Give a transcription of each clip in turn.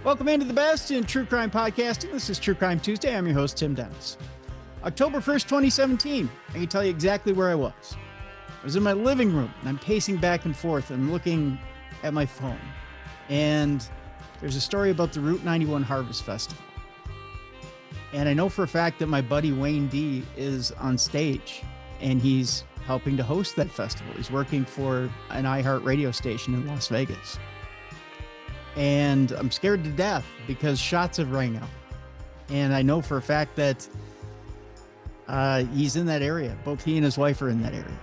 Welcome into the best in true crime podcasting. This is True Crime Tuesday. I'm your host, Tim Dennis. October 1st, 2017. I can tell you exactly where I was. I was in my living room and I'm pacing back and forth and looking at my phone. And there's a story about the Route 91 Harvest Festival. And I know for a fact that my buddy Wayne D is on stage and he's helping to host that festival. He's working for an iHeart radio station in Las Vegas. And I'm scared to death because shots have rang out. And I know for a fact that he's in that area. Both he and his wife are in that area.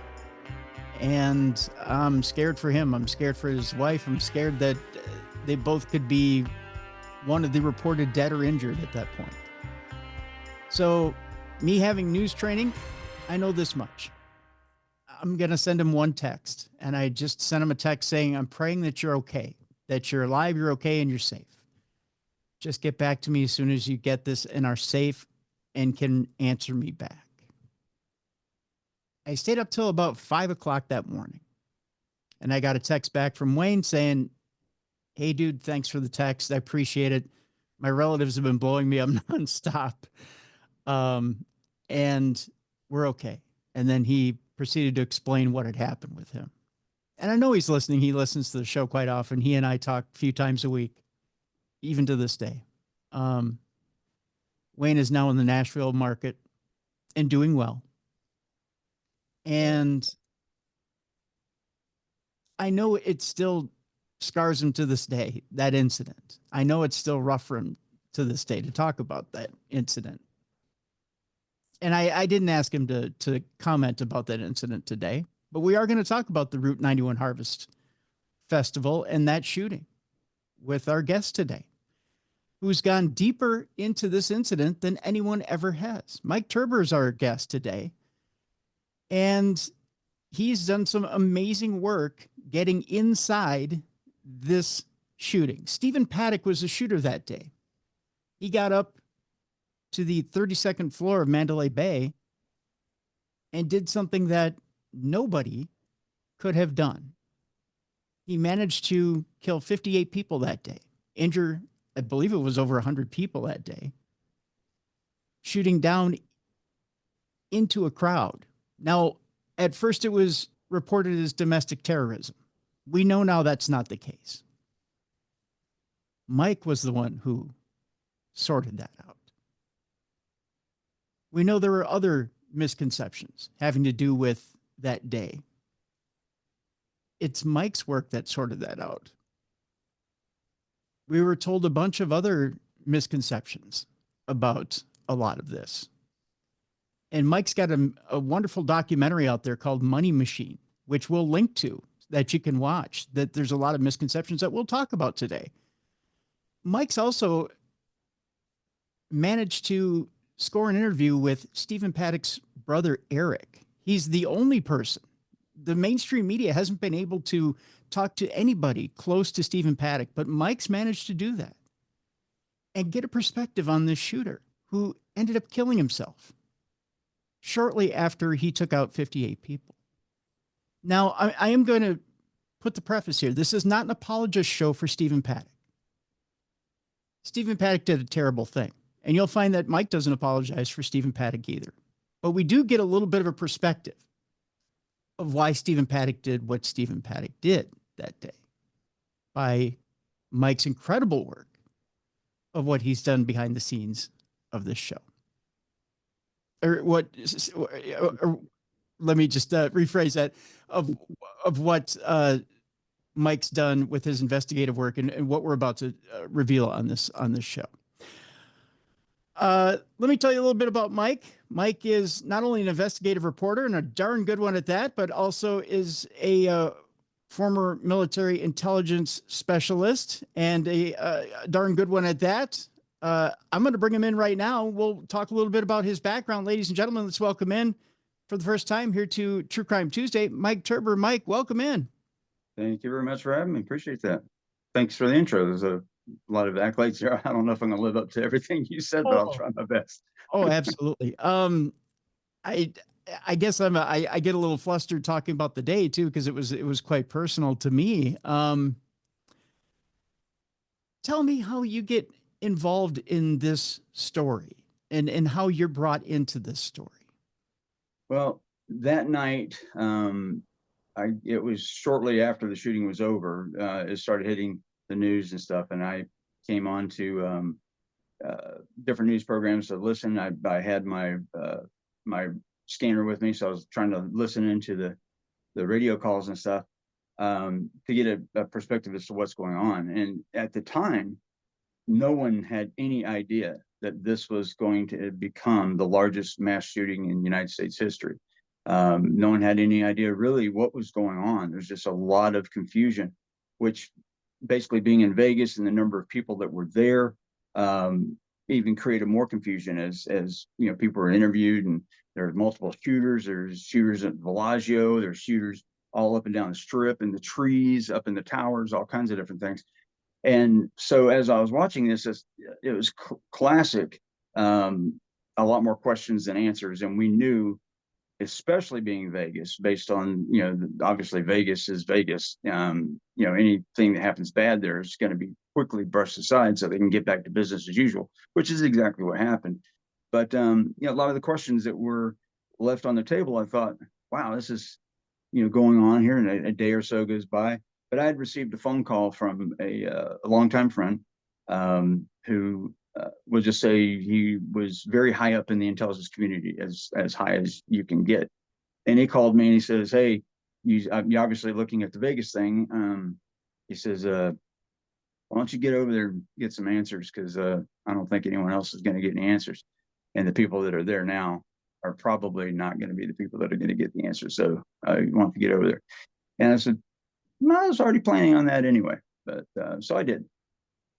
And I'm scared for him. I'm scared for his wife. I'm scared that they both could be one of the reported dead or injured at that point. So me having news training, I know this much. I'm going to send him one text. And I just sent him a text saying, I'm praying that you're okay. That you're alive, you're okay, and you're safe. Just get back to me as soon as you get this and are safe and can answer me back. I stayed up till about 5 o'clock that morning. And I got a text back from Wayne saying, hey, dude, thanks for the text. I appreciate it. My relatives have been blowing me up nonstop. And we're okay. And then he proceeded to explain what had happened with him. And I know he's listening. He listens to the show quite often. He and I talk a few times a week, even to this day. Wayne is now in the Nashville market and doing well. And I know it still scars him to this day, that incident. I know it's still rough for him to this day to talk about that incident. And I didn't ask him to comment about that incident today. But we are going to talk about the Route 91 Harvest Festival and that shooting with our guest today, who's gone deeper into this incident than anyone ever has. Mike Turber is our guest today, and he's done some amazing work getting inside this shooting. Stephen Paddock was the shooter that day. He got up to the 32nd floor of Mandalay Bay and did something that nobody could have done. He managed to kill 58 people that day, injure, I believe it was over 100 people that day, shooting down into a crowd. Now, at first it was reported as domestic terrorism. We know now that's not the case. Mike was the one who sorted that out. We know there were other misconceptions having to do with that day. It's Mike's work that sorted that out. We were told a bunch of other misconceptions about a lot of this. And Mike's got a wonderful documentary out there called Money Machine, which we'll link to, that you can watch, that there's a lot of misconceptions that we'll talk about today. Mike's also managed to score an interview with Stephen Paddock's brother, Eric. He's the only person. The mainstream media hasn't been able to talk to anybody close to Stephen Paddock, but Mike's managed to do that and get a perspective on this shooter who ended up killing himself shortly after he took out 58 people. Now, I am going to put the preface here. This is not an apologist show for Stephen Paddock. Stephen Paddock did a terrible thing, and you'll find that Mike doesn't apologize for Stephen Paddock either. But we do get a little bit of a perspective of why Stephen Paddock did what Stephen Paddock did that day by Mike's incredible work of what he's done behind the scenes of this show. Let me just rephrase that of what Mike's done with his investigative work and what we're about to reveal on this show. Let me tell you a little bit about Mike. Mike is not only an investigative reporter and a darn good one at that, but also is a former military intelligence specialist and a darn good one at that. I'm going to bring him in right now. We'll talk a little bit about his background. Ladies and gentlemen, let's welcome in for the first time here to True Crime Tuesday, Mike Turber. Mike, welcome in. Thank you very much for having me. Appreciate that. Thanks for the intro. There's a lot of accolades here. I don't know if I'm going to live up to everything you said, but I'll try my best. Oh, absolutely. I guess I get a little flustered talking about the day too, because it was quite personal to me. Tell me how you get involved in this story and how you're brought into this story. Well, that night, it was shortly after the shooting was over. It started hitting the news and stuff, and I came on to different news programs to listen. I had my my scanner with me, so I was trying to listen into the radio calls and stuff to get a perspective as to what's going on. And at the time, no one had any idea that this was going to become the largest mass shooting in United States history. No one had any idea really what was going on. There's just a lot of confusion, which basically being in Vegas and the number of people that were there even created more confusion as you know, people were interviewed, and there's multiple shooters. There's shooters at Bellagio. There's shooters all up and down the strip, in the trees, up in the towers, all kinds of different things. And so as I was watching this, it was classic, a lot more questions than answers. And we knew, especially being Vegas, based on, you know, obviously Vegas is Vegas. You know, anything that happens bad there is going to be quickly brushed aside so they can get back to business as usual, which is exactly what happened. But, you know, a lot of the questions that were left on the table, I thought, wow, this is, you know, going on here, and a day or so goes by. But I had received a phone call from a longtime friend who would just say he was very high up in the intelligence community, as high as you can get. And he called me and he says, "Hey, you're obviously looking at the Vegas thing." He says, "Why don't you get over there and get some answers? Because I don't think anyone else is going to get any answers. And the people that are there now are probably not going to be the people that are going to get the answers. So you want to get over there." And I said, "No, I was already planning on that anyway." But so I did.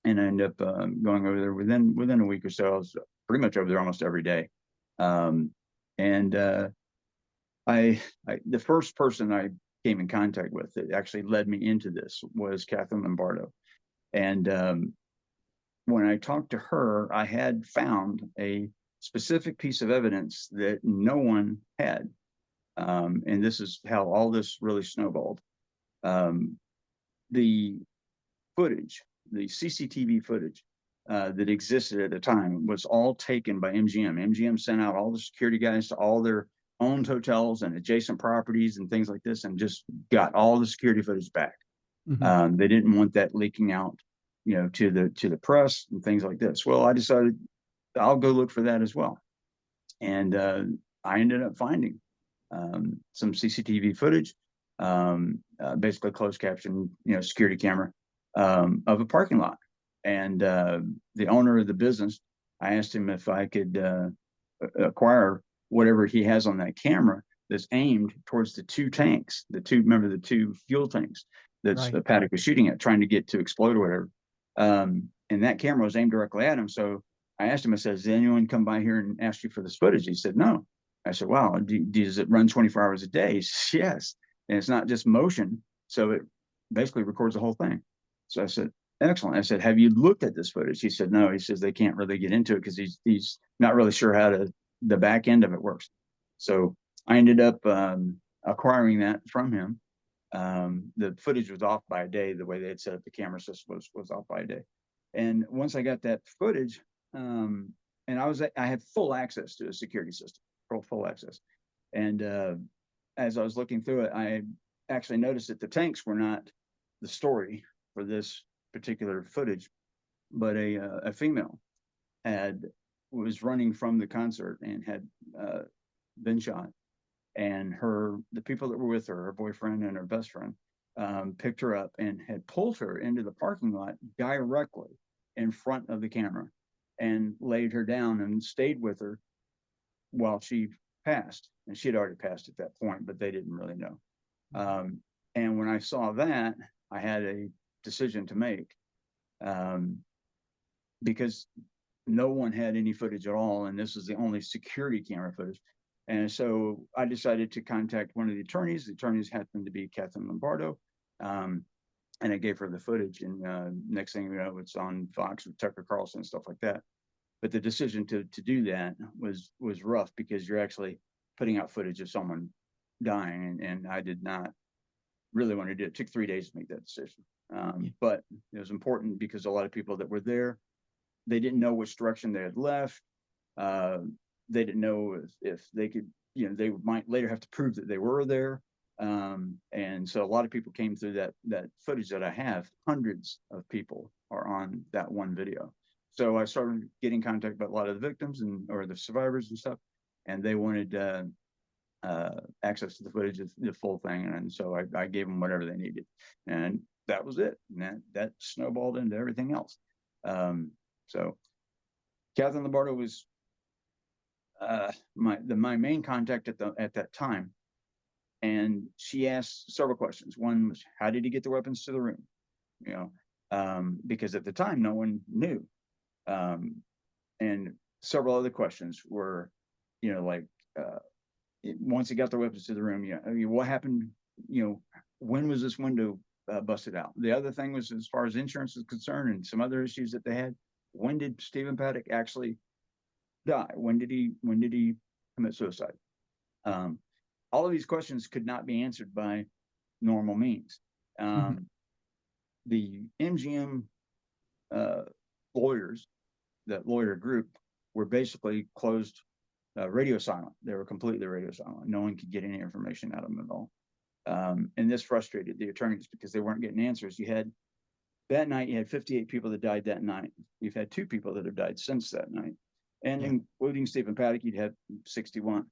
And I ended up going over there within a week or so. I was pretty much over there almost every day. And the first person I came in contact with that actually led me into this was Catherine Lombardo. And when I talked to her, I had found a specific piece of evidence that no one had. And this is how all this really snowballed. The footage, the CCTV footage that existed at the time was all taken by MGM. MGM sent out all the security guys to all their owned hotels and adjacent properties and things like this, and just got all the security footage back. Mm-hmm. They didn't want that leaking out, you know, to the press and things like this. Well, I decided I'll go look for that as well. And I ended up finding some CCTV footage, basically closed caption, you know, security camera of a parking lot. And the owner of the business, I asked him if I could acquire whatever he has on that camera that's aimed towards the two tanks, remember the two fuel tanks that's right. Paddock was shooting at, trying to get to explode or whatever. And that camera was aimed directly at him. So I asked him, I said, "Does anyone come by here and ask you for this footage?" He said, "No." I said, "Wow, does it run 24 hours a day?" He said, "Yes." And it's not just motion. So it basically records the whole thing. So I said, "Excellent." I said, "Have you looked at this footage?" He said, "No." He says they can't really get into it because he's not really sure how the back end of it works. So I ended up acquiring that from him. The footage was off by a day. The way they had set up the camera system was off by a day. And once I got that footage, and I had full access to a security system, full access. And as I was looking through it, I actually noticed that the tanks were not the story for this particular footage, but a female was running from the concert and had been shot. And the people that were with her boyfriend and her best friend, picked her up and had pulled her into the parking lot directly in front of the camera and laid her down and stayed with her while she passed. And she had already passed at that point, but they didn't really know. And when I saw that, I had a decision to make, because no one had any footage at all, and this was the only security camera footage. And so I decided to contact one of the attorneys. The attorneys happened to be Catherine Lombardo, and I gave her the footage. And next thing you know, it's on Fox with Tucker Carlson and stuff like that. But the decision to do that was rough, because you're actually putting out footage of someone dying, and I did not really wanted to do it. It took 3 days to make that decision. But it was important because a lot of people that were there, they didn't know which direction they had left. They didn't know if they could, they might later have to prove that they were there. And so a lot of people came through that footage that I have. Hundreds of people are on that one video. So I started getting contact with a lot of the victims or the survivors and stuff, and they wanted access to the footage of the full thing. And so I gave them whatever they needed, and that was it. And that snowballed into everything else. So Catherine Lombardo was my main contact at that time. And she asked several questions. One was, how did he get the weapons to the room? Because at the time, no one knew. And several other questions were, once he got the weapons to the room, what happened? When was this window busted out? The other thing was, as far as insurance is concerned and some other issues that they had, when did Stephen Paddock actually die? When did he commit suicide? All of these questions could not be answered by normal means. The MGM lawyers, that lawyer group, were basically closed, radio silent. They were completely radio silent. No one could get any information out of them at all. And this frustrated the attorneys because they weren't getting answers. That night, you had 58 people that died that night. You've had 2 people that have died since that night. And including Stephen Paddock, you'd had 61.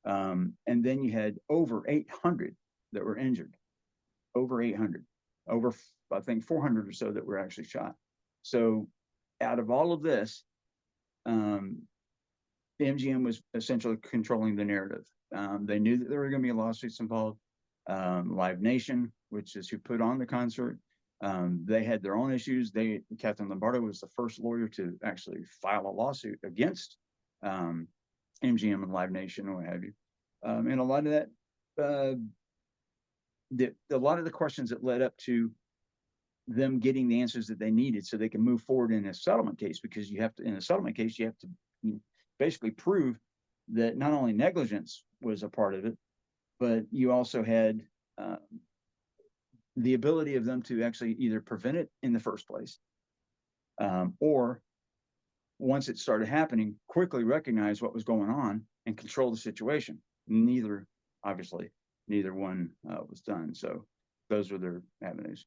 And then you had over 800 that were injured. Over 800. Over, I think, 400 or so that were actually shot. So out of all of this, the MGM was essentially controlling the narrative. They knew that there were going to be lawsuits involved. Live Nation, which is who put on the concert, they had their own issues. Catherine Lombardo was the first lawyer to actually file a lawsuit against MGM and Live Nation or what have you. And a lot of that, a lot of the questions that led up to them getting the answers that they needed so they can move forward in a settlement case, because in a settlement case, you have to basically prove that not only negligence was a part of it, but you also had the ability of them to actually either prevent it in the first place, or once it started happening, quickly recognize what was going on and control the situation. Neither one was done. So those were their avenues.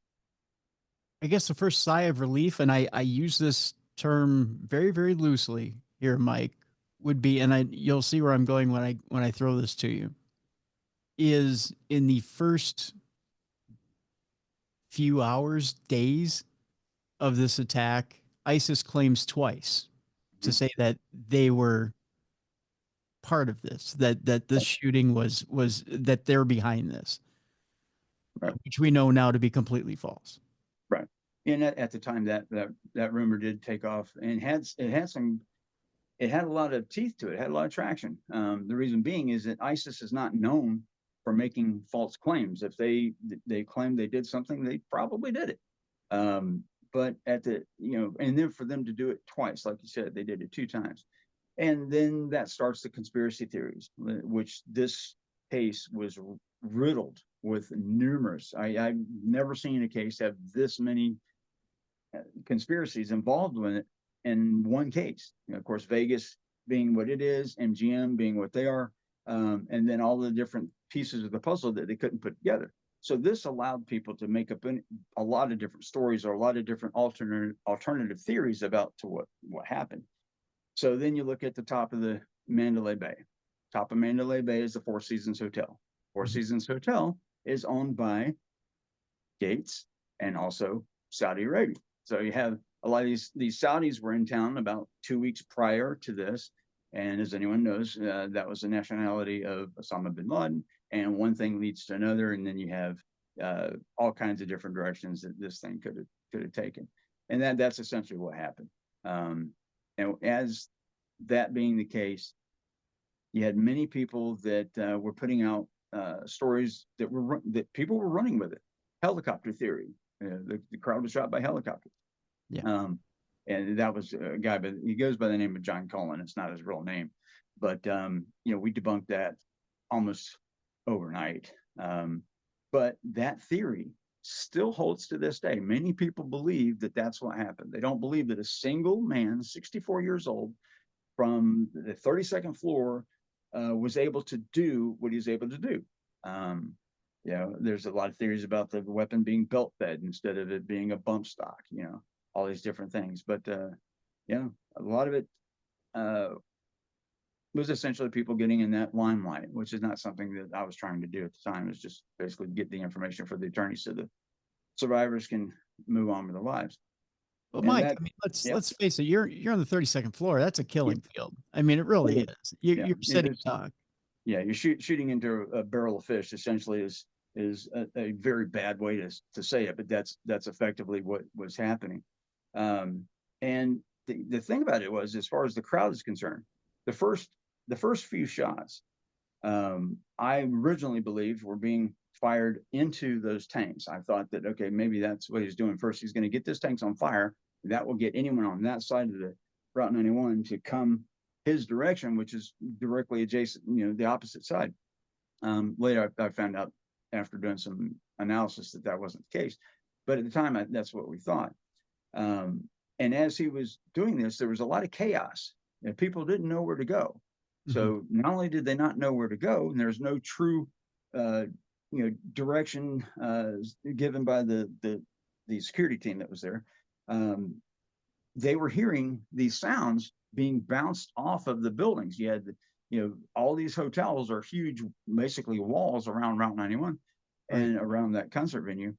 I guess the first sigh of relief, and I use this term very, very loosely here, Mike, would be, and you'll see where I'm going when I throw this to you, is in the first few hours, days of this attack, ISIS claims twice to say that they were part of this, that this shooting was that they're behind this, right, which we know now to be completely false. Right. And at the time that rumor did take off, and it had a lot of teeth to it. It had a lot of traction. The reason being is that ISIS is not known for making false claims. If they claim they did something, they probably did it. But and then for them to do it twice, like you said, they did it 2 times. And then that starts the conspiracy theories, which this case was riddled with numerous. I've never seen a case have this many conspiracies involved with it in one case. Of course, Vegas being what it is, MGM being what they are, and then all the different pieces of the puzzle that they couldn't put together. So this allowed people to make up a lot of different stories or a lot of different alternative theories about to what happened. So then you look at the top of the Mandalay Bay. Top of Mandalay Bay is the Four Seasons Hotel. Four Seasons Hotel is owned by Gates and also Saudi Arabia. So you have a lot of these Saudis were in town about 2 weeks prior to this. And as anyone knows, that was the nationality of Osama bin Laden. And one thing leads to another. And then you have all kinds of different directions that this thing could have taken. And that's essentially what happened. And as that being the case, you had many people that were putting out stories that people were running with it. Helicopter theory. The crowd was shot by helicopter. Yeah. And that was a guy, but he goes by the name of John Cullen. It's not his real name, but we debunked that almost overnight. But But that theory still holds to this day. Many people believe that that's what happened. They don't believe that a single man, 64 years old, from the 32nd floor, was able to do what he was able to do. You know, there's a lot of theories about the weapon being belt fed instead of it being a bump stock, you know, all these different things. But, yeah, a lot of it was essentially people getting in that limelight, which is not something that I was trying to do at the time. It's just basically get the information for the attorneys so the survivors can move on with their lives. Well, And Mike, that, I mean, yeah, let's face it. You're on the 32nd floor. That's a killing field. I mean, it really yeah, is. yeah, You're sitting duck. yeah, you're shooting into a barrel of fish. Essentially, is a very bad way to say it, but that's effectively what was happening. And the thing about it was, as far as the crowd is concerned, the first few shots, I originally believed were being fired into those tanks. I thought that, okay, maybe that's what he's doing first. He's going to get this tanks on fire. That will get anyone on that side of the Route 91 to come his direction, which is directly adjacent, you know, the opposite side. Later, I found out after doing some analysis that that wasn't the case. But at the time, that's what we thought. And as he was doing this, there was a lot of chaos, and people didn't know where to go. So not only did they not know where to go, and there's no true, direction given by the security team that was there. They were hearing these sounds being bounced off of the buildings. You had, all these hotels are huge, basically walls around Route 91 and around that concert venue.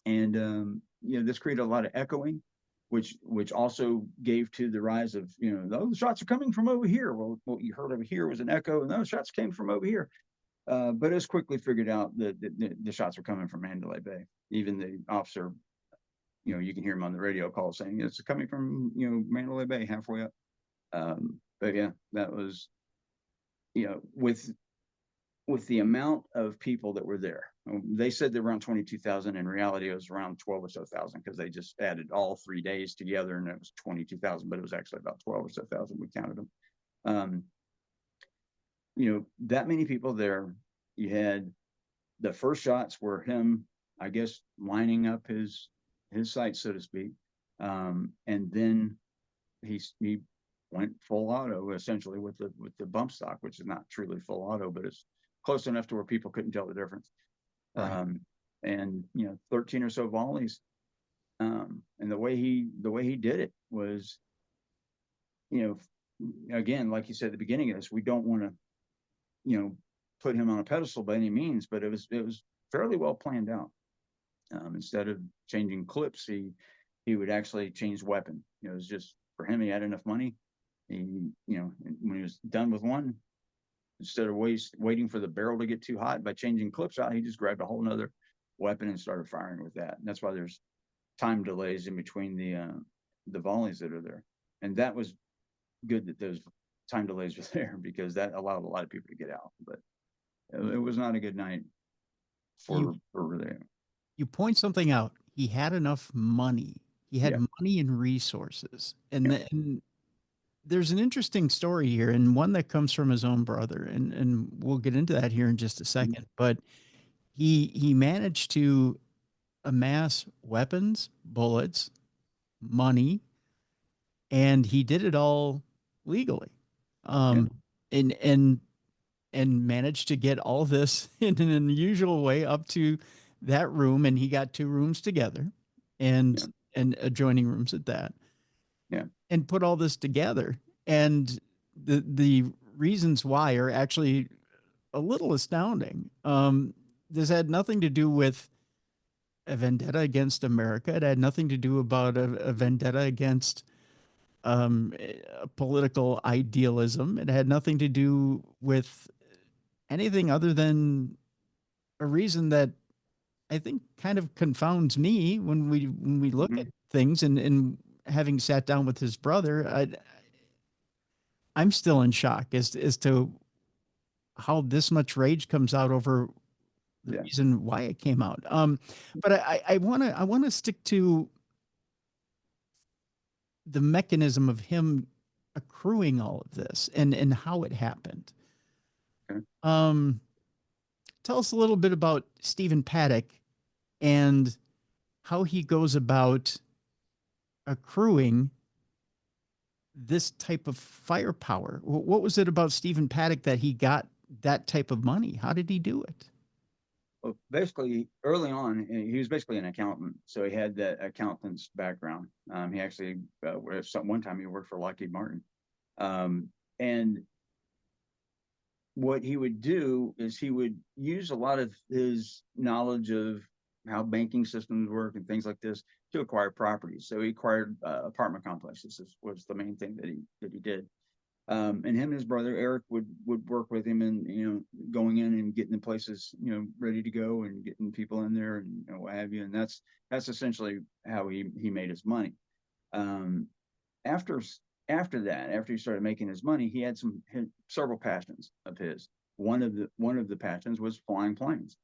And, this created a lot of echoing, which also gave to the rise of, the shots are coming from over here. Well, what you heard over here was an echo, and those shots came from over here. But it was quickly figured out that the shots were coming from Mandalay Bay. Even the officer, you can hear him on the radio call saying it's coming from, Mandalay Bay halfway up. But yeah, that was, with the amount of people that were there. They said there were around 22,000. In reality, it was around 12 or so thousand, because they just added all 3 days together, and it was 22,000, but it was actually about 12 or so thousand. We counted them. That many people there. You had the first shots were him, I guess, lining up his sights, so to speak. And then he went full auto, essentially, with the bump stock, which is not truly full auto, but it's close enough to where people couldn't tell the difference. And 13 or so volleys. And the way he did it was, again, like you said at the beginning of this, we don't want to, put him on a pedestal by any means, but it was fairly well planned out. Instead of changing clips, he would actually change weapon. It was just, for him, he had enough money. He, when he was done with one, instead of waiting for the barrel to get too hot by changing clips out, he just grabbed a whole nother weapon and started firing with that. And that's why there's time delays in between the volleys that are there. And that was good that those time delays were there, because that allowed a lot of people to get out. But it was not a good night for there. You point something out. He had enough money. He had money and resources. And then there's an interesting story here, and one that comes from his own brother. And we'll get into that here in just a second. But he managed to amass weapons, bullets, money, and he did it all legally. And managed to get all this in an unusual way up to that room. And he got 2 rooms together and adjoining rooms at that. And put all this together. And the reasons why are actually a little astounding. This had nothing to do with a vendetta against America. It had nothing to do about a vendetta against a political idealism. It had nothing to do with anything other than a reason that I think kind of confounds me when we look at things. And having sat down with his brother, I'm still in shock as to how this much rage comes out over the reason why it came out. But I want to stick to the mechanism of him accruing all of this and how it happened. tell us a little bit about Stephen Paddock and how he goes about accruing this type of firepower. What was it about Stephen Paddock that he got that type of money? How did he do it? Well, basically, early on, he was basically an accountant, so he had that accountant's background. He actually, one time he worked for Lockheed Martin, and what he would do is he would use a lot of his knowledge of how banking systems work and things like this to acquire properties. So he acquired apartment complexes. This was the main thing that he did. And him and his brother Eric would work with him, and going in and getting the places ready to go and getting people in there and what have you. And that's essentially how he made his money. After that, after he started making his money, he had several passions of his. One of the passions was flying planes.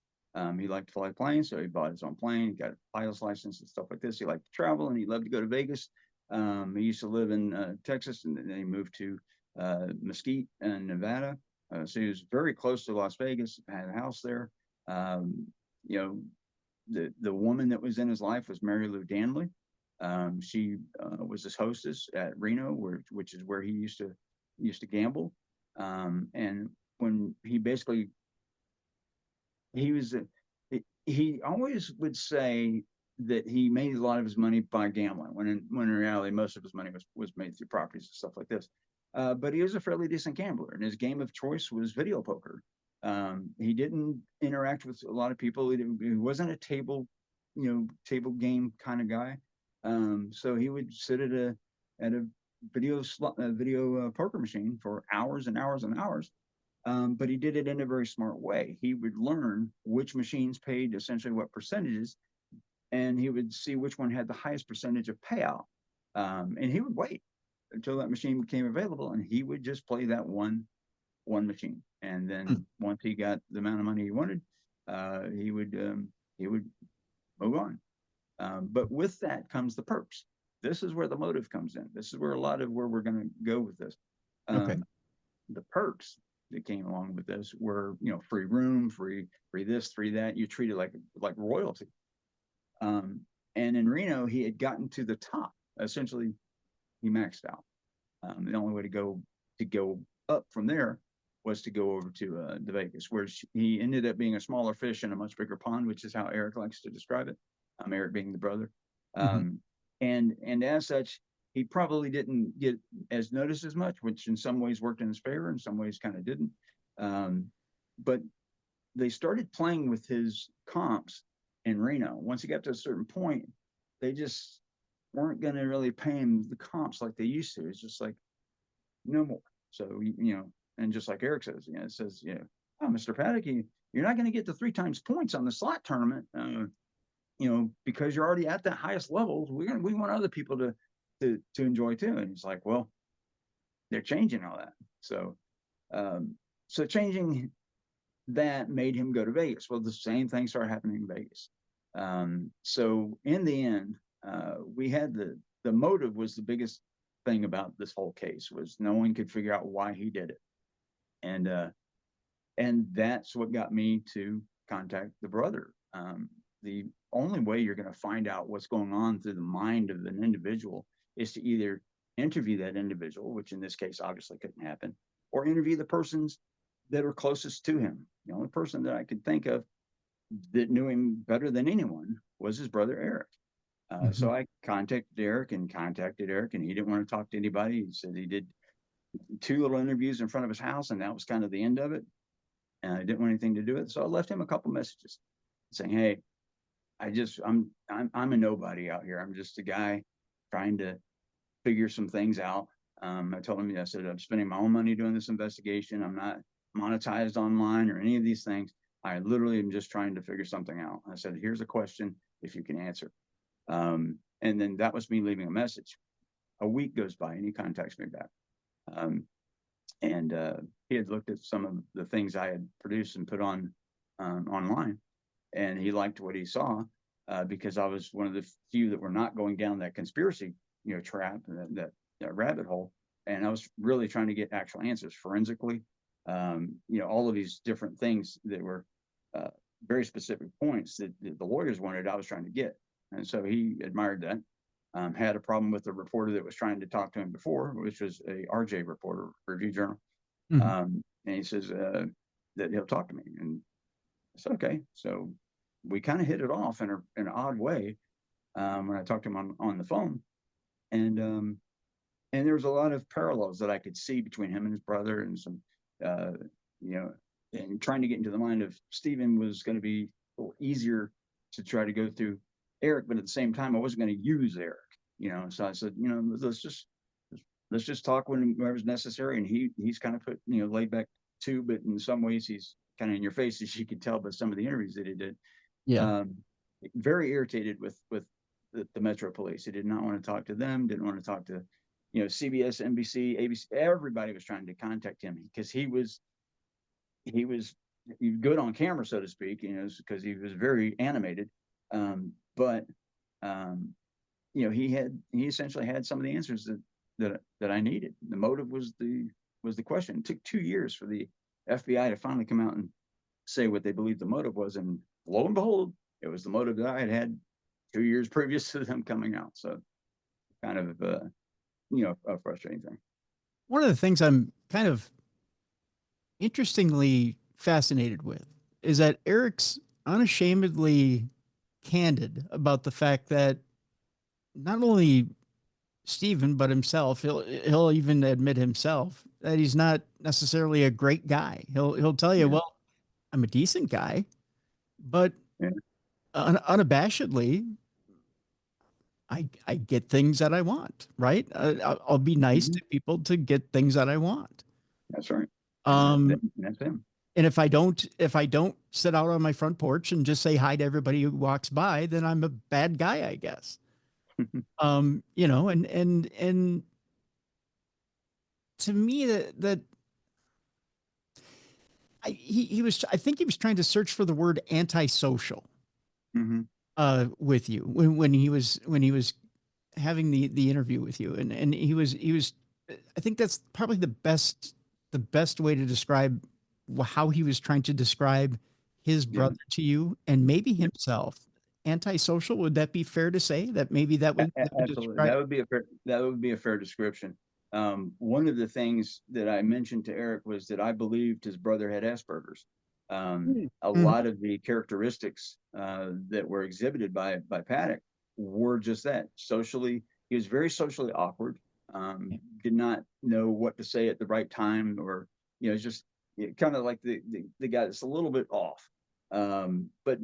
He liked to fly planes, so he bought his own plane. He got a pilot's license and stuff like this. He liked to travel, and he loved to go to Vegas. He used to live in Texas, and then he moved to Mesquite and Nevada. So he was very close to Las Vegas, had a house there. The woman that was in his life was Mary Lou Danley. She was his hostess at Reno, which is where he used to gamble. And when he always would say that he made a lot of his money by gambling, when in reality most of his money was made through properties and stuff like this. But he was a fairly decent gambler, and his game of choice was video poker. He didn't interact with a lot of people. He wasn't a table game kind of guy. So he would sit at a video poker machine for hours and hours and hours. But he did it in a very smart way. He would learn which machines paid essentially what percentages, and he would see which one had the highest percentage of payout. And he would wait until that machine became available, and he would just play that one machine. And then once he got the amount of money he wanted, he would move on. But with that comes the perks. This is where the motive comes in. This is where we're going to go with this. Okay. The perks that came along with this were, free room, free this, free that. You treat it like royalty. And in Reno, he had gotten to the top. Essentially, he maxed out. The only way to go up from there was to go over to Vegas, where he ended up being a smaller fish in a much bigger pond, which is how Eric likes to describe it. Eric being the brother. And as such, he probably didn't get as noticed as much, which in some ways worked in his favor, in some ways kind of didn't. But they started playing with his comps in Reno. Once he got to a certain point, they just weren't going to really pay him the comps like they used to. It's just like, no more. So, and just like Eric says, it says, oh, Mr. Paddock, you're not going to get the 3 times points on the slot tournament, because you're already at the highest levels. We want other people to enjoy too. And he's like, well, they're changing all that. So, so changing that made him go to Vegas. Well, the same thing started happening in Vegas. So in the end, we had the motive was the biggest thing about this whole case. Was no one could figure out why he did it. And that's what got me to contact the brother. The only way you're going to find out what's going on through the mind of an individual is to either interview that individual, which in this case obviously couldn't happen, or interview the persons that are closest to him. The only person that I could think of that knew him better than anyone was his brother Eric. So I contacted Eric, and he didn't want to talk to anybody. He said he did 2 little interviews in front of his house, and that was kind of the end of it. And I didn't want anything to do with it. So I left him a couple messages saying, hey, I'm a nobody out here. I'm just a guy trying to figure some things out. I told him, I said, I'm spending my own money doing this investigation. I'm not monetized online or any of these things. I literally am just trying to figure something out. I said, here's a question, if you can answer. And then that was me leaving a message. A week goes by and he contacts me back. He had looked at some of the things I had produced and put on online, and he liked what he saw because I was one of the few that were not going down that conspiracy trap, that rabbit hole. And I was really trying to get actual answers forensically, all of these different things that were very specific points that the lawyers wanted, I was trying to get. And so he admired that. Had a problem with the reporter that was trying to talk to him before, which was a RJ reporter, Review Journal. Mhm. And he says that he'll talk to me. And I said, okay. So we kind of hit it off in an odd way when I talked to him on the phone. And there was a lot of parallels that I could see between him and his brother, and some, you know, and trying to get into the mind of Stephen was going to be a little easier to try to go through Eric, but at the same time, I wasn't going to use Eric, So I said, let's just talk whenever's necessary. And he's kind of put, laid back too, but in some ways he's kind of in your face, as you could tell by some of the interviews that he did. Yeah. Very irritated with the Metro Police. He did not want to talk to them. Didn't want to talk to, CBS, NBC, ABC. Everybody was trying to contact him because he was good on camera, so to speak, because he was very animated. But he essentially had some of the answers that I needed. The motive was the question. It took 2 years for the FBI to finally come out and say what they believed the motive was, and lo and behold, it was the motive that I had 2 years previous to them coming out. So kind of a frustrating thing. One of the things I'm kind of interestingly fascinated with is that Eric's unashamedly candid about the fact that not only Stephen, but himself, he'll even admit himself that he's not necessarily a great guy. He'll tell you, Yeah. well, I'm a decent guy, but Yeah. unabashedly, I get things that I want, right? I'll be nice Mhm. to people to get things that I want. That's right. Um, That's him. and if I don't sit out on my front porch and just say hi to everybody who walks by, then I'm a bad guy, I guess. And to me that I think he was trying to search for the word antisocial Mm-hmm. with you when he was having the interview with you, and he was I think that's probably the best way to describe how he was trying to describe his Yeah. brother to you and maybe himself. Antisocial, would that be fair to say that maybe that would Absolutely. describe? That would be a fair description. One of the things that I mentioned to Eric was that I believed his brother had Asperger's. A Mhm. lot of the characteristics that were exhibited by Paddock were just that. Socially, he was very socially awkward. Did not know what to say at the right time, or just kind of like the guy that's a little bit off, but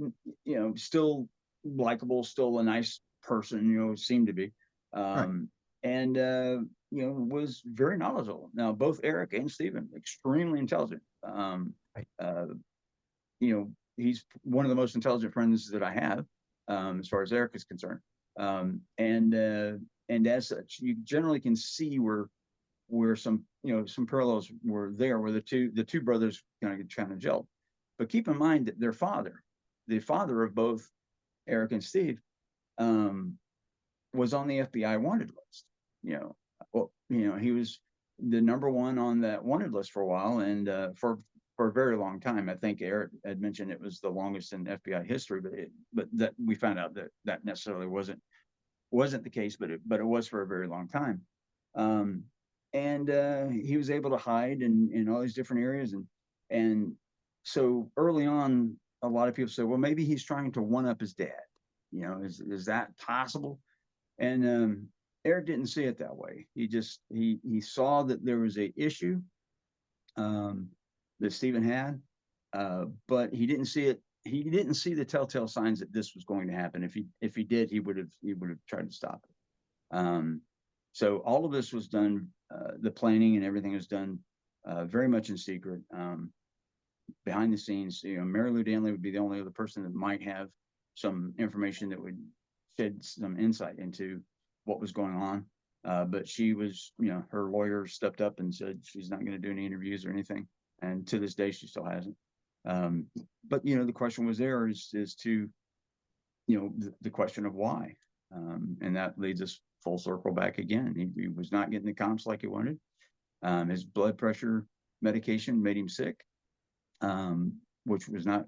still likable, still a nice person, seemed to be, Right. and was very knowledgeable. Now, both Eric and Stephen, extremely intelligent. Right. He's one of the most intelligent friends that I have, as far as Eric is concerned. And as such, you generally can see where some parallels were there, where the two brothers kind of gelled. But keep in mind that their father, the father of both Eric and Steve, was on the FBI wanted list. He was the number one on that wanted list for a while, and for a very long time. I think Eric had mentioned it was the longest in FBI history, but that we found out that necessarily wasn't the case, but it was for a very long time. And he was able to hide in all these different areas, and so early on, a lot of people say, well, maybe he's trying to one up his dad. Is that possible? And Eric didn't see it that way. He saw that there was a issue that Stephen had, but he didn't see it. He didn't see the telltale signs that this was going to happen. If he did, he would have tried to stop it. So all of this was done. The planning and everything was done very much in secret, behind the scenes. Mary Lou Danley would be the only other person that might have some information that would shed some insight into what was going on. But she was, her lawyer stepped up and said she's not going to do any interviews or anything. And to this day, she still hasn't. But the question was there is to, the question of why. And that leads us full circle back again. He was not getting the comps like he wanted. His blood pressure medication made him sick, which was not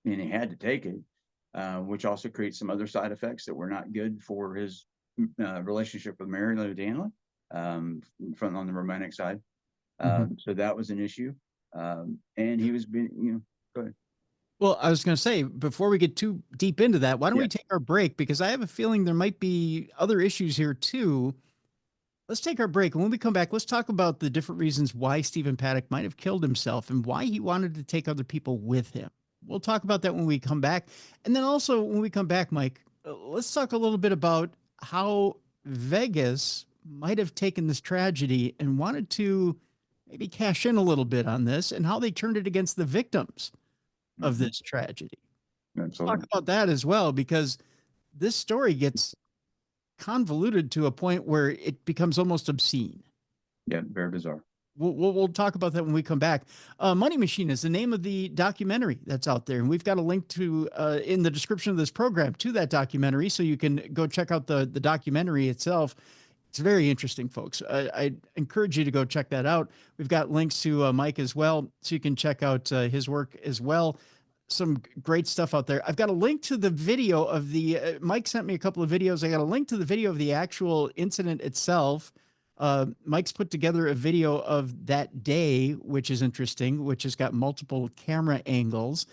and he had to take it, which also creates some other side effects that were not good for his relationship with Mary Lou Danley, from on the romantic side. So that was an issue. And he was being, go ahead. Well, I was going to say, before we get too deep into that, why don't we take our break? Because I have a feeling there might be other issues here too. Let's take our break. And when we come back, let's talk about the different reasons why Stephen Paddock might have killed himself and why he wanted to take other people with him. We'll talk about that when we come back. And then also when we come back, Mike, let's talk a little bit about how Vegas might have taken this tragedy and wanted to maybe cash in a little bit on this and how they turned it against the victims of this tragedy. Absolutely. Talk about that as well, because this story gets convoluted to a point where it becomes almost obscene. Yeah, very bizarre. We'll talk about that when we come back. Money Machine is the name of the documentary that's out there, and we've got a link to in the description of this program to that documentary, so you can go check out the documentary itself. It's very interesting, folks. I encourage you to go check that out. We've got links to Mike as well, so you can check out his work as well. Some great stuff out there. I've got a link to the video of the, Mike sent me a couple of videos. I got a link to the video of the actual incident itself. Mike's put together a video of that day, which is interesting, which has got multiple camera angles.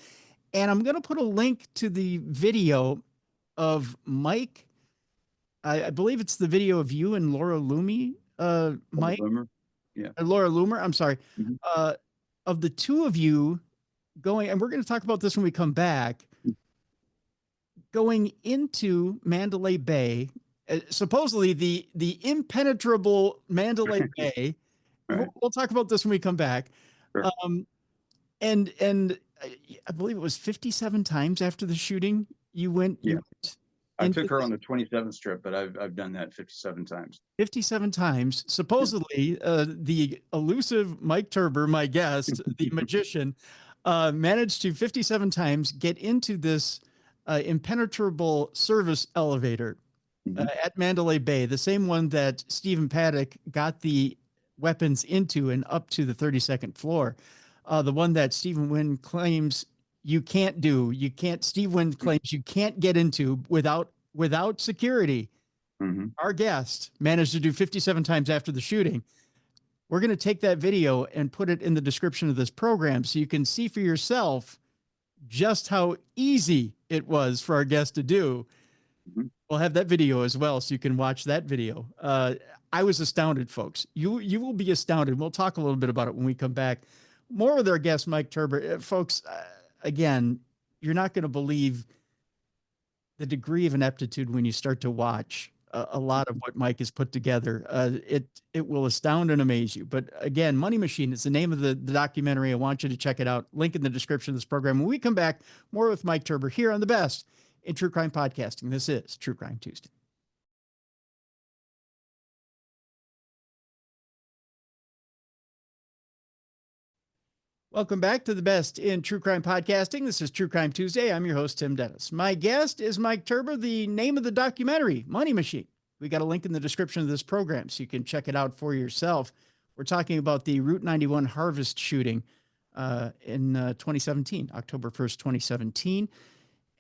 And I'm going to put a link to the video of Mike. I believe it's the video of you and Laura Loomy, Mike. Loomer. Yeah. Laura Loomer, I'm sorry. Of the two of you going, and we're going to talk about this when we come back, going into Mandalay Bay, supposedly the impenetrable Mandalay Bay. Right. We'll talk about this when we come back. Sure. And I believe it was 57 times after the shooting you went. Yeah. I took her this on the 27th trip, but I've done that 57 times. 57 times. Supposedly, the elusive Mike Turber, my guest, the magician, managed to 57 times get into this impenetrable service elevator at Mandalay Bay, the same one that Stephen Paddock got the weapons into and up to the 32nd floor. The one that stevewynn claims you can't do. Stevewynn claims you can't get into without security. Our guest managed to do 57 times after the shooting. We're going to take that video and put it in the description of this program so you can see for yourself just how easy it was for our guest to do. We'll have that video as well, so you can watch that video. I was astounded, folks. You will be astounded. We'll talk a little bit about it when we come back. More with our guest, Mike Turber. Folks, again, you're not going to believe the degree of ineptitude when you start to watch a lot of what Mike has put together. It will astound and amaze you. But again, Money Machine is the name of the documentary. I want you to check it out. Link in the description of this program. When we come back, more with Mike Turber here on the best in true crime podcasting. This is True Crime Tuesday. Welcome back to the best in true crime podcasting. This is True Crime Tuesday. I'm your host, Tim Dennis. My guest is Mike Turber, the name of the documentary, Money Machine. We got a link in the description of this program so you can check it out for yourself. We're talking about the Route 91 Harvest shooting in 2017, October 1st, 2017.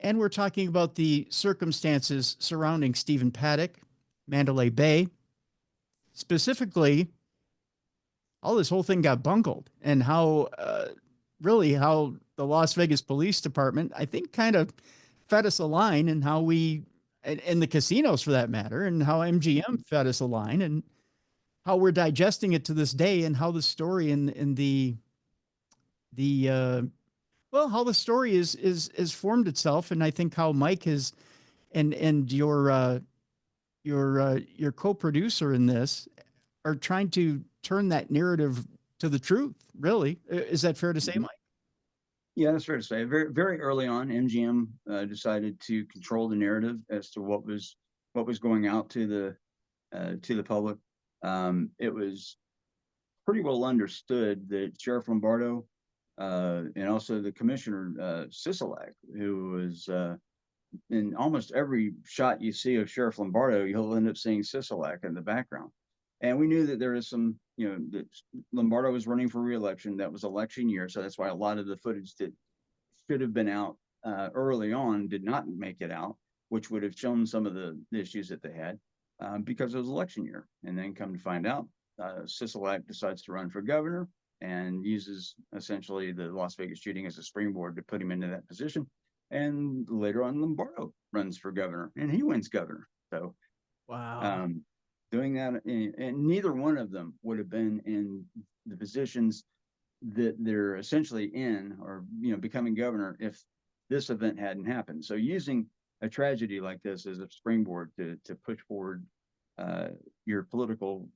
And we're talking about the circumstances surrounding Stephen Paddock, Mandalay Bay, specifically how this whole thing got bungled and how how the Las Vegas Police Department, I think, kind of fed us a line, and how and the casinos for that matter, and how MGM fed us a line, and how we're digesting it to this day, and how the story how the story is formed itself. And I think how Mike has and your co-producer in this are trying to turn that narrative to the truth. Really, is that fair to say, Mike? Yeah, that's fair to say. Very, very early on, MGM decided to control the narrative as to what was going out to the public. It was pretty well understood that Sheriff Lombardo and also the Commissioner Sisolak, who was in almost every shot you see of Sheriff Lombardo, you'll end up seeing Sisolak in the background. And we knew that there is some, that Lombardo was running for re-election. That was election year. So that's why a lot of the footage that should have been out early on did not make it out, which would have shown some of the issues that they had because it was election year. And then come to find out, Sisolak decides to run for governor and uses essentially the Las Vegas shooting as a springboard to put him into that position. And later on, Lombardo runs for governor and he wins governor. So, Wow. doing that, and neither one of them would have been in the positions that they're essentially in, or becoming governor, if this event hadn't happened. So using a tragedy like this as a springboard to push forward your political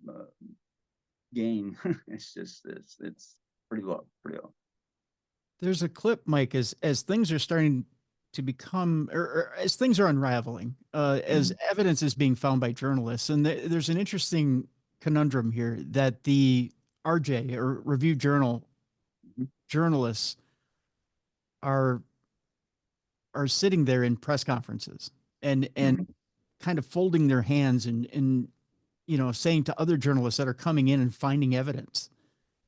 gain, it's pretty low. There's a clip, Mike, as things are starting to become, or as things are unraveling, as evidence is being found by journalists. And there's an interesting conundrum here that the RJ, or Review Journal, journalists are sitting there in press conferences and kind of folding their hands and saying to other journalists that are coming in and finding evidence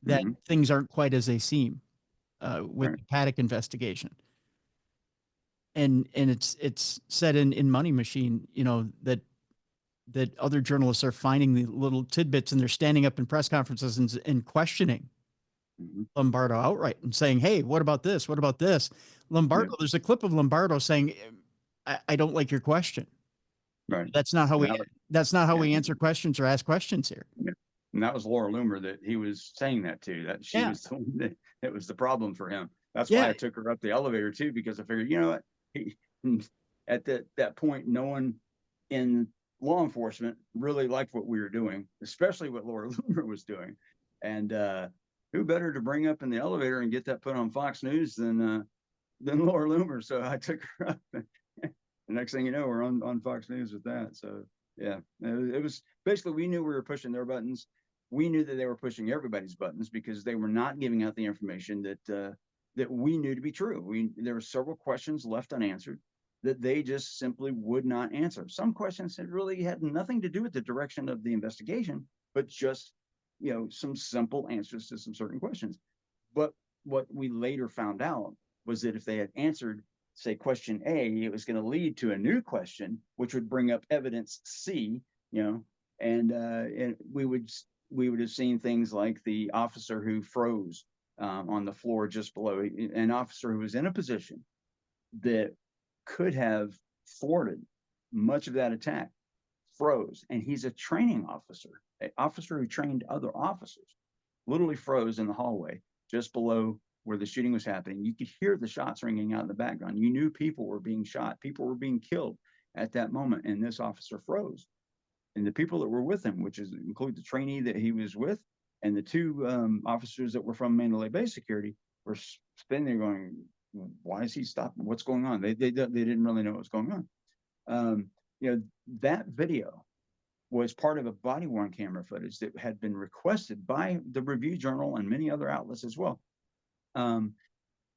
that things aren't quite as they seem with the Paddock investigation. And it's said in Money Machine, that other journalists are finding the little tidbits, and they're standing up in press conferences and questioning Lombardo outright and saying, "Hey, what about this? What about this?" Lombardo, there's a clip of Lombardo saying, I don't like your question. Right. That's not how we answer questions or ask questions here. Yeah. And that was Laura Loomer that he was saying that to. That she was the one that was the problem for him. That's why I took her up the elevator too, because I figured, what, at that point, no one in law enforcement really liked what we were doing, especially what Laura Loomer was doing. And who better to bring up in the elevator and get that put on Fox News than Laura Loomer? So I took her up. The next thing you know, we're on Fox News with that. So yeah, it was basically, we knew we were pushing their buttons. We knew that they were pushing everybody's buttons because they were not giving out the information that we knew to be true. There were several questions left unanswered that they just simply would not answer. Some questions that really had nothing to do with the direction of the investigation, but just some simple answers to some certain questions. But what we later found out was that if they had answered, say, question A, it was going to lead to a new question, which would bring up evidence C, and we would have seen things like the officer who froze on the floor just below, an officer who was in a position that could have thwarted much of that attack, froze, and he's a training officer, an officer who trained other officers, literally froze in the hallway just below where the shooting was happening. You could hear the shots ringing out in the background. You knew people were being shot. People were being killed at that moment. And this officer froze. And the people that were with him, which include the trainee that he was with and the two officers that were from Mandalay Bay security, were standing there going, why is he stopping? What's going on? They didn't really know what was going on. That video was part of a body-worn camera footage that had been requested by the Review Journal and many other outlets as well,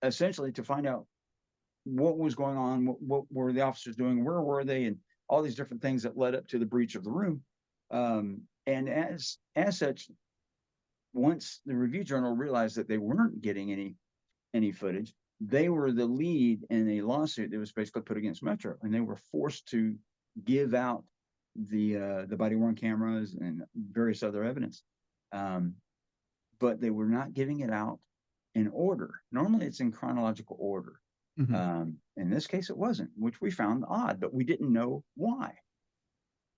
essentially to find out what was going on, what were the officers doing, where were they, and all these different things that led up to the breach of the room. And as such, once the Review Journal realized that they weren't getting any footage, they were the lead in a lawsuit that was basically put against Metro, and they were forced to give out the body-worn cameras and various other evidence. But they were not giving it out in order. Normally it's in chronological order. In this case, it wasn't, which we found odd, but we didn't know why.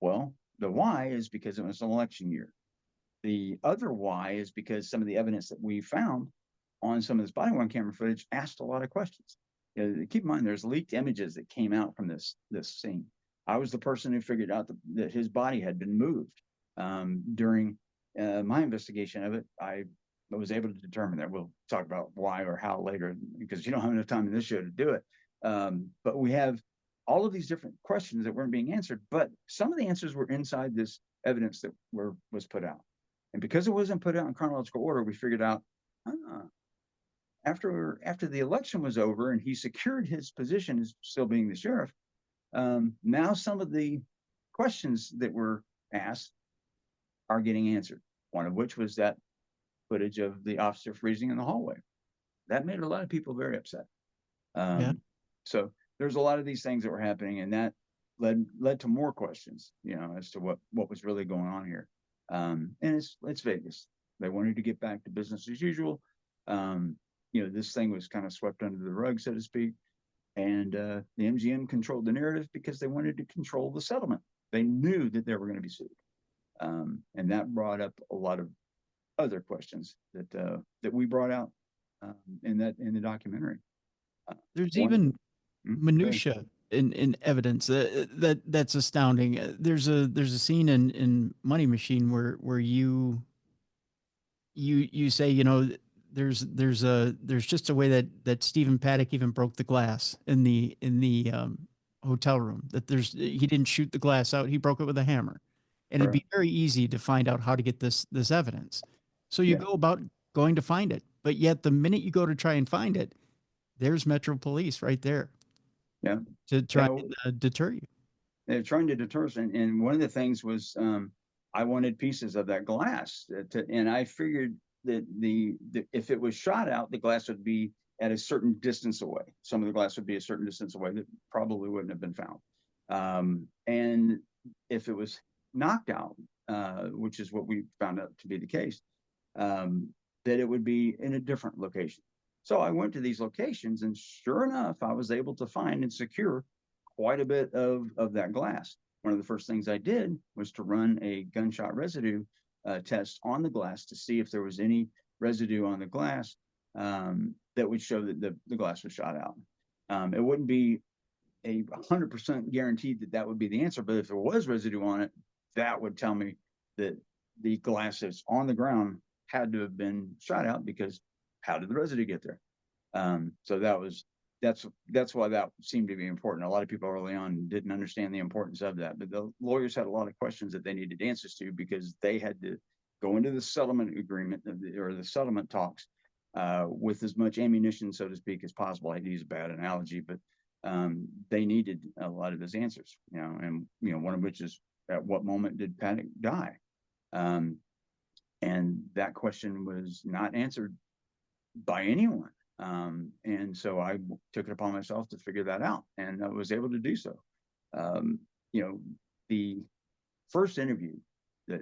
Well, the why is because it was an election year. The other why is because some of the evidence that we found on some of this body-worn camera footage asked a lot of questions. Keep in mind, there's leaked images that came out from this scene. I was the person who figured out that his body had been moved. During my investigation of it, I was able to determine that. We'll talk about why or how later, because you don't have enough time in this show to do it. But we have all of these different questions that weren't being answered, but some of the answers were inside this evidence that was put out. And because it wasn't put out in chronological order, we figured out, after the election was over and he secured his position as still being the sheriff, now some of the questions that were asked are getting answered. One of which was that footage of the officer freezing in the hallway. That made a lot of people very upset. So there's a lot of these things that were happening, and that led to more questions, as to what was really going on here. And it's Vegas. They wanted to get back to business as usual. This thing was kind of swept under the rug, so to speak. And the MGM controlled the narrative because they wanted to control the settlement. They knew that they were going to be sued. And that brought up a lot of other questions that we brought out in the documentary. There's even minutia in evidence that's astounding. There's a scene in Money Machine where you say, there's just a way that Stephen Paddock even broke the glass in the hotel room, that he didn't shoot the glass out, he broke it with a hammer, and it'd be very easy to find out how to get this evidence. So you go about going to find it, but yet the minute you go to try and find it, there's Metro Police right there. Yeah. To try to deter you. They're trying to deter us. And one of the things was I wanted pieces of that glass and I figured that if it was shot out, the glass would be at a certain distance away. Some of the glass would be a certain distance away that probably wouldn't have been found. And if it was knocked out, which is what we found out to be the case, that it would be in a different location. So I went to these locations, and sure enough, I was able to find and secure quite a bit of that glass. One of the first things I did was to run a gunshot residue test on the glass to see if there was any residue on the glass that would show that the glass was shot out. It wouldn't be 100% guaranteed that would be the answer, but if there was residue on it, that would tell me that the glass that's on the ground had to have been shot out, because how did the residue get there? So that's why that seemed to be important. A lot of people early on didn't understand the importance of that, but the lawyers had a lot of questions that they needed answers to, because they had to go into the settlement agreement or the settlement talks with as much ammunition, so to speak, as possible. I use a bad analogy, but they needed a lot of those answers, and one of which is, at what moment did Paddock die? And that question was not answered by anyone. And so I took it upon myself to figure that out, and I was able to do so. The first interview that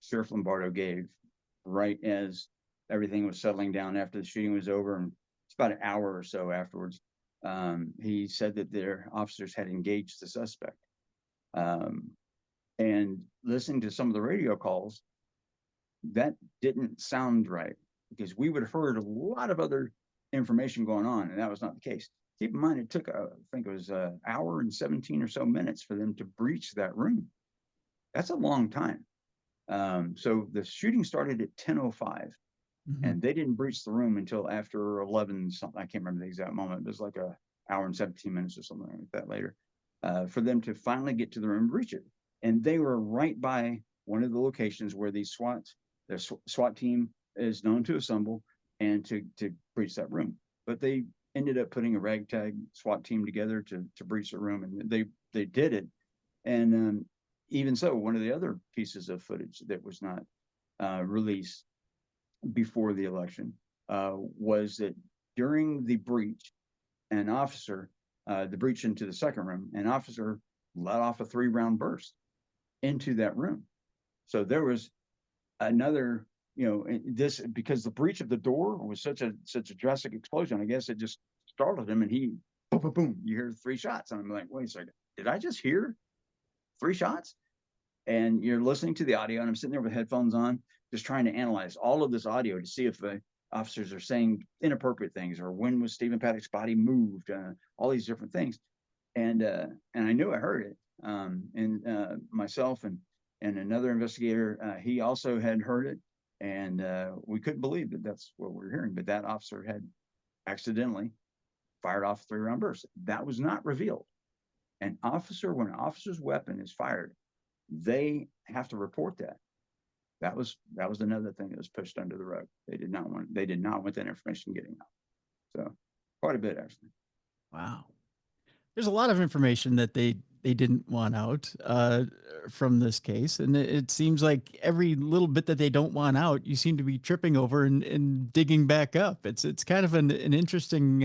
Sheriff Lombardo gave right as everything was settling down after the shooting was over, and it's about an hour or so afterwards, he said that their officers had engaged the suspect. And listening to some of the radio calls, that didn't sound right, because we would have heard a lot of other information going on, and that was not the case. Keep in mind, it took, I think it was an hour and 17 or so minutes for them to breach that room. That's a long time. So the shooting started at 10:05, and they didn't breach the room until after 11 something. I can't remember the exact moment. It was like an hour and 17 minutes or something like that later, for them to finally get to the room and breach it. And they were right by one of the locations where the SWAT team is known to assemble and to breach that room. But they ended up putting a ragtag SWAT team together to breach the room, and they did it. And even so, one of the other pieces of footage that was not released before the election was that during the breach, an officer, the breach into the second room, an officer let off a 3-round burst into that room. So there was another, this, because the breach of the door was such a drastic explosion, I guess it just startled him, and he boom, boom, boom, you hear 3 shots. And I'm like, wait a second, did I just hear 3 shots? And you're listening to the audio, and I'm sitting there with headphones on, just trying to analyze all of this audio to see if the officers are saying inappropriate things, or when was Stephen Paddock's body moved, all these different things. And I knew I heard it. And myself and another investigator, he also had heard it, and we couldn't believe that that's what we were hearing. But that officer had accidentally fired off a 3-round burst. That was not revealed. When an officer's weapon is fired, they have to report that. That was another thing that was pushed under the rug. They did not want that information getting out. So quite a bit, actually. Wow. There's a lot of information that they didn't want out from this case. And it seems like every little bit that they don't want out, you seem to be tripping over and digging back up. It's kind of an interesting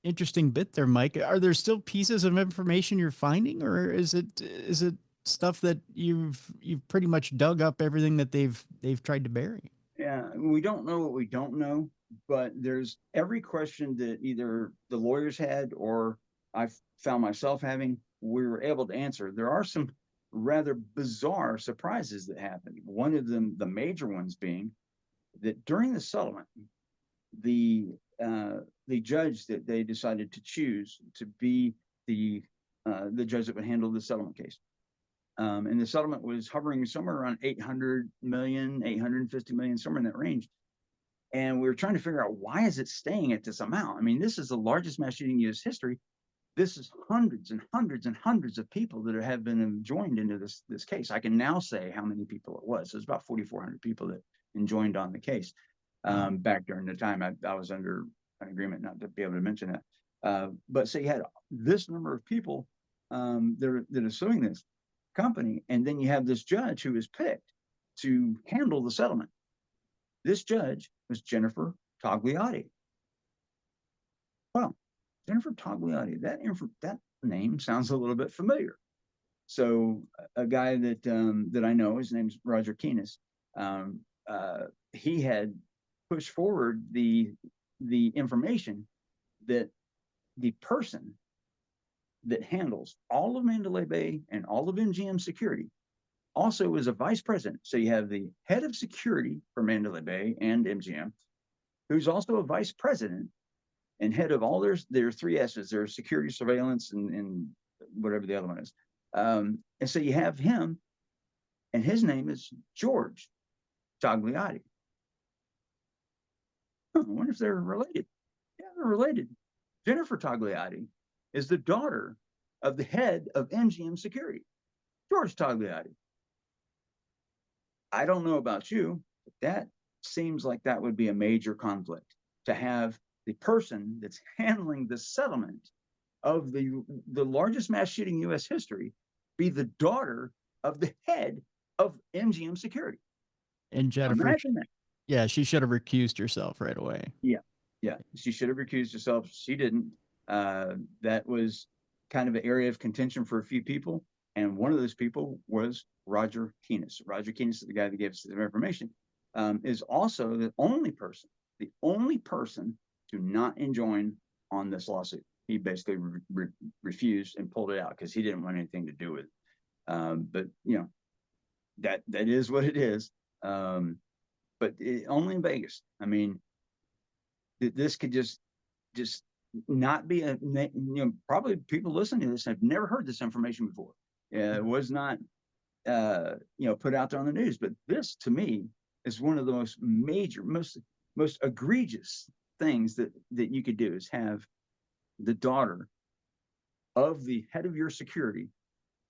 interesting bit there, Mike. Are there still pieces of information you're finding, or is it stuff that you've pretty much dug up everything that they've tried to bury? Yeah, we don't know what we don't know, but there's every question that either the lawyers had or I found myself having, we were able to answer. There are some rather bizarre surprises that happened. One of them, the major ones being that during the settlement, the judge that they decided to choose to be the judge that would handle the settlement case. And the settlement was hovering somewhere around 800 million, 850 million, somewhere in that range. And we were trying to figure out, why is it staying at this amount? I mean, this is the largest mass shooting in U.S. history. This is hundreds and hundreds and hundreds of people that have been joined into this case. I can now say how many people it was. It was about 4,400 people that joined on the case. Back during the time I was under an agreement not to be able to mention that. But so you had this number of people that are suing this company, and then you have this judge who was picked to handle the settlement. This judge was Jennifer Togliatti. Well, Jennifer Togliatti, that name sounds a little bit familiar. So a guy that I know, his name's Roger Keenis. He had pushed forward the information that the person that handles all of Mandalay Bay and all of MGM security also is a vice president. So you have the head of security for Mandalay Bay and MGM, who's also a vice president and head of all their three S's, their security, surveillance, and whatever the other one is. And so you have him, and his name is George Togliatti. I wonder if they're related. Yeah, they're related. Jennifer Togliatti is the daughter of the head of MGM Security, George Togliatti. I don't know about you, but that seems like that would be a major conflict, to have the person that's handling the settlement of the largest mass shooting in U.S. history be the daughter of the head of MGM Security. And Jennifer, imagine that. Yeah, she should have recused herself right away. Yeah, she should have recused herself. She didn't. That was kind of an area of contention for a few people, and one of those people was Roger Keenis. Roger Keenis is the guy that gave us the information. Is also the only person to not enjoin on this lawsuit. He basically refused and pulled it out because he didn't want anything to do with it. But you know, that is what it is. But only in Vegas. I mean, this could just not be probably people listening to this have never heard this information before. It was not put out there on the news. But this, to me, is one of the most major, most egregious things that you could do, is have the daughter of the head of your security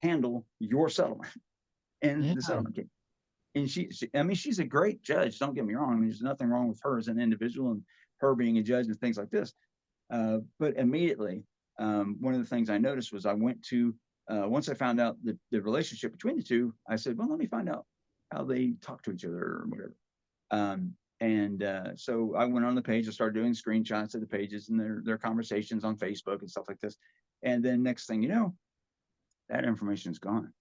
handle your settlement and the settlement case. And she's a great judge. Don't get me wrong. I mean, there's nothing wrong with her as an individual and her being a judge and things like this. But immediately, one of the things I noticed was I went to, once I found out the relationship between the two, I said, well, let me find out how they talk to each other or whatever. So I went on the page and started doing screenshots of the pages and their conversations on Facebook and stuff like this. And then next thing you know, that information is gone.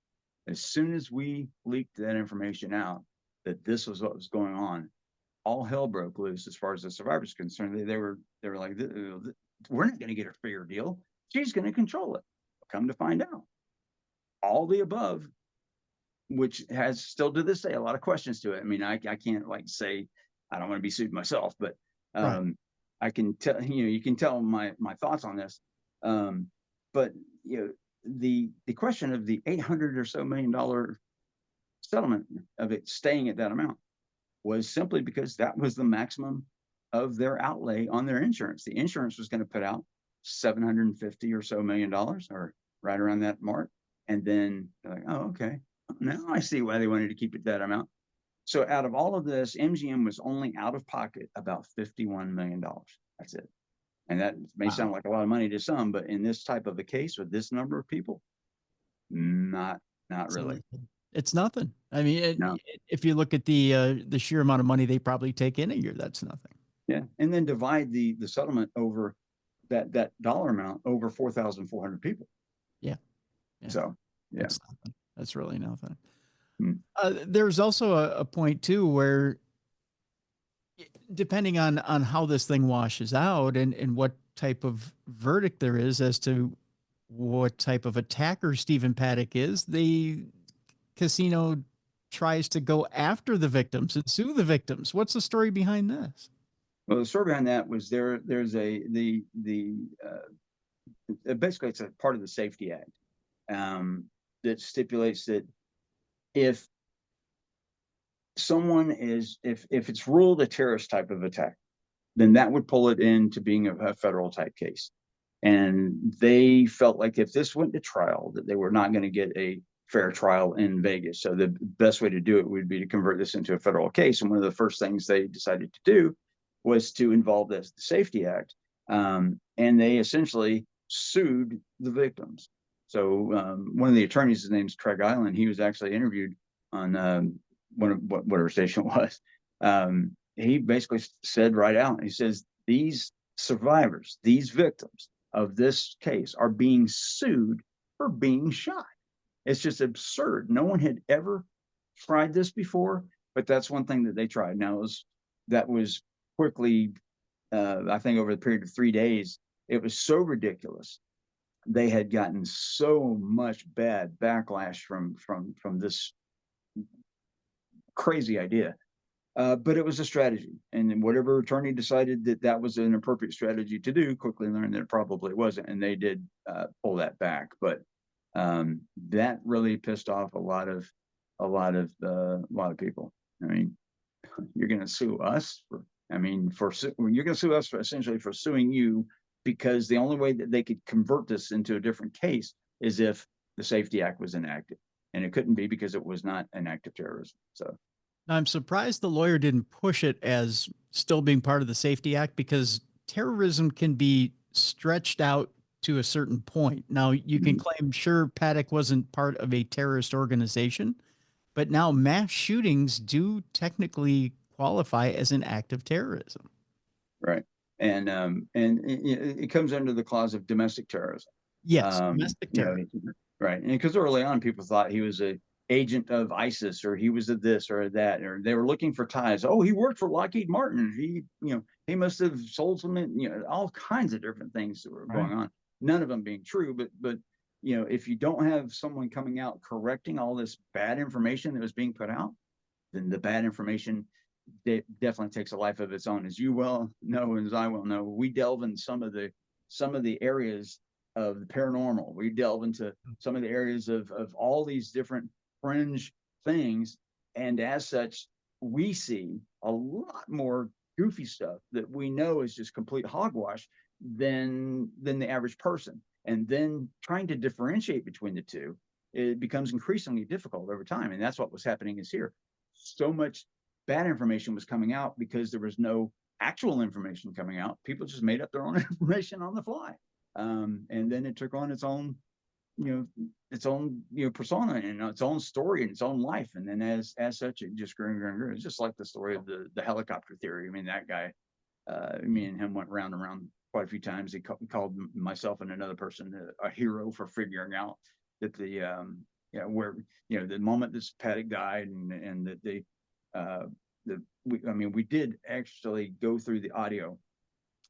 As soon as we leaked that information out, that this was what was going on, all hell broke loose as far as the survivors are concerned. They were like, we're not going to get a fair deal. She's going to control it. Come to find out, all the above, which has still to this day a lot of questions to it. I mean, I can't say I don't want to be sued myself, but right. I can tell you can tell my thoughts on this. But the question of the $800 or so million settlement of it staying at that amount was simply because that was the maximum of their outlay on their insurance. The insurance was going to put out $750 or so million, or right around that mark. And then they're like, oh, okay, now I see why they wanted to keep it that amount. So out of all of this, MGM was only out of pocket about $51 million. That's it. And that may sound like a lot of money to some, but in this type of a case with this number of people, not really. It's nothing. I mean, if you look at the sheer amount of money they probably take in a year, that's nothing. Yeah, and then divide the settlement over that dollar amount over 4,400 people. Yeah. Yeah. So, yeah. That's nothing. That's really nothing. Hmm. There's also a point too where, depending on how this thing washes out and what type of verdict there is as to what type of attacker Stephen Paddock is, the casino tries to go after the victims and sue the victims. What's the story behind this? Well, the story behind that was basically it's a part of the Safety Act that stipulates that if someone if it's ruled a terrorist type of attack, then that would pull it into being a federal type case. And they felt like if this went to trial, that they were not going to get a fair trial in Vegas. So the best way to do it would be to convert this into a federal case. And one of the first things they decided to do was to involve the Safety Act. And they essentially sued the victims. So one of the attorneys, his name's Craig Island, he was actually interviewed on whatever station it was. He basically said right out, he says, these survivors, these victims of this case are being sued for being shot. It's just absurd. No one had ever tried this before, but that's one thing that they tried. Now, that was quickly, I think over the period of 3 days, it was so ridiculous. They had gotten so much bad backlash from this crazy idea. But it was a strategy, and whatever attorney decided that was an appropriate strategy to do, quickly learned that it probably wasn't, and they did pull that back. But that really pissed off a lot of people. I mean, you're going to sue us you're going to sue us essentially for suing you, because the only way that they could convert this into a different case is if the Safety Act was enacted, and it couldn't be because it was not an act of terrorism. So. I'm surprised the lawyer didn't push it as still being part of the Safety Act, because terrorism can be stretched out to a certain point. Now, you can claim, sure, Paddock wasn't part of a terrorist organization, but now mass shootings do technically qualify as an act of terrorism. Right. And it comes under the clause of domestic terrorism. Yes, domestic terrorism. Right. And because early on, people thought he was a agent of ISIS, or he was a this or that, or they were looking for ties. Oh, he worked for Lockheed Martin. He must have sold some, all kinds of different things that were going on. None of them being true, but if you don't have someone coming out correcting all this bad information that was being put out, then the bad information definitely takes a life of its own. As you well know, and as I well know, we delve in some of the areas of the paranormal. We delve into some of the areas of all these different fringe things, and as such, we see a lot more goofy stuff that we know is just complete hogwash than the average person. And then trying to differentiate between the two, it becomes increasingly difficult over time. And that's what was happening is here. So much bad information was coming out because there was no actual information coming out. People just made up their own information on the fly. And then it took on its own persona and its own story and its own life. And then as such, it just grew and grew and grew. It's just like the story of the helicopter theory. I mean, that guy, me and him went round and round quite a few times. He called myself and another person a hero for figuring out that the moment this Paddock died, and that we did actually go through the audio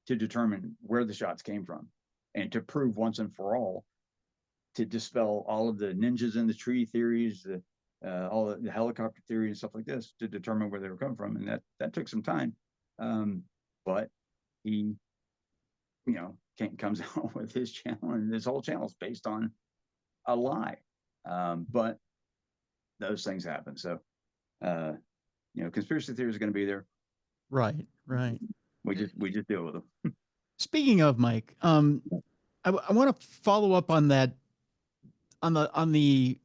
to determine where the shots came from, and to prove once and for all, to dispel all of the ninjas in the tree theories, all the helicopter theory and stuff like this, to determine where they were coming from. And that took some time. But he, comes out with his channel, and his whole channel is based on a lie. But those things happen. So, conspiracy theories are going to be there. Right. We just deal with them. Speaking of, Mike, I want to follow up on that, on the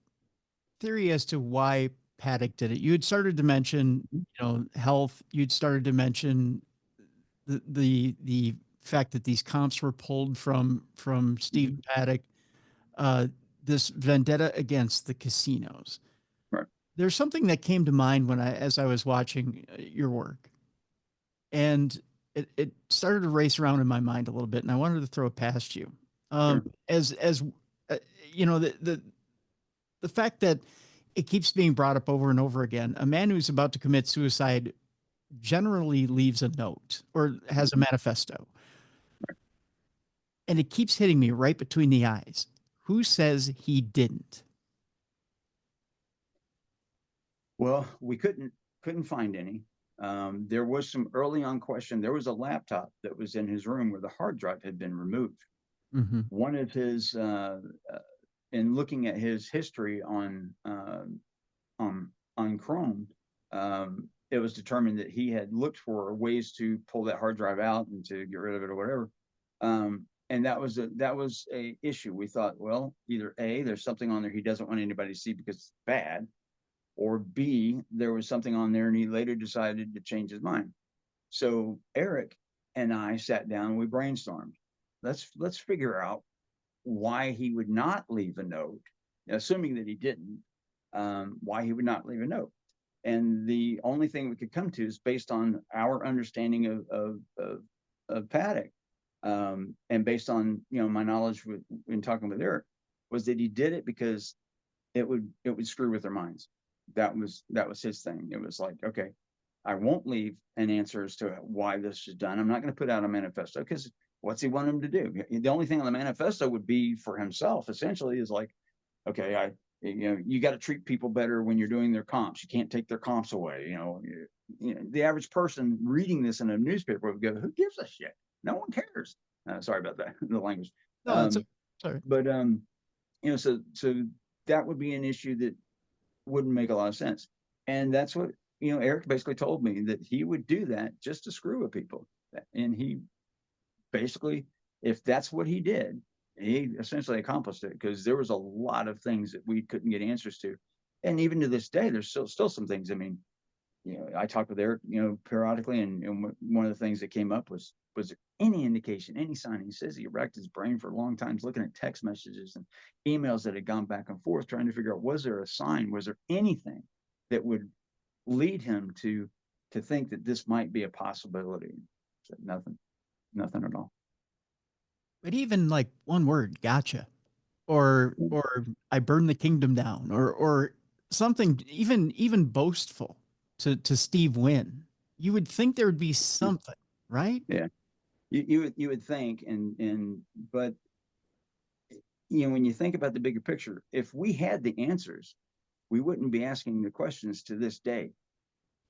theory as to why Paddock did it. You had started to mention, health. You'd started to mention the fact that these comps were pulled from Stephen Paddock, this vendetta against the casinos. Right. There's something that came to mind as I was watching your work, and it started to race around in my mind a little bit, and I wanted to throw it past you. Sure. As you know, the fact that it keeps being brought up over and over again, a man who's about to commit suicide generally leaves a note or has a manifesto. And it keeps hitting me right between the eyes. Who says he didn't? Well, we couldn't find any. There was some early on question. There was a laptop that was in his room where the hard drive had been removed. Mm-hmm. One of his, in looking at his history on Chrome, it was determined that he had looked for ways to pull that hard drive out and to get rid of it or whatever. And that was a issue. We thought, well, either A, there's something on there he doesn't want anybody to see because it's bad, or B, there was something on there and he later decided to change his mind. So Eric and I sat down and we brainstormed. Let's figure out why he would not leave a note, assuming that he didn't, why he would not leave a note. And the only thing we could come to is based on our understanding of Paddock, and based on my knowledge in talking with Eric, was that he did it because it would screw with their minds. That was his thing. It was like, okay, I won't leave an answer as to why this is done. I'm not going to put out a manifesto because what's he want him to do? The only thing on the manifesto would be for himself. Essentially, is like, okay, you got to treat people better when you're doing their comps. You can't take their comps away. The average person reading this in a newspaper would go, "Who gives a shit? No one cares." Sorry about that, the language. No, that's sorry. But so that would be an issue that wouldn't make a lot of sense. And that's what Eric basically told me, that he would do that just to screw with people. And he basically, if that's what he did, he essentially accomplished it, because there was a lot of things that we couldn't get answers to. And even to this day, there's still some things. I mean, I talk with Eric, periodically, and one of the things that came up was there any indication, any sign? He says he racked his brain for a long time, looking at text messages and emails that had gone back and forth, trying to figure out, was there a sign? Was there anything that would lead him to think that this might be a possibility? So nothing at all. But even like one word, gotcha, or I burn the kingdom down, or something even boastful to Stevewynn, you would think there would be something, right? Yeah, you would think, but when you think about the bigger picture, if we had the answers, we wouldn't be asking the questions to this day.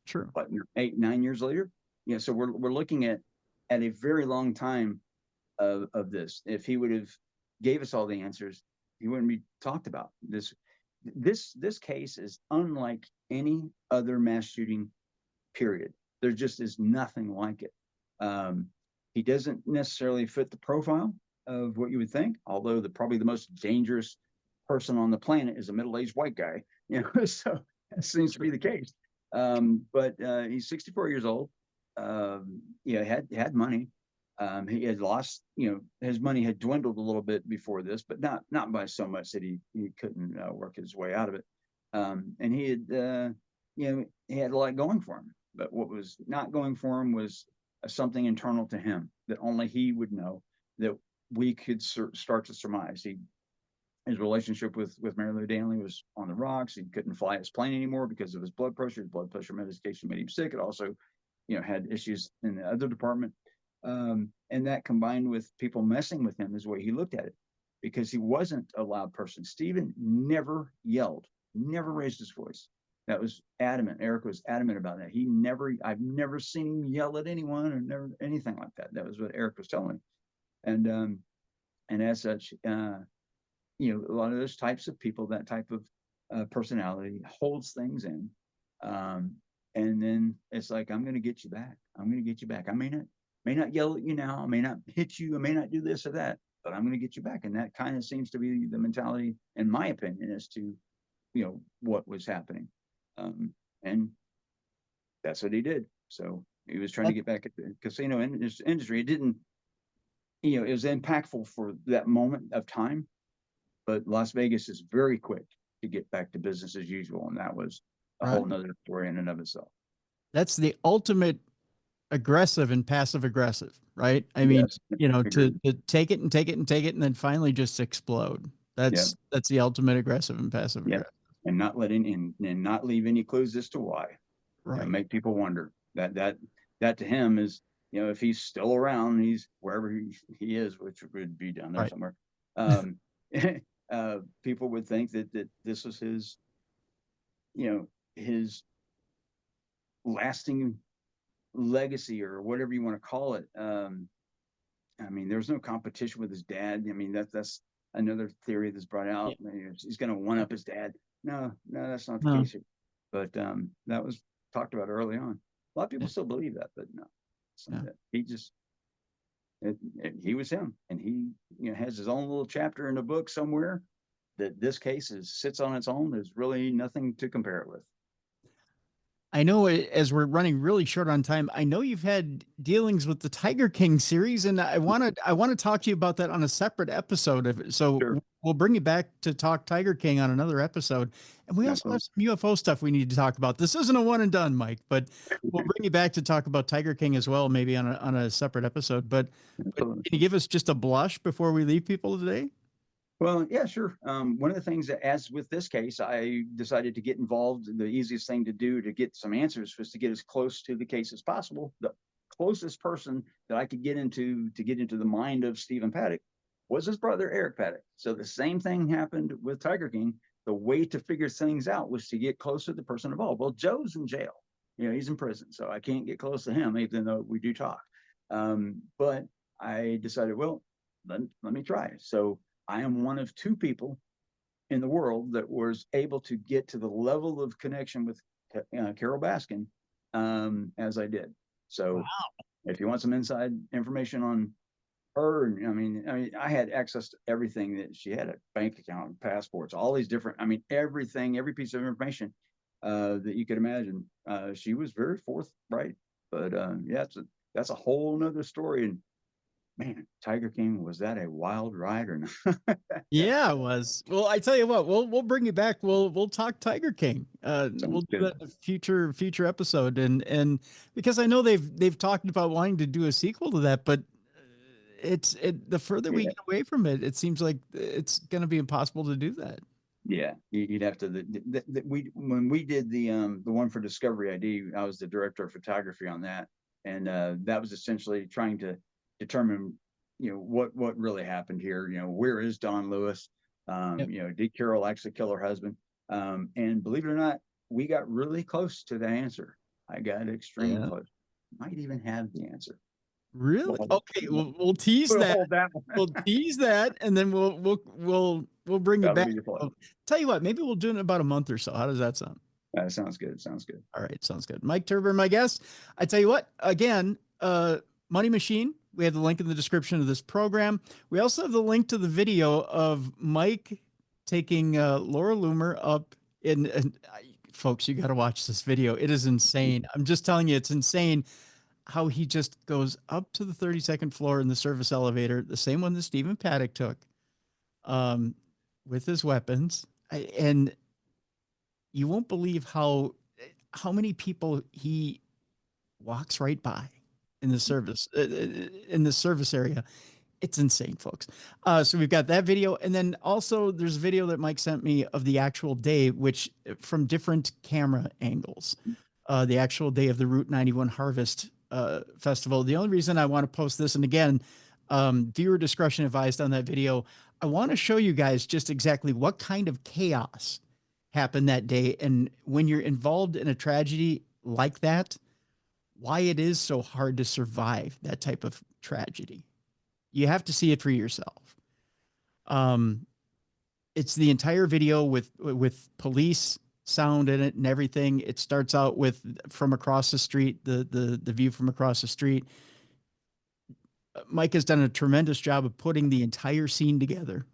True. But 8, 9 years later, so we're looking at a very long time of this. If he would have gave us all the answers, he wouldn't be talked about. This case is unlike any other mass shooting, period. There just is nothing like it. He doesn't necessarily fit the profile of what you would think, although probably the most dangerous person on the planet is a middle-aged white guy. So that seems to be the case. But he's 64 years old. Had money. He had lost, his money had dwindled a little bit before this, but not by so much that he couldn't work his way out of it. And he had, he had a lot going for him. But what was not going for him was something internal to him that only he would know, that we could start to surmise. His relationship with Mary Lou Danley was on the rocks. He couldn't fly his plane anymore because of his blood pressure. His blood pressure medication made him sick. It also, had issues in the other department. And that, combined with people messing with him, is the way he looked at it, because he wasn't a loud person. Stephen never yelled, never raised his voice. That was adamant. Eric was adamant about that. I've never seen him yell at anyone, or never anything like that. That was what Eric was telling me. And as such, a lot of those types of people, that type of personality, holds things in. And then it's like, I'm going to get you back. I'm going to get you back. I may not yell at you now. I may not hit you. I may not do this or that, but I'm going to get you back. And that kind of seems to be the mentality, in my opinion, as to, what was happening. And that's what he did. So he was trying to get back at the casino industry. It didn't, it was impactful for that moment of time, but Las Vegas is very quick to get back to business as usual. And that was a whole nother story in and of itself. That's the ultimate aggressive and passive aggressive, right? I mean, Yes. to take it and take it and take it and then finally just explode. Yeah. That's the ultimate aggressive and passive Yeah. aggressive. And not letting and not leave any clues as to why. Right. Make people wonder. That to him is, if he's still around, he's wherever he is, which would be down there Right. somewhere. People would think that this was his, his lasting legacy or whatever you want to call it. I mean, there's no competition with his dad. I mean, that's another theory that's brought out. Yeah. He's going to one up his dad. No, that's not the No. case here. But that was talked about early on. A lot of people still believe that, but no. He just he was him, and he has his own little chapter in the book somewhere. That this case sits on its own. There's really nothing to compare it with. I know as we're running really short on time, I know you've had dealings with the Tiger King series, and I want to talk to you about that on a separate episode. So Sure. we'll bring you back to talk Tiger King on another episode. And we also have some UFO stuff we need to talk about. This isn't a one and done, Mike, but we'll bring you back to talk about Tiger King as well, maybe on a separate episode. But can you give us just a blush before we leave people today? Well, yeah, sure. One of the things that, as with this case, I decided to get involved. The easiest thing to do to get some answers was to get as close to the case as possible. The closest person that I could get into the mind of Stephen Paddock was his brother, Eric Paddock. So the same thing happened with Tiger King. The way to figure things out was to get close to the person involved. Well, Joe's in jail. He's in prison, so I can't get close to him, even though we do talk. But I decided, well, let me try. So I am one of two people in the world that was able to get to the level of connection with Carol Baskin as I did. So wow. If you want some inside information on her, I mean, I had access to everything that she had, a bank account, passports, all these different, everything, every piece of information that you could imagine. She was very forthright, but yeah, that's a whole nother story. And man, Tiger King, was that a wild ride or not? Yeah, it was. Well, I tell you what, we'll bring you back. We'll talk Tiger King. We'll do that in a future episode. And because I know they've talked about wanting to do a sequel to that, but the further we get away from it, it seems like it's going to be impossible to do that. Yeah, you'd have to. When we did the one for Discovery ID, I was the director of photography on that, and that was essentially trying to determine, what really happened here. Where is Don Lewis? Did Carol actually kill her husband? And believe it or not, we got really close to the answer. I got extremely close. Might even have the answer. Really? Okay, we'll tease that. We'll tease that, and then we'll bring you back. Tell you what, maybe we'll do it in about a month or so. How does that sound? That sounds good. Sounds good. All right, sounds good. Mike Turber, my guest. I tell you what, again, Money Machine. We have the link in the description of this program. We also have the link to the video of Mike taking Laura Loomer up in. Folks, you got to watch this video. It is insane. I'm just telling you, it's insane how he just goes up to the 32nd floor in the service elevator, the same one that Stephen Paddock took, with his weapons. And you won't believe how many people he walks right by in the service area. It's insane, folks. So we've got that video. And then also there's a video that Mike sent me of the actual day, which from different camera angles, the actual day of the Route 91 Harvest Festival. The only reason I want to post this, and again, viewer discretion advised on that video, I want to show you guys just exactly what kind of chaos happened that day. And when you're involved in a tragedy like that, why it is so hard to survive that type of tragedy. You have to see it for yourself. It's the entire video with police sound in it and everything. It starts out with from across the street, the view from across the street. Mike has done a tremendous job of putting the entire scene together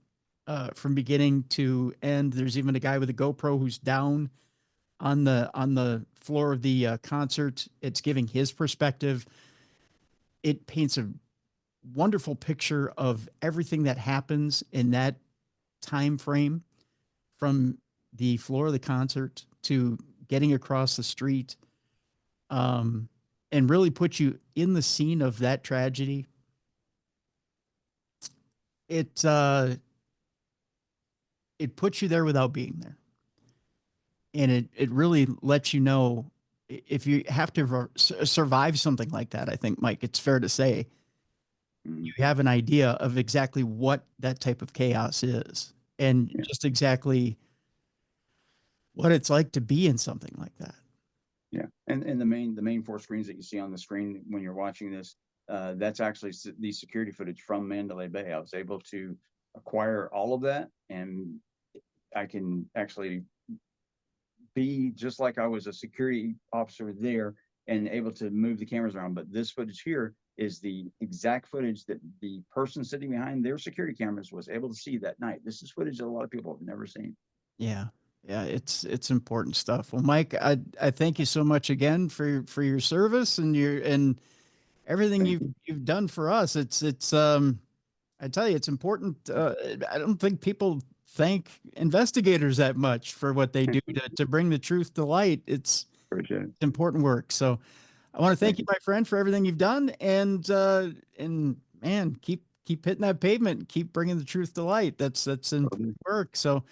from beginning to end. There's even a guy with a GoPro who's down on the floor of the concert. It's giving his perspective. It paints a wonderful picture of everything that happens in that time frame, from the floor of the concert to getting across the street. and really put you in the scene of that tragedy, it puts you there without being there. And it really lets you know if you have to survive something like that. I think, Mike, it's fair to say you have an idea of exactly what that type of chaos is, and just exactly what it's like to be in something like that. Yeah, and the main four screens that you see on the screen when you're watching this, that's actually the security footage from Mandalay Bay. I was able to acquire all of that, and I can actually be just like I was a security officer there and able to move the cameras around. But this footage here is the exact footage that the person sitting behind their security cameras was able to see that night. This is footage that a lot of people have never seen. Yeah. Yeah, it's important stuff. Well, Mike, I thank you so much again for your service and everything you've done for us. It's I tell you, it's important. I don't think people thank investigators that much for what they do to bring the truth to light. It's important work. So I want to thank you, my friend, for everything you've done, and man, keep hitting that pavement, keep bringing the truth to light. That's important work. So,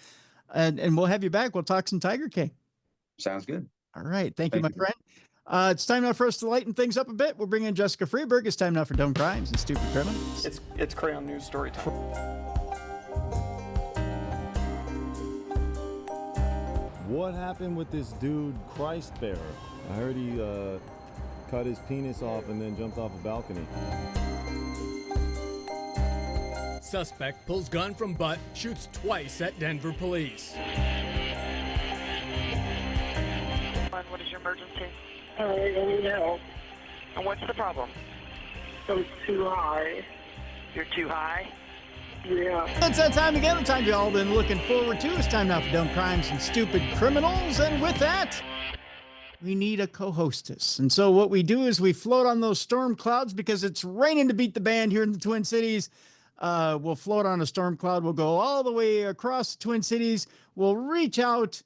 and we'll have you back. We'll talk some Tiger King. Sounds good. All right. Thank you, my friend. It's time now for us to lighten things up a bit. We'll bring in Jessicafreeburg. It's time now for Dumb Crimes and Stupid Criminals. It's Crayon News story time. What happened with this dude, Christ Bearer? I heard he cut his penis off and then jumped off a balcony. Suspect pulls gun from butt, shoots twice at Denver police. What is your emergency? I need help. And what's the problem? I'm too high. You're too high? Yeah. It's that time again, the time you've all been looking forward to. It's time now for Dumb Crimes and Stupid Criminals. And with that, we need a co-hostess. And so what we do is we float on those storm clouds because it's raining to beat the band here in the Twin Cities. We'll float on a storm cloud. We'll go all the way across the Twin Cities. We'll reach out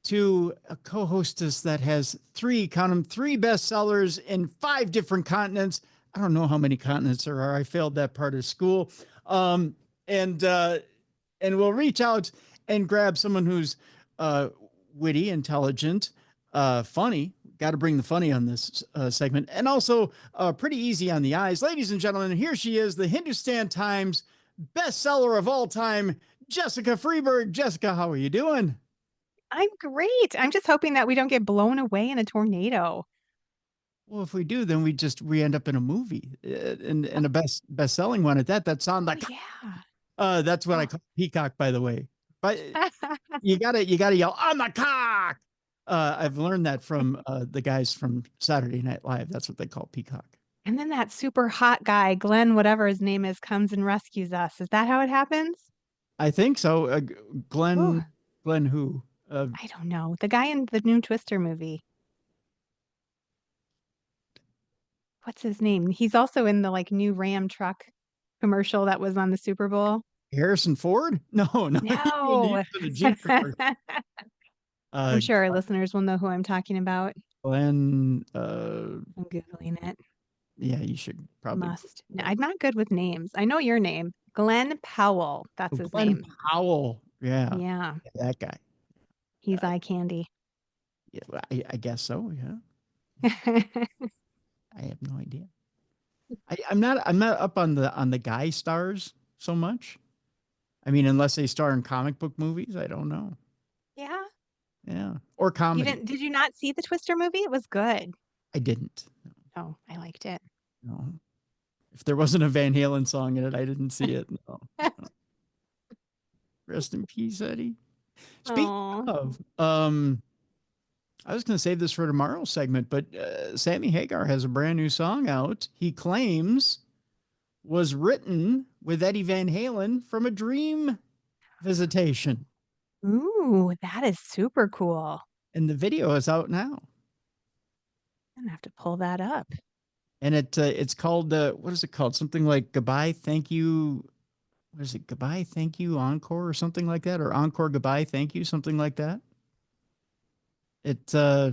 to a co-hostess that has three bestsellers in 5 different continents. I don't know how many continents there are. I failed that part of school. And we'll reach out and grab someone who's witty, intelligent, funny. Got to bring the funny on this segment, and also pretty easy on the eyes. Ladies and gentlemen, here she is, the Hindustan Times bestseller of all time, Jessicafreeburg. Jessica, how are you doing? I'm great. I'm just hoping that we don't get blown away in a tornado. Well, if we do, then we end up in a movie, and a best-selling one at that. That's on the that's what I call peacock, by the way. But you gotta yell on the cock. I've learned that from the guys from Saturday Night Live. That's what they call peacock. And then that super hot guy, Glenn, whatever his name is, comes and rescues us. Is that how it happens? I think so. Glenn who? I don't know. The guy in the new Twister movie. What's his name? He's also in the new Ram truck commercial that was on the Super Bowl. Harrison Ford? No. No. I'm sure our listeners will know who I'm talking about. Glenn. I'm Googling it. Yeah, you should probably. No, I'm not good with names. I know your name. Glenn Powell. That's his name. Powell. Yeah. Yeah. That guy. He's eye candy. Yeah, I guess so. Yeah. I have no idea. I'm not up on the guy stars so much. I mean, unless they star in comic book movies, I don't know. Yeah. Yeah. Or comedy. Did you not see the Twister movie? It was good. I didn't. Oh, I liked it. No. If there wasn't a Van Halen song in it, I didn't see it. No. Rest in peace, Eddie. Speaking of, I was going to save this for tomorrow's segment, but Sammy Hagar has a brand new song out. He claims was written with Eddie Van Halen from a dream visitation. Ooh, that is super cool. And the video is out now. I'm gonna have to pull that up. And it's called what is it called? Something like Goodbye, Thank You. What is it? Goodbye, Thank You, Encore, or something like that, or Encore, Goodbye, Thank You, something like that. I'll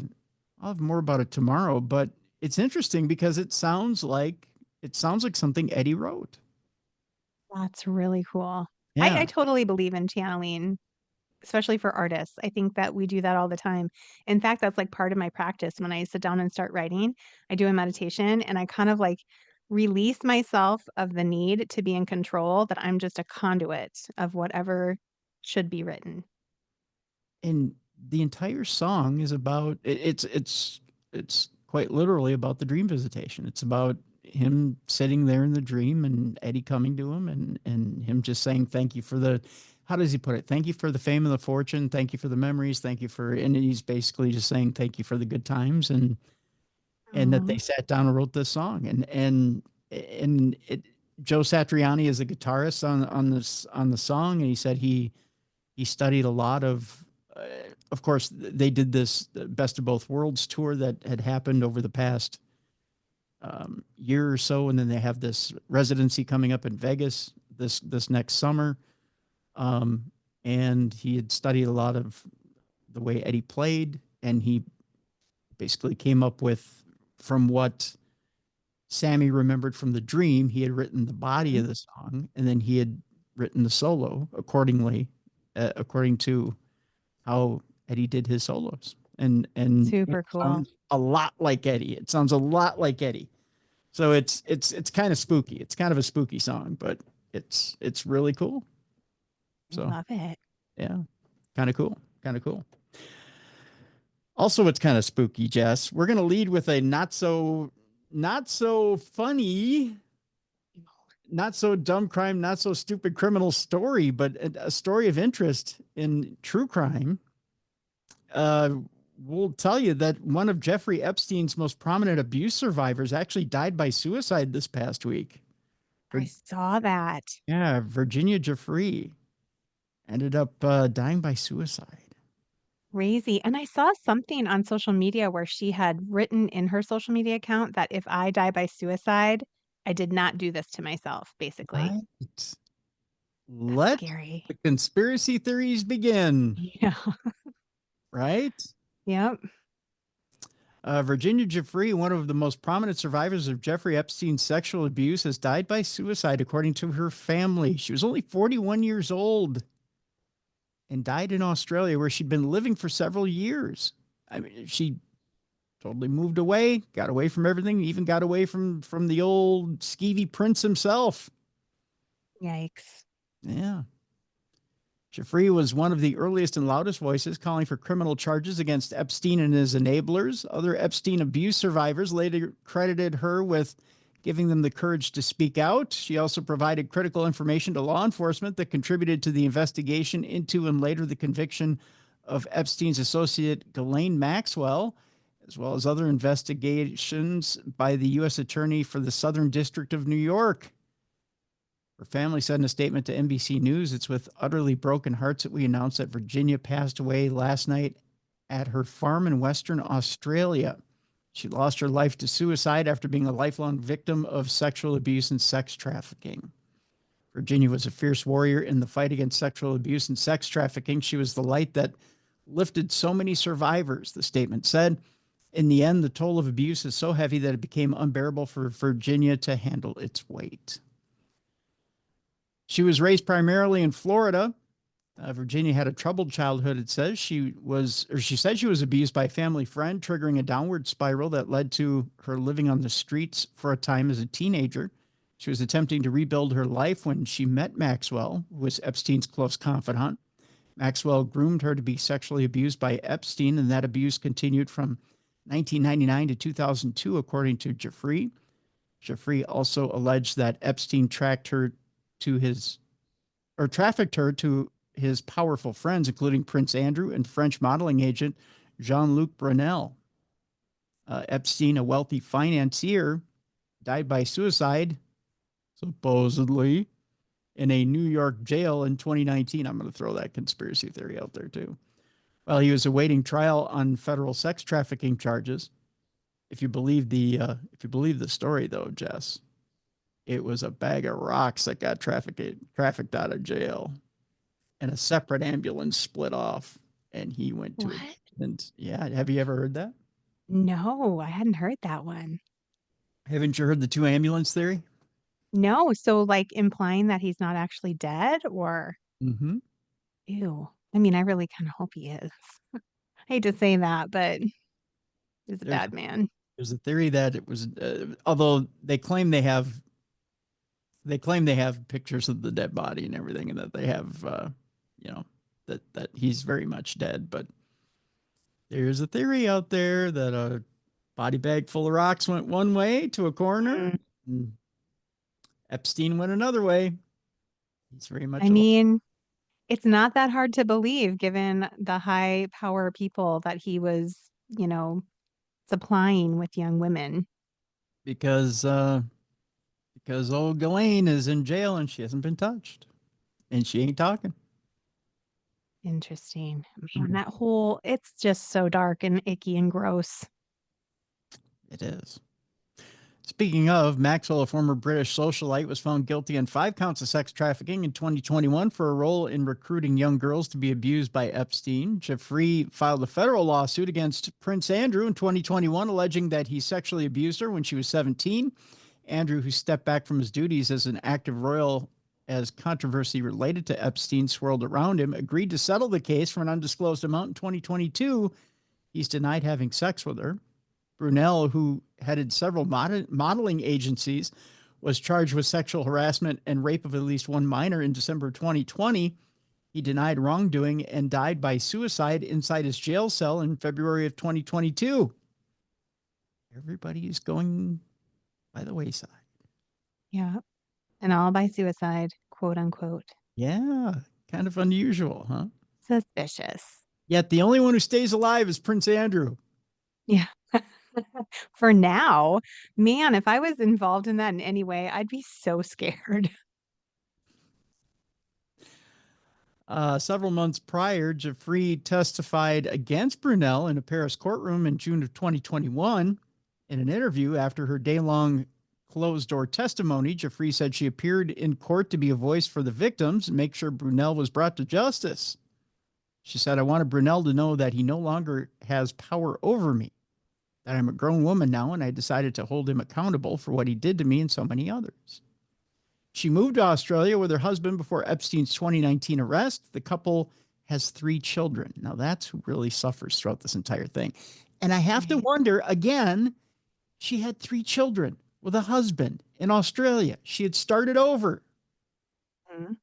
have more about it tomorrow, but it's interesting because it sounds like something Eddie wrote. That's really cool. Yeah. I totally believe in channeling, especially for artists. I think that we do that all the time. In fact, that's like part of my practice. When I sit down and start writing, I do a meditation and I kind of like release myself of the need to be in control, that I'm just a conduit of whatever should be written. And the entire song is about it's quite literally about the dream visitation. It's about him sitting there in the dream and Eddie coming to him and him just saying thank you for the, how does he put it? Thank you for the fame and the fortune, thank you for the memories, thank you for, and he's basically just saying thank you for the good times and that they Aw. sat down and wrote this song. And it, Joe Satriani is a guitarist on the song, and he said he studied a lot of course, they did this Best of Both Worlds tour that had happened over the past year or so, and then they have this residency coming up in Vegas this next summer. And he had studied a lot of the way Eddie played, and he basically came up with, from what Sammy remembered from the dream, he had written the body of the song, and then he had written the solo accordingly, according to how Eddie did his solos. And Super it cool. sounds a lot like Eddie. It sounds a lot like Eddie. So it's kind of spooky. It's kind of a spooky song, but it's really cool. So Love it. yeah, kind of cool. Kind of cool. Also, it's kind of spooky, Jess. We're going to lead with a not so funny, not so dumb crime, not so stupid criminal story, but a story of interest in true crime. We'll tell you that one of Jeffrey Epstein's most prominent abuse survivors actually died by suicide this past week. I saw that. Yeah, Virginia Jeffrey ended up dying by suicide. Crazy. And I saw something on social media where she had written in her social media account that if I die by suicide, I did not do this to myself, basically. Right. That's Let scary. the conspiracy theories begin. Yeah. Right? Yep. Virginia Jeffrey, one of the most prominent survivors of Jeffrey Epstein's sexual abuse, has died by suicide, according to her family. She was only 41 years old and died in Australia, where she'd been living for several years. I mean, she totally moved away, got away from everything, even got away from the old skeevy prince himself. Yikes. Yeah. Jeffrey was one of the earliest and loudest voices calling for criminal charges against Epstein and his enablers. Other Epstein abuse survivors later credited her with giving them the courage to speak out. She also provided critical information to law enforcement that contributed to the investigation into and later the conviction of Epstein's associate Ghislaine Maxwell, as well as other investigations by the U.S. Attorney for the Southern District of New York. Her family said in a statement to NBC News, "It's with utterly broken hearts that we announce that Virginia passed away last night at her farm in Western Australia. She lost her life to suicide after being a lifelong victim of sexual abuse and sex trafficking." Virginia was a fierce warrior in the fight against sexual abuse and sex trafficking. She was the light that lifted so many survivors, the statement said. In the end, the toll of abuse is so heavy that it became unbearable for Virginia to handle its weight. She was raised primarily in Florida. Virginia had a troubled childhood, it says. She said she was abused by a family friend, triggering a downward spiral that led to her living on the streets for a time as a teenager. She was attempting to rebuild her life when she met Maxwell, who was Epstein's close confidant. Maxwell groomed her to be sexually abused by Epstein, and that abuse continued from 1999 to 2002, according to Jeffrey. Jeffrey also alleged that Epstein trafficked her to his powerful friends, including Prince Andrew and French modeling agent Jean-Luc Brunel. Epstein, a wealthy financier, died by suicide, supposedly, in a New York jail in 2019. I'm going to throw that conspiracy theory out there too. While he was awaiting trial on federal sex trafficking charges. If you believe the story, though, Jess, it was a bag of rocks that got trafficked out of jail, and a separate ambulance split off, and he went to it. And yeah, have you ever heard that? No, I hadn't heard that one. Haven't you heard the two ambulance theory? No, so like implying that he's not actually dead or Mm-hmm. ew. I mean, I really kind of hope he is. I hate to say that, but he's a There's bad man. there's a theory that it was, although they claim they have pictures of the dead body and everything, and that they have, that he's very much dead. But there's a theory out there that a body bag full of rocks went one way to a coroner, Mm. and Epstein went another way. He's very much I alive mean, it's not that hard to believe given the high power people that he was, supplying with young women. because old Ghislaine is in jail and she hasn't been touched, and she ain't talking. Interesting. Man, it's just so dark and icky and gross. It is. Speaking of, Maxwell, a former British socialite, was found guilty on 5 counts of sex trafficking in 2021 for a role in recruiting young girls to be abused by Epstein. Jeffrey filed a federal lawsuit against Prince Andrew in 2021, alleging that he sexually abused her when she was 17. Andrew, who stepped back from his duties as an active royal as controversy related to Epstein swirled around him, agreed to settle the case for an undisclosed amount in 2022. He's denied having sex with her. Brunel, who headed several modeling agencies, was charged with sexual harassment and rape of at least one minor in December 2020. He denied wrongdoing and died by suicide inside his jail cell in February of 2022. Everybody is going by the wayside. Yeah. And all by suicide, quote unquote. Yeah, kind of unusual, huh? Suspicious. Yet the only one who stays alive is Prince Andrew. Yeah. For now, man, if I was involved in that in any way, I'd be so scared. Several months prior, Jeffrey testified against Brunel in a Paris courtroom in June of 2021. In an interview after her day-long closed-door testimony, Jeffrey said she appeared in court to be a voice for the victims and make sure Brunel was brought to justice. She said, "I wanted Brunel to know that he no longer has power over me, that I'm a grown woman now, and I decided to hold him accountable for what he did to me and so many others." She moved to Australia with her husband before Epstein's 2019 arrest. The couple has 3 children. Now, that's who really suffers throughout this entire thing. And I have to wonder, again, she had 3 children with a husband in Australia. She had started over. Mhm.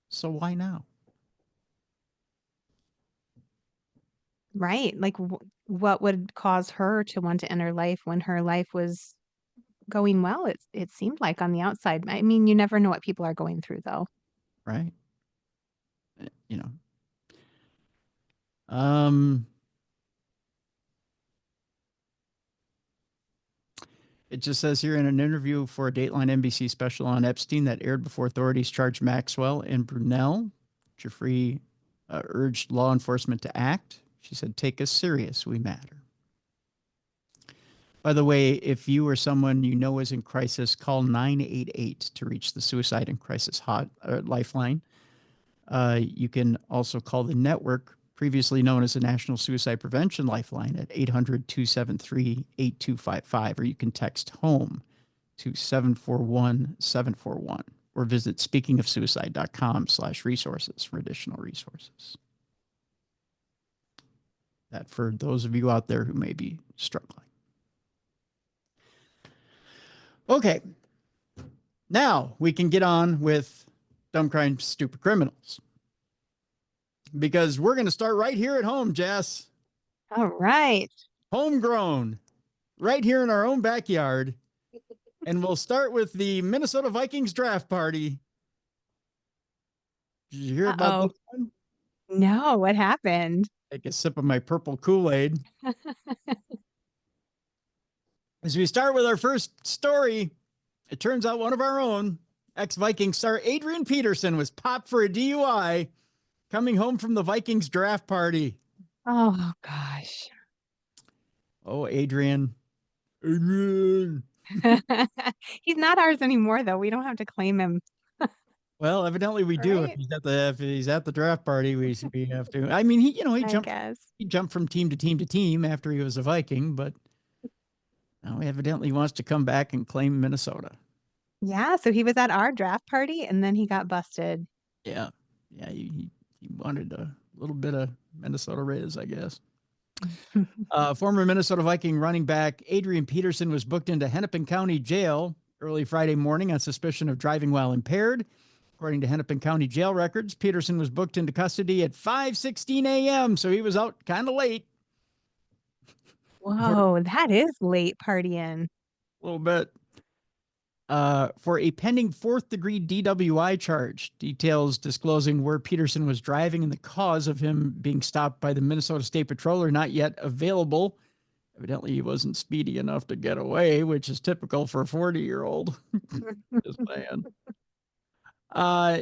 So why now? Right. Like, what would cause her to want to end her life when her life was going well? It seemed like on the outside. I mean, you never know what people are going through, though. Right? You know. Um, It just says here in an interview for a Dateline NBC special on Epstein that aired before authorities charged Maxwell and Brunel, Jeffrey urged law enforcement to act. She said, "Take us serious. We matter." By the way, if you or someone you know is in crisis, call 988 to reach the Suicide and Crisis Lifeline. You can also call the network, previously known as the National Suicide Prevention Lifeline, at 800-273-8255, or you can text HOME to 741-741, or visit speakingofsuicide.com/resources for additional resources. That for those of you out there who may be struggling. Okay. Now we can get on with Dumb Crimes, Stupid Criminals. Because we're going to start right here at home, Jess. All right. Homegrown, right here in our own backyard. And we'll start with the Minnesota Vikings draft party. Did you hear about this one? No, what happened? Take a sip of my purple Kool-Aid. As we start with our first story, it turns out one of our own, ex-Viking star Adrian Peterson, was popped for a DUI coming home from the Vikings draft party. Oh, gosh. Oh, Adrian. Adrian. He's not ours anymore, though. We don't have to claim him. Well, evidently we do. Right? If he's at the draft party, we have to. I mean, he I jumped guess. he jumped from team to team to team after he was a Viking, but now evidently wants to come back and claim Minnesota. Yeah, so he was at our draft party and then he got busted. Yeah, yeah, he wanted a little bit of Minnesota Rays, I guess. Former Minnesota Viking running back Adrian Peterson was booked into Hennepin County Jail early Friday morning on suspicion of driving while impaired. According to Hennepin County jail records, Peterson was booked into custody at 5:16 a.m., so he was out kind of late. Whoa, that is late partying. A little bit. For a pending fourth-degree DWI charge, details disclosing where Peterson was driving and the cause of him being stopped by the Minnesota State Patrol are not yet available. Evidently, he wasn't speedy enough to get away, which is typical for a 40-year-old. Just saying.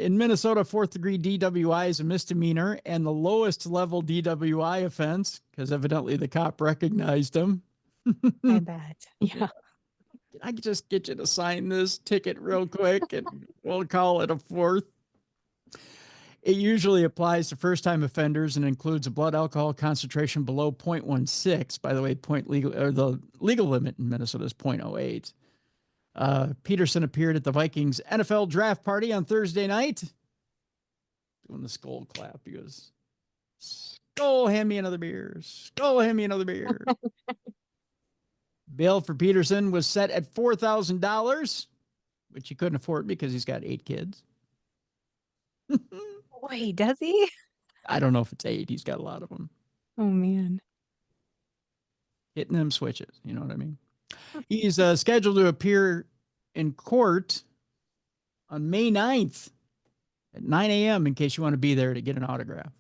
In Minnesota, fourth-degree DWI is a misdemeanor and the lowest level DWI offense, because evidently the cop recognized him. I bet. Yeah. I could just get you to sign this ticket real quick and we'll call it a fourth. It usually applies to first-time offenders and includes a blood alcohol concentration below 0.16. By the way, the legal limit in Minnesota is 0.08. Peterson appeared at the Vikings NFL draft party on Thursday night. Doing the skull clap. He goes, "Skull, hand me another beer. Skull, hand me another beer." Bail for Peterson was set at $4,000, which he couldn't afford because he's got 8 kids. Wait, does he? I don't know if it's 8. He's got a lot of them. Oh, man. Hitting them switches. You know what I mean? He's scheduled to appear in court on May 9th at 9 a.m. in case you want to be there to get an autograph.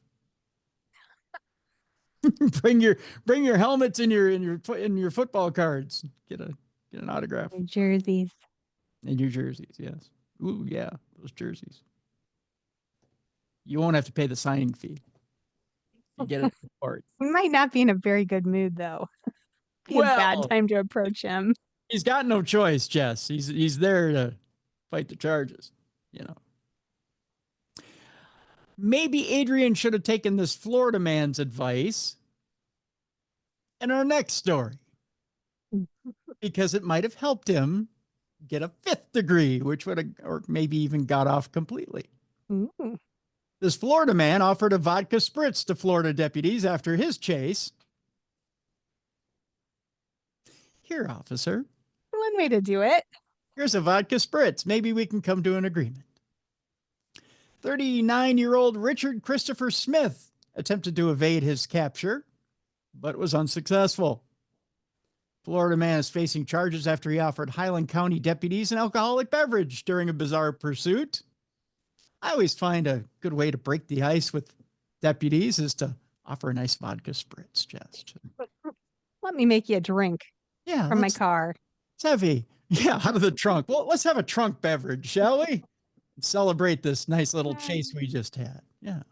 bring your helmets and your football cards. Get an autograph. Your jerseys. And your jerseys, yes. Ooh, yeah, those jerseys. You won't have to pay the signing fee. You get it in court. He might not be in a very good mood, though. Be a bad time to approach him. He's got no choice, Jess. He's there to fight the charges, you know. Maybe Adrian should have taken this Florida man's advice in our next story, because it might have helped him get a 5th degree, which would have, or maybe even got off completely. Ooh. This Florida man offered a vodka spritz to Florida deputies after his chase. Here, officer. One way to do it. Here's a vodka spritz. Maybe we can come to an agreement. 39-year-old Richard Christopher Smith attempted to evade his capture, but was unsuccessful. Florida man is facing charges after he offered Highland County deputies an alcoholic beverage during a bizarre pursuit. I always find a good way to break the ice with deputies is to offer a nice vodka spritz, just. Let me make you a drink. Yeah, from my car. It's heavy. Yeah, out of the trunk. Well, let's have a trunk beverage, shall we? Celebrate this nice little chase we just had. Yeah.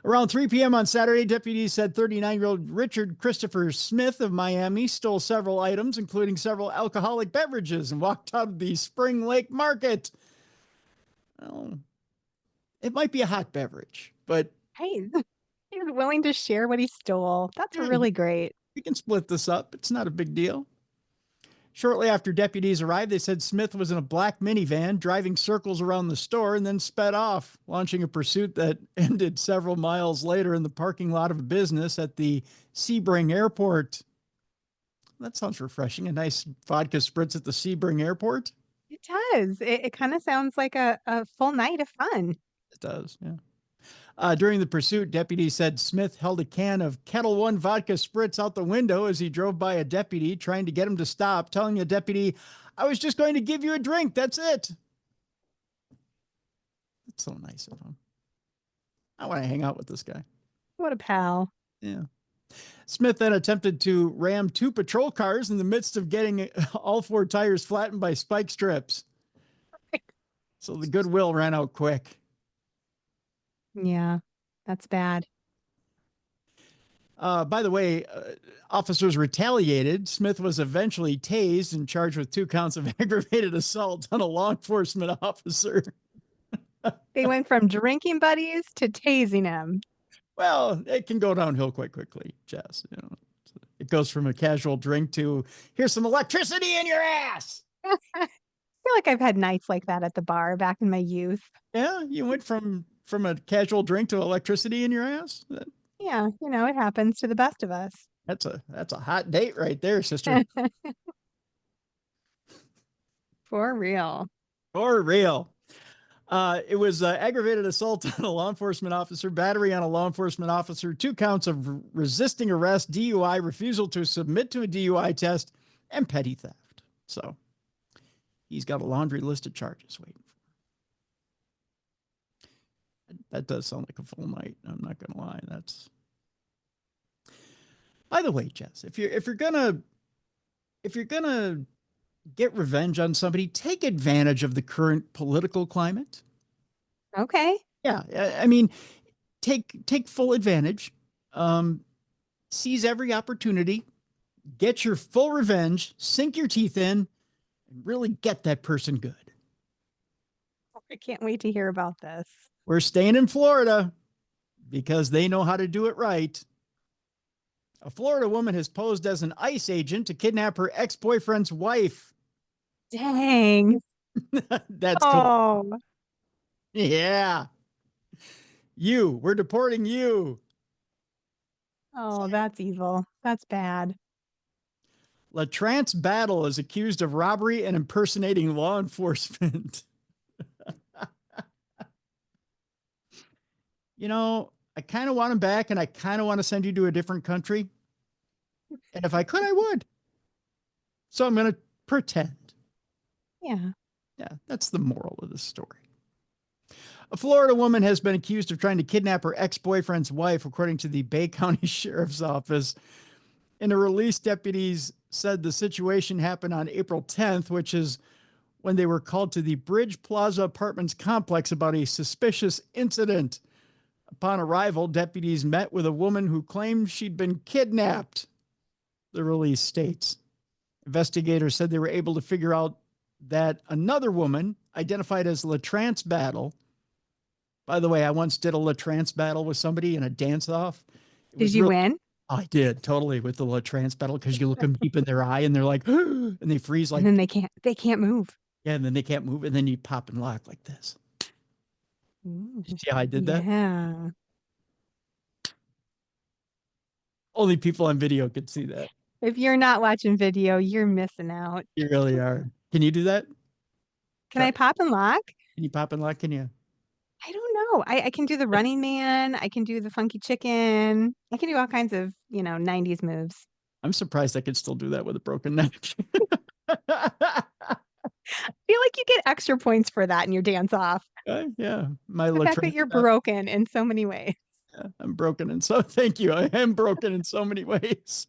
Around 3 p.m. on Saturday, deputies said 39-year-old Richard Christopher Smith of Miami stole several items, including several alcoholic beverages, and walked out of the Spring Lake Market. Well, it might be a hot beverage, but hey, he's willing to share what he stole. That's really great. We can split this up. It's not a big deal. Shortly after deputies arrived, they said Smith was in a black minivan driving circles around the store and then sped off, launching a pursuit that ended several miles later in the parking lot of a business at the Sebring Airport. That sounds refreshing. A nice vodka spritz at the Sebring Airport. It does. It kind of sounds like a full night of fun. It does, yeah. During the pursuit, deputies said Smith held a can of Kettle One vodka spritz out the window as he drove by a deputy, trying to get him to stop, telling a deputy, "I was just going to give you a drink. That's it." That's so nice of him. I want to hang out with this guy. What a pal. Yeah. Smith then attempted to ram 2 patrol cars in the midst of getting all 4 tires flattened by spike strips. So the goodwill ran out quick. Yeah, that's bad. By the way, officers retaliated. Smith was eventually tased and charged with 2 counts of aggravated assault on a law enforcement officer. They went from drinking buddies to tasing him. Well, it can go downhill quite quickly, Jess. You know, it goes from a casual drink to here's some electricity in your ass. I feel like I've had nights like that at the bar back in my youth. Yeah, you went from a casual drink to electricity in your ass. Yeah, it happens to the best of us. That's a hot date right there, sister. For real. For real. It was aggravated assault on a law enforcement officer, battery on a law enforcement officer, 2 counts of resisting arrest, DUI, refusal to submit to a DUI test, and petty theft. So he's got a laundry list of charges waiting for him. That does sound like a full night. I'm not going to lie. That's. By the way, Jess, if you're gonna get revenge on somebody, take advantage of the current political climate. Okay. Yeah, I mean, take full advantage. Seize every opportunity. Get your full revenge. Sink your teeth in, and really get that person good. I can't wait to hear about this. We're staying in Florida because they know how to do it right. A Florida woman has posed as an ICE agent to kidnap her ex-boyfriend's wife. Dang. That's cool. Yeah. We're deporting you. Oh, that's evil. That's bad. LaTrance Battle is accused of robbery and impersonating law enforcement. I kind of want him back, and I kind of want to send you to a different country. And if I could, I would. So I'm going to pretend. Yeah. Yeah, that's the moral of the story. A Florida woman has been accused of trying to kidnap her ex-boyfriend's wife, according to the Bay County Sheriff's Office. In a release, deputies said the situation happened on April 10th, which is when they were called to the Bridge Plaza Apartments complex about a suspicious incident. Upon arrival, deputies met with a woman who claimed she'd been kidnapped, the release states. Investigators said they were able to figure out that another woman, identified as LaTrance Battle. By the way, I once did a LaTrance battle with somebody in a dance-off. Did you win? I did, totally, with the LaTrance battle, because you look them deep in their eye and they're like, and they freeze like. And then they can't move. Yeah, and then they can't move, and then you pop and lock like this. Ooh, See how I did that? Yeah. Only people on video could see that. If you're not watching video, you're missing out. You really are. Can you do that? Can I pop and lock? Can you pop and lock? Can you? I don't know. I can do the running man. I can do the funky chicken. I can do all kinds of, 90s moves. I'm surprised I could still do that with a broken neck. I feel like you get extra points for that in your dance off. Yeah. The fact that you're broken in so many ways. Yeah, I'm broken. And so thank you. I am broken in so many ways.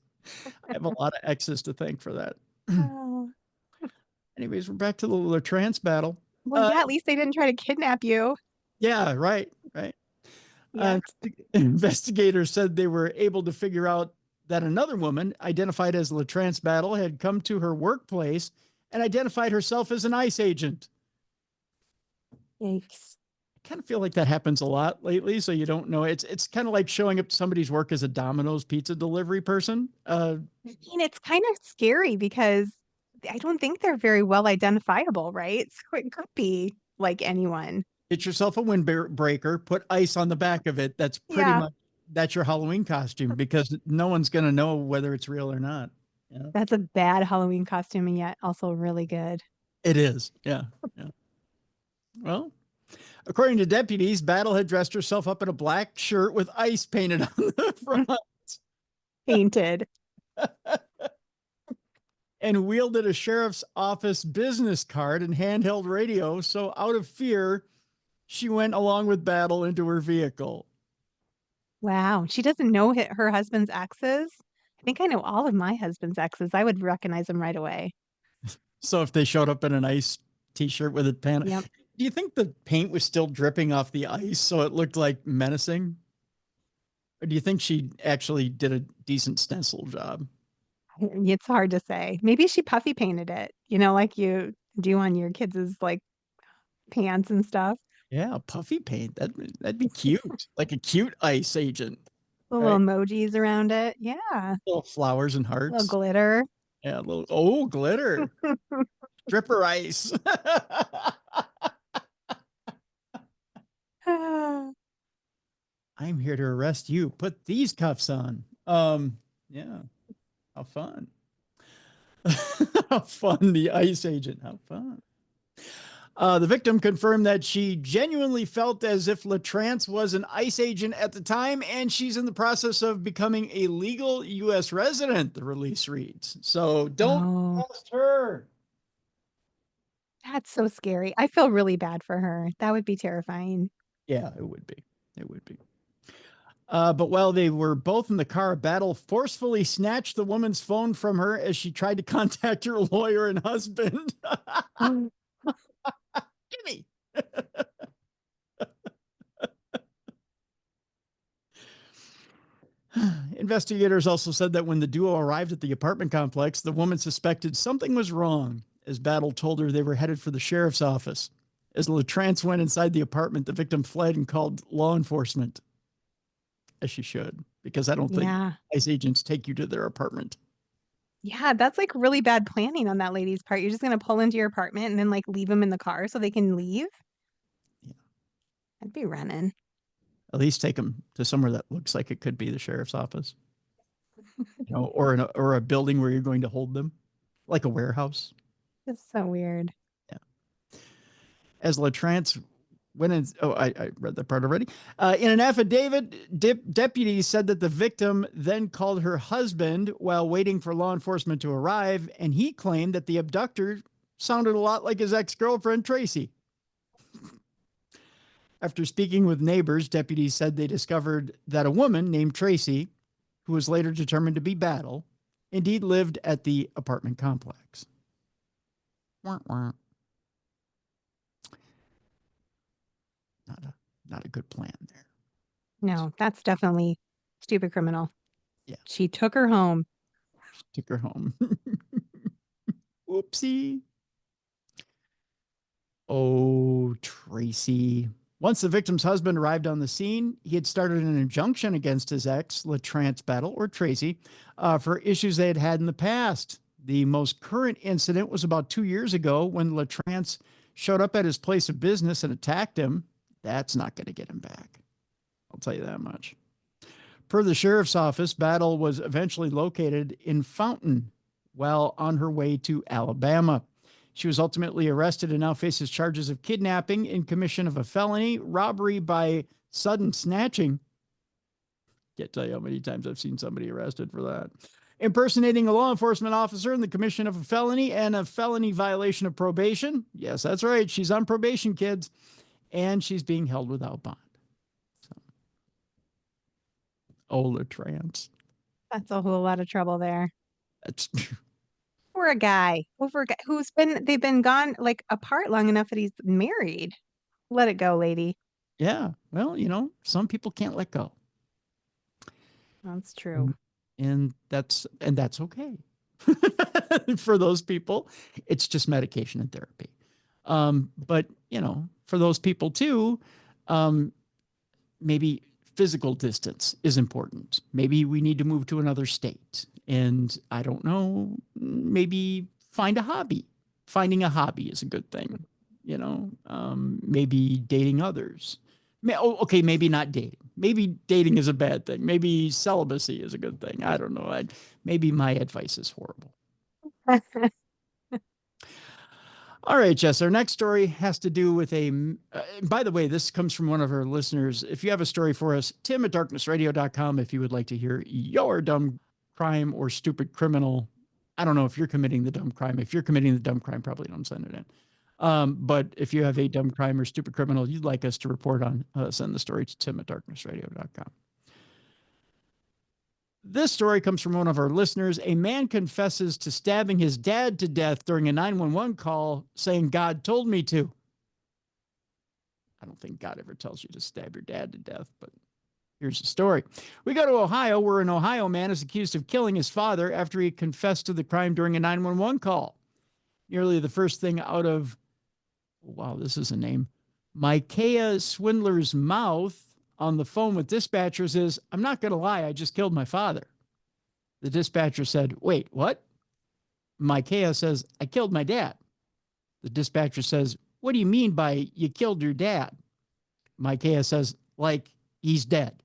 I have a lot of exes to thank for that. Oh. Anyways, we're back to the LaTrance battle. Well, yeah, at least they didn't try to kidnap you. Yeah, right. Yeah. Investigators said they were able to figure out that another woman, identified as LaTrance Battle, had come to her workplace and identified herself as an ICE agent. Yikes. I kind of feel like that happens a lot lately, so you don't know. It's kind of like showing up to somebody's work as a Domino's pizza delivery person. It's kind of scary because I don't think they're very well identifiable, right? So it could be like anyone. Get yourself a windbreaker, put ice on the back of it. That's pretty much, that's your Halloween costume, because no one's going to know whether it's real or not. Yeah. That's a bad Halloween costume, and yet also really good. It is. Yeah. Well, according to deputies, Battle had dressed herself up in a black shirt with ice painted on the front. Painted. And wielded a sheriff's office business card and handheld radio. So out of fear, she went along with Battle into her vehicle. Wow. She doesn't know her husband's exes. I think I know all of my husband's exes. I would recognize them right away. So if they showed up in a nice t-shirt with a pan, Yep. Do you think the paint was still dripping off the ice so it looked like menacing? Or do you think she actually did a decent stencil job? It's hard to say. Maybe she puffy painted it, like you do on your kids' like pants and stuff. Yeah, puffy paint. That'd be cute. Like a cute ice agent. The Right? little emojis around it. Yeah. Little flowers and Little hearts. glitter. Yeah, glitter. Dripper ice. I'm here to arrest you. Put these cuffs on. Yeah. How fun. How fun, the ice agent. How fun. The victim confirmed that she genuinely felt as if LaTrance was an ICE agent at the time, and she's in the process of becoming a legal U.S. resident, the release reads. So don't trust her. That's so scary. I feel really bad for her. That would be terrifying. Yeah, it would be. It would be. But while they were both in the car, a battle forcefully snatched the woman's phone from her as she tried to contact her lawyer and husband. Gimme. Investigators also said that when the duo arrived at the apartment complex, the woman suspected something was wrong, as Battle told her they were headed for the sheriff's office. As LaTrance went inside the apartment, the victim fled and called law enforcement, as she should, because I don't think ICE agents take you to their apartment. Yeah, that's like really bad planning on that lady's part. You're just going to pull into your apartment and then like leave them in the car so they can leave? Yeah. I'd be running. At least take them to somewhere that looks like it could be the sheriff's office, or a building where you're going to hold them, like a warehouse. It's so weird. Yeah. As LaTrance went in, I read that part already. In an affidavit, deputies said that the victim then called her husband while waiting for law enforcement to arrive, and he claimed that the abductor sounded a lot like his ex-girlfriend, Tracy. After speaking with neighbors, deputies said they discovered that a woman named Tracy, who was later determined to be Battle, indeed lived at the apartment complex. Wah, wah. Not a good plan there. No, that's definitely stupid criminal. Yeah. She took her home. Took her home. Whoopsie. Oh, Tracy. Once the victim's husband arrived on the scene, he had started an injunction against his ex, LaTrance Battle, or Tracy, for issues they had had in the past. The most current incident was about 2 years ago when LaTrance showed up at his place of business and attacked him. That's not going to get him back. I'll tell you that much. Per the sheriff's office, Battle was eventually located in Fountain while on her way to Alabama. She was ultimately arrested and now faces charges of kidnapping in commission of a felony, robbery by sudden snatching. Can't tell you how many times I've seen somebody arrested for that. Impersonating a law enforcement officer in the commission of a felony and a felony violation of probation. Yes, that's right. She's on probation, kids. And she's being held without bond. So, LaTrance. That's a whole lot of trouble there. That's For a guy they've been gone like apart long enough that he's married. Let it go, lady. Yeah. Well, some people can't let go. That's true. And that's okay. For those people, it's just medication and therapy. But for those people too, maybe physical distance is important. Maybe we need to move to another state. And I don't know, maybe find a hobby. Finding a hobby is a good thing. Maybe dating others. Okay, maybe not dating. Maybe dating is a bad thing. Maybe celibacy is a good thing. I don't know. Maybe my advice is horrible. All right, Jess, our next story has to do with by the way, this comes from one of our listeners. If you have a story for us, tim@darknessradio.com if you would like to hear your dumb crime or stupid criminal. I don't know if you're committing the dumb crime. If you're committing the dumb crime, probably don't send it in. But if you have a dumb crime or stupid criminal you'd like us to report on, send the story to tim@darknessradio.com. This story comes from one of our listeners. A man confesses to stabbing his dad to death during a 911 call, saying, "God told me to." I don't think God ever tells you to stab your dad to death, but here's the story. We go to Ohio, where an Ohio man is accused of killing his father after he confessed to the crime during a 911 call. Nearly the first thing out of, wow, this is a name, Micaiah Swindler's mouth on the phone with dispatcher says, "I'm not going to lie, I just killed my father." The dispatcher said, "Wait, what?" Micaiah says, "I killed my dad." The dispatcher says, "What do you mean by you killed your dad?" Micaiah says, "Like he's dead."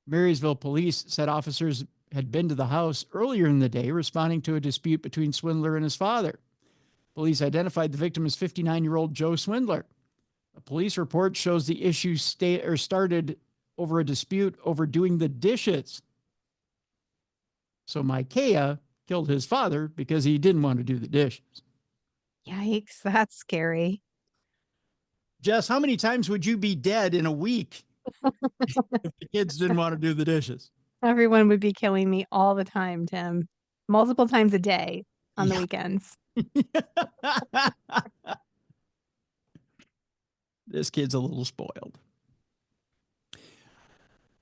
Marysville police said officers had been to the house earlier in the day responding to a dispute between Swindler and his father. Police identified the victim as 59-year-old Joe Swindler. A police report shows the issue started over a dispute over doing the dishes. So Micaiah killed his father because he didn't want to do the dishes. Yikes, that's scary. Jess, how many times would you be dead in a week if the kids didn't want to do the dishes? Everyone would be killing me all the time, Tim. Multiple times a day on the weekends. This kid's a little spoiled.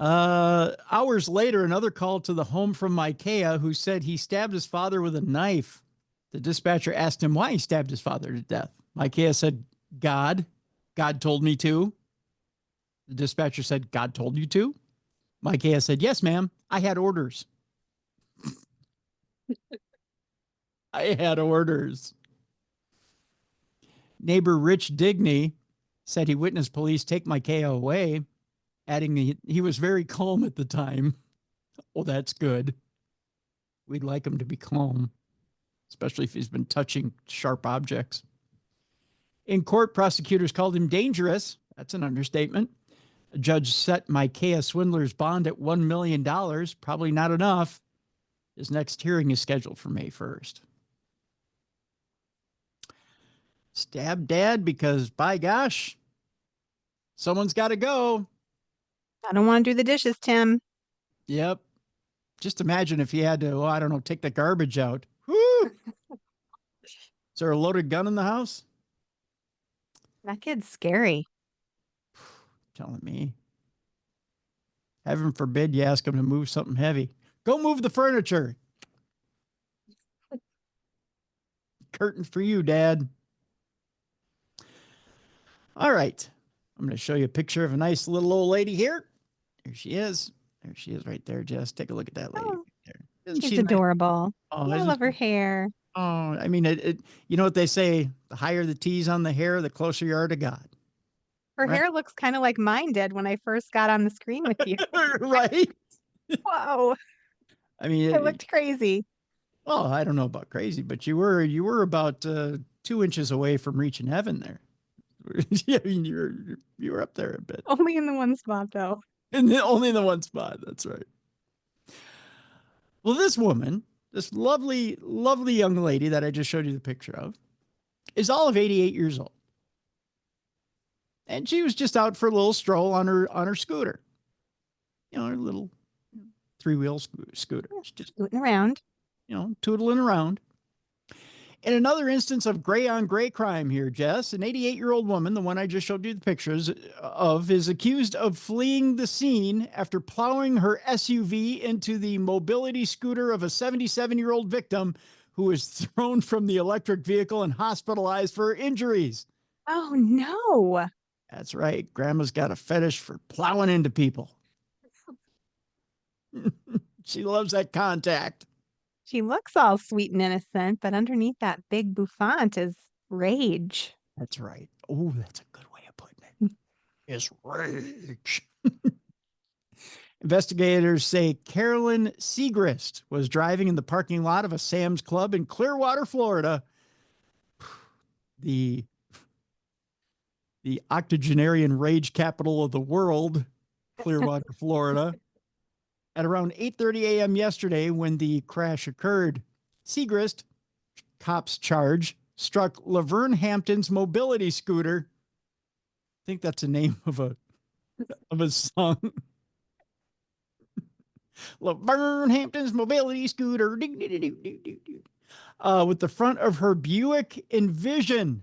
Hours later, another call to the home from Micaiah, who said he stabbed his father with a knife. The dispatcher asked him why he stabbed his father to death. Micaiah said, God told me to. The dispatcher said, "God told you to?" Micaiah said, "Yes, ma'am. I had orders." I had orders. Neighbor Rich Digney said he witnessed police take Micaiah away, adding he was very calm at the time. Oh, that's good. We'd like him to be calm, especially if he's been touching sharp objects. In court, prosecutors called him dangerous. That's an understatement. A judge set Micaiah Swindler's bond at $1 million. Probably not enough. His next hearing is scheduled for May 1st. Stab dad because, by gosh, someone's got to go. I don't want to do the dishes, Tim. Yep. Just imagine if he had to, I don't know, take the garbage out. Woo! Is there a loaded gun in the house? That kid's scary. Telling me. Heaven forbid you ask him to move something heavy. Go move the furniture. Curtain for you, Dad. All right. I'm going to show you a picture of a nice little old lady here. There she is. There she is right there, Jess. Take a look at that lady. Oh, Right there. Isn't she's she nice? adorable. Oh, I isn't love her she- hair. Oh, I mean, you know what they say? The higher the T's on the hair, the closer you are to God. Her Right. hair looks kind of like mine did when I first got on the screen with you. Right? Whoa, I mean, it looked crazy. well, I don't know about crazy, but you were about 2 inches away from reaching heaven there. I mean, you were up there a bit. Only in the one spot, though. Only in the one spot. That's right. Well, this woman, this lovely, lovely young lady that I just showed you the picture of, is all of 88 years old. And she was just out for a little stroll on her scooter. You know, her little 3-wheel scooter. Just, Scooting around. you know, tootling around. In another instance of gray on gray crime here, Jess, an 88-year-old woman, the one I just showed you the pictures of, is accused of fleeing the scene after plowing her SUV into the mobility scooter of a 77-year-old victim who was thrown from the electric vehicle and hospitalized for her injuries. Oh, no. That's right. Grandma's got a fetish for plowing into people. She loves that contact. She looks all sweet and innocent, but underneath that big bouffant is rage. That's right. Oh, that's a good way of putting it. It's rage. Investigators say Carolyn Segrist was driving in the parking lot of a Sam's Club in Clearwater, Florida. The octogenarian rage capital of the world, Clearwater, Florida. At around 8:30 a.m. yesterday when the crash occurred, Segrist, cops charge, struck Laverne Hampton's mobility scooter. I think that's the name of a song. Laverne Hampton's mobility scooter. With the front of her Buick Envision.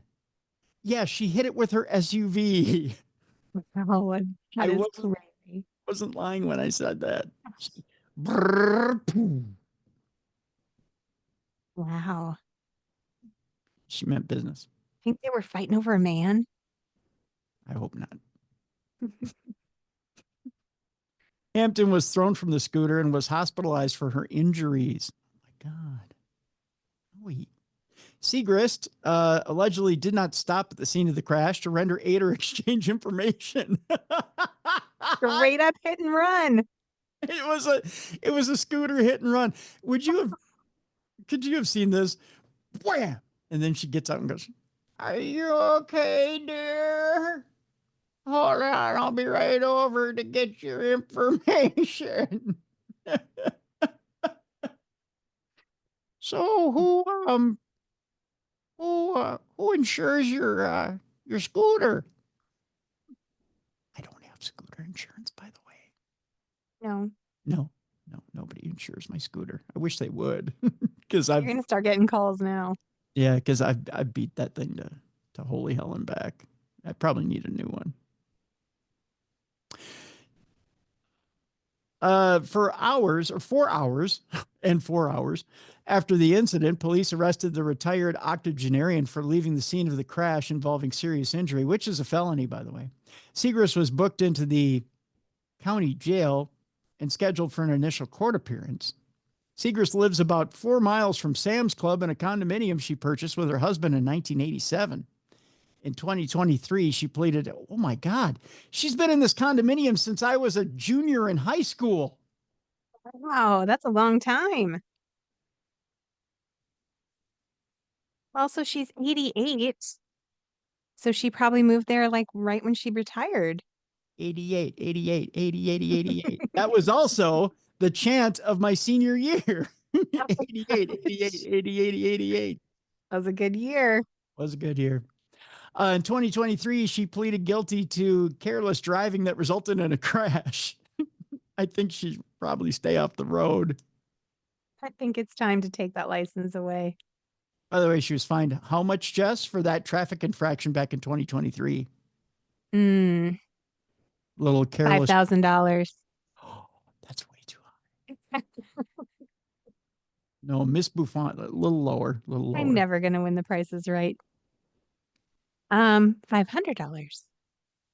Yeah, she hit it with her SUV. Oh, that is crazy. Wasn't lying when I said that. Wow. She meant business. I think they were fighting over a man. I hope not. Hampton was thrown from the scooter and was hospitalized for her injuries. Oh my God. Wait. Segrist allegedly did not stop at the scene of the crash to render aid or exchange information. Straight up hit and run. It was a scooter hit and run. Could you have seen this? Wham! And then she gets up and goes, "Are you okay, dear? Hold on, I'll be right over to get your information." So who insures your scooter? I don't have scooter insurance, by the way. No, Nobody insures my scooter. I wish they would, because you're going to start getting calls now. Yeah, because I've beat that thing to holy hell and back. I probably need a new one. For 4 hours after the incident, police arrested the retired octogenarian for leaving the scene of the crash involving serious injury, which is a felony, by the way. Segrist was booked into the county jail and scheduled for an initial court appearance. Segrist lives about 4 miles from Sam's Club in a condominium she purchased with her husband in 1987. In 2023, she pleaded, oh my God, she's been in this condominium since I was a junior in high school. Wow, that's a long time. Well, so she's 88. So she probably moved there like right when she retired. 88. That was also the chant of my senior year. 88. That was a good year. Was a good year. In 2023, she pleaded guilty to careless driving that resulted in a crash. I think she should probably stay off the road. I think it's time to take that license away. By the way, she was fined how much, Jess, for that traffic infraction back in 2023? Little careless. $5,000. Oh, that's way too high. No, Miss Buffon, a little lower. I'm never going to win the prices right. $500.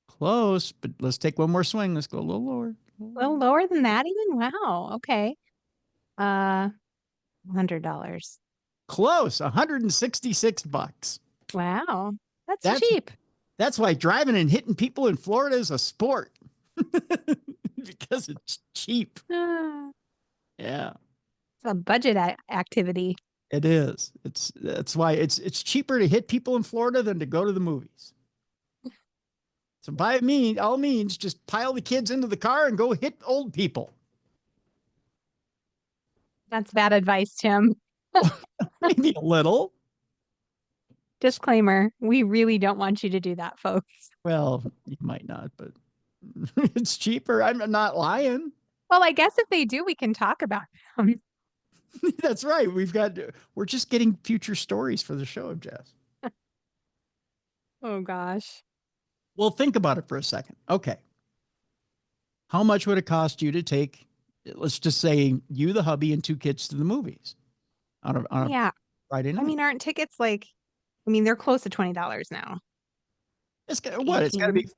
Close, but let's take one more swing. Let's go a little lower. A little lower than that even? Wow. Okay. $100. Close, $166. Wow. That's cheap. That's why driving and hitting people in Florida is a sport. Because it's cheap. Yeah. It's a budget activity. It is. That's why it's cheaper to hit people in Florida than to go to the movies. So by all means, just pile the kids into the car and go hit old people. That's bad advice, Tim. Maybe a little. Disclaimer, we really don't want you to do that, folks. Well, you might not, but it's cheaper. I'm not lying. Well, I guess if they do, we can talk about them. That's right. We're just getting future stories for the show, Jess. Oh, gosh. Well, think about it for a second. Okay. How much would it cost you to take, let's just say, you, the hubby, and 2 kids to the movies on a Friday night? I mean, aren't tickets they're close to $20 now. It's got to be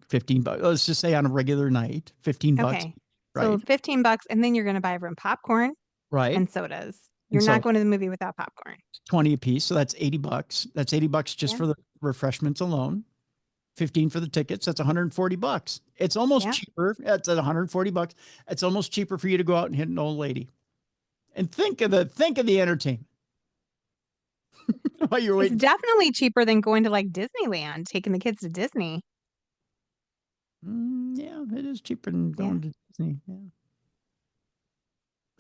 15 bucks. Let's just say on a regular night, 15 bucks. Okay. Right. So $15, and then you're going to buy everyone popcorn. Right. And sodas. You're not going to the movie without popcorn. 20 a piece. So that's $80. That's $80 just for the refreshments alone. 15 for the tickets. That's $140. It's almost cheaper. It's at $140. It's almost cheaper for you to go out and hit an old lady. And think of the entertainment. While you're waiting. It's definitely cheaper than going to like Disneyland, taking the kids to Disney. Yeah, it is cheaper than going to Disney. Yeah.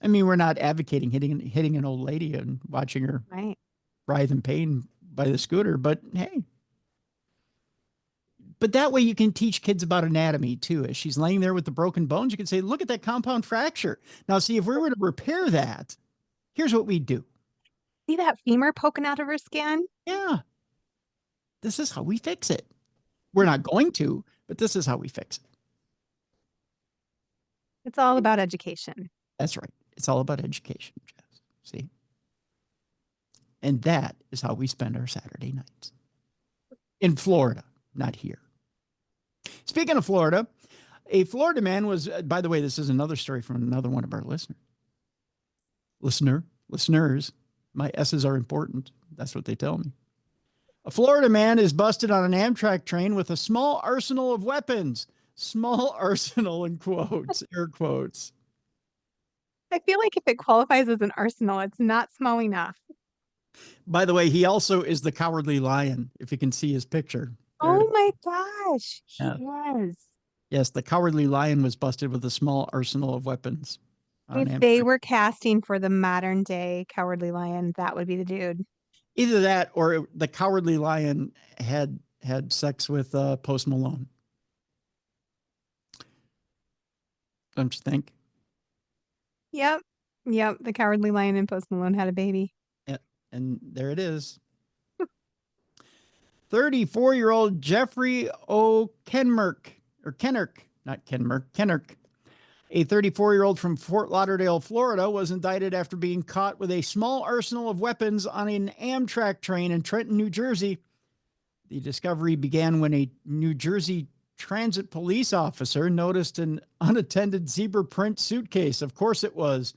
I mean, we're not advocating hitting an old lady and watching her writhe in pain by the scooter, but hey. But that way you can teach kids about anatomy too. As she's laying there with the broken bones, you can say, look at that compound fracture. Now, see, if we were to repair that, here's what we do. See that femur poking out of her skin? Yeah. This is how we fix it. We're not going to, but this is how we fix it. It's all about education. That's right. It's all about education, Jess. See? And that is how we spend our Saturday nights. In Florida, not here. Speaking of Florida, a Florida man was, by the way, this is another story from another one of our listeners. My S's are important. That's what they tell me. A Florida man is busted on an Amtrak train with a small arsenal of weapons. Small arsenal in quotes, air quotes. I feel like if it qualifies as an arsenal, it's not small enough. By the way, he also is the Cowardly Lion, if you can see his picture. Oh my gosh. He Yeah. was. Yes, the Cowardly Lion was busted with a small arsenal of weapons. on If they Amtrak. were casting for the modern day Cowardly Lion, that would be the dude. Either that or the Cowardly Lion had sex with Post Malone. Don't you think? Yep. Yep. The Cowardly Lion and Post Malone had a baby. Yeah, and there it is. 34-year-old Jeffrey Kennerk, a 34-year-old from Fort Lauderdale, Florida, was indicted after being caught with a small arsenal of weapons on an Amtrak train in Trenton, New Jersey. The discovery began when a New Jersey transit police officer noticed an unattended zebra print suitcase. Of course it was.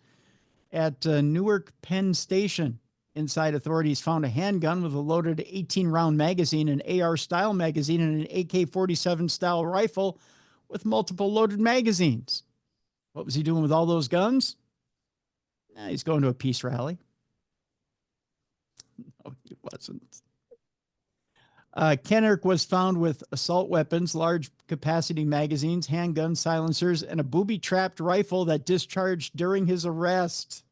At Newark Penn Station. Inside, authorities found a handgun with a loaded 18-round magazine, an AR-style magazine, and an AK-47-style rifle with multiple loaded magazines. What was he doing with all those guns? He's going to a peace rally. No, he wasn't. Kennerk was found with assault weapons, large capacity magazines, handguns, silencers, and a booby-trapped rifle that discharged during his arrest.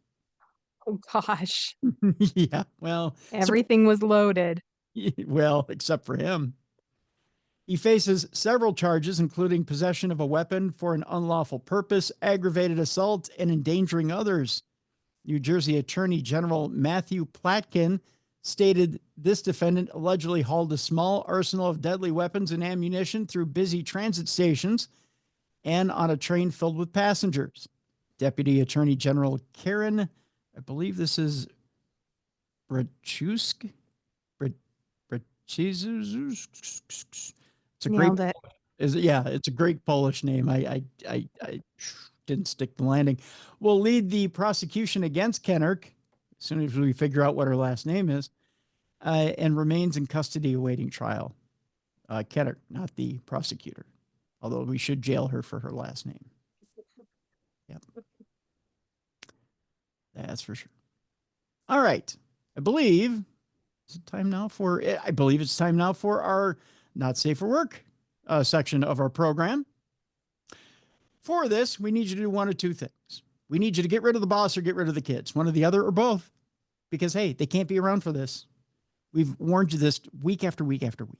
Oh gosh. Yeah, well, everything was loaded. Well, except for him. He faces several charges, including possession of a weapon for an unlawful purpose, aggravated assault, and endangering others. New Jersey Attorney General Matthew Platkin stated this defendant allegedly hauled a small arsenal of deadly weapons and ammunition through busy transit stations and on a train filled with passengers. Deputy Attorney General Karen, I believe this is Brachusk. It's a Nailed great. it. It's a great Polish name. I didn't stick the landing. Will lead the prosecution against Kennerk as soon as we figure out what her last name is, and remains in custody awaiting trial. Kennerk, not the prosecutor, although we should jail her for her last name. Yep. That's for sure. All right. I believe it's time now for our Not Safe for Work section of our program. For this, we need you to do one of two things. We need you to get rid of the boss or get rid of the kids, one or the other or both, because, hey, they can't be around for this. We've warned you this week after week after week.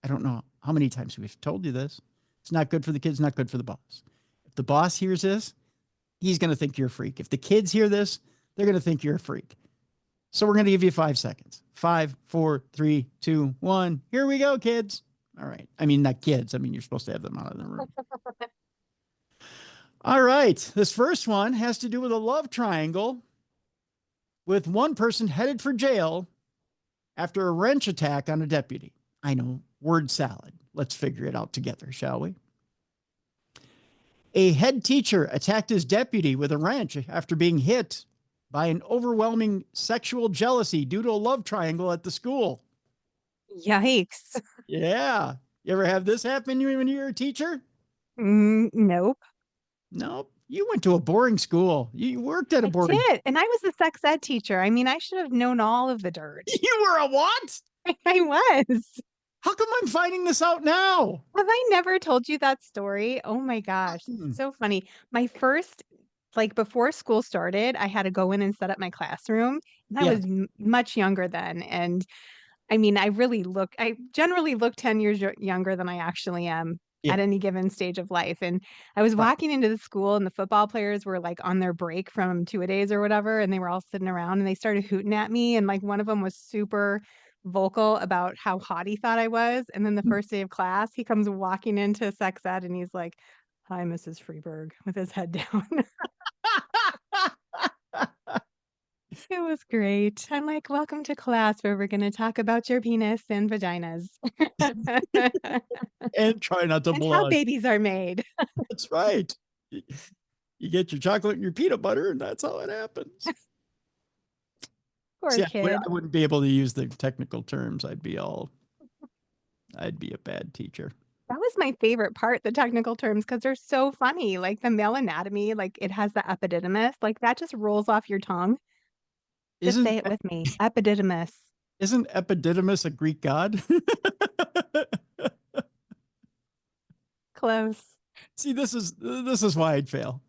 I don't know how many times we've told you this. It's not good for the kids, not good for the boss. If the boss hears this, he's going to think you're a freak. If the kids hear this, they're going to think you're a freak. So we're going to give you 5 seconds. 5, 4, 3, 2, 1. Here we go, kids. All right. I mean, not kids. I mean, you're supposed to have them out of the room. All right. This first one has to do with a love triangle with one person headed for jail after a wrench attack on a deputy. I know, word salad. Let's figure it out together, shall we? A head teacher attacked his deputy with a wrench after being hit by an overwhelming sexual jealousy due to a love triangle at the school. Yikes. Yeah. You ever have this happen when you were a teacher? Nope. Nope. You went to a boring school. You worked at a boring. I did. And I was the sex ed teacher. I mean, I should have known all of the dirt. You were a what? I was. How come I'm finding this out now? Have I never told you that story? Oh my gosh. So funny. My first, before school started, I had to go in and set up my classroom. And I was much younger then. And I mean, I generally look 10 years younger than I actually am at any given stage of life. And I was walking into the school and the football players were on their break from two-a-days or whatever. And they were all sitting around and they started hooting at me. And one of them was super vocal about how hot he thought I was. And then the first day of class, he comes walking into sex ed and he's like, "Hi, Mrs. Freeburg," with his head down. It was great. I'm like, welcome to class where we're going to talk about your penis and vaginas And try not to and how blush. babies are made. That's right. You get your chocolate and your peanut butter, and that's how it happens. Poor See, kid. I wouldn't be able to use the technical terms. I'd be a bad teacher. That was my favorite part, the technical terms, because they're so funny. Like the male anatomy, like it has the epididymis, like that just rolls off your tongue. Just say it with me. Epididymis. Isn't epididymis a Greek god? Close. See, this is why I'd fail.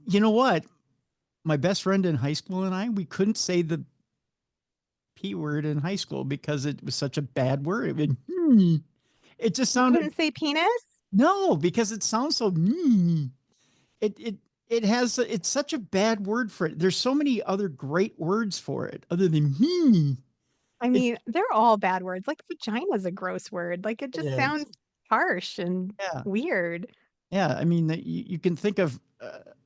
You know what? My best friend in high school and we couldn't say the P word in high school because it was such a bad word. I mean, it just You sounded. couldn't say penis? No, because it sounds so. It's such a bad word for it. There's so many other great words for it other than I mean, they're all bad words. Like vagina is a gross word. Like it just is. sounds harsh and weird. Yeah, I mean, you can think of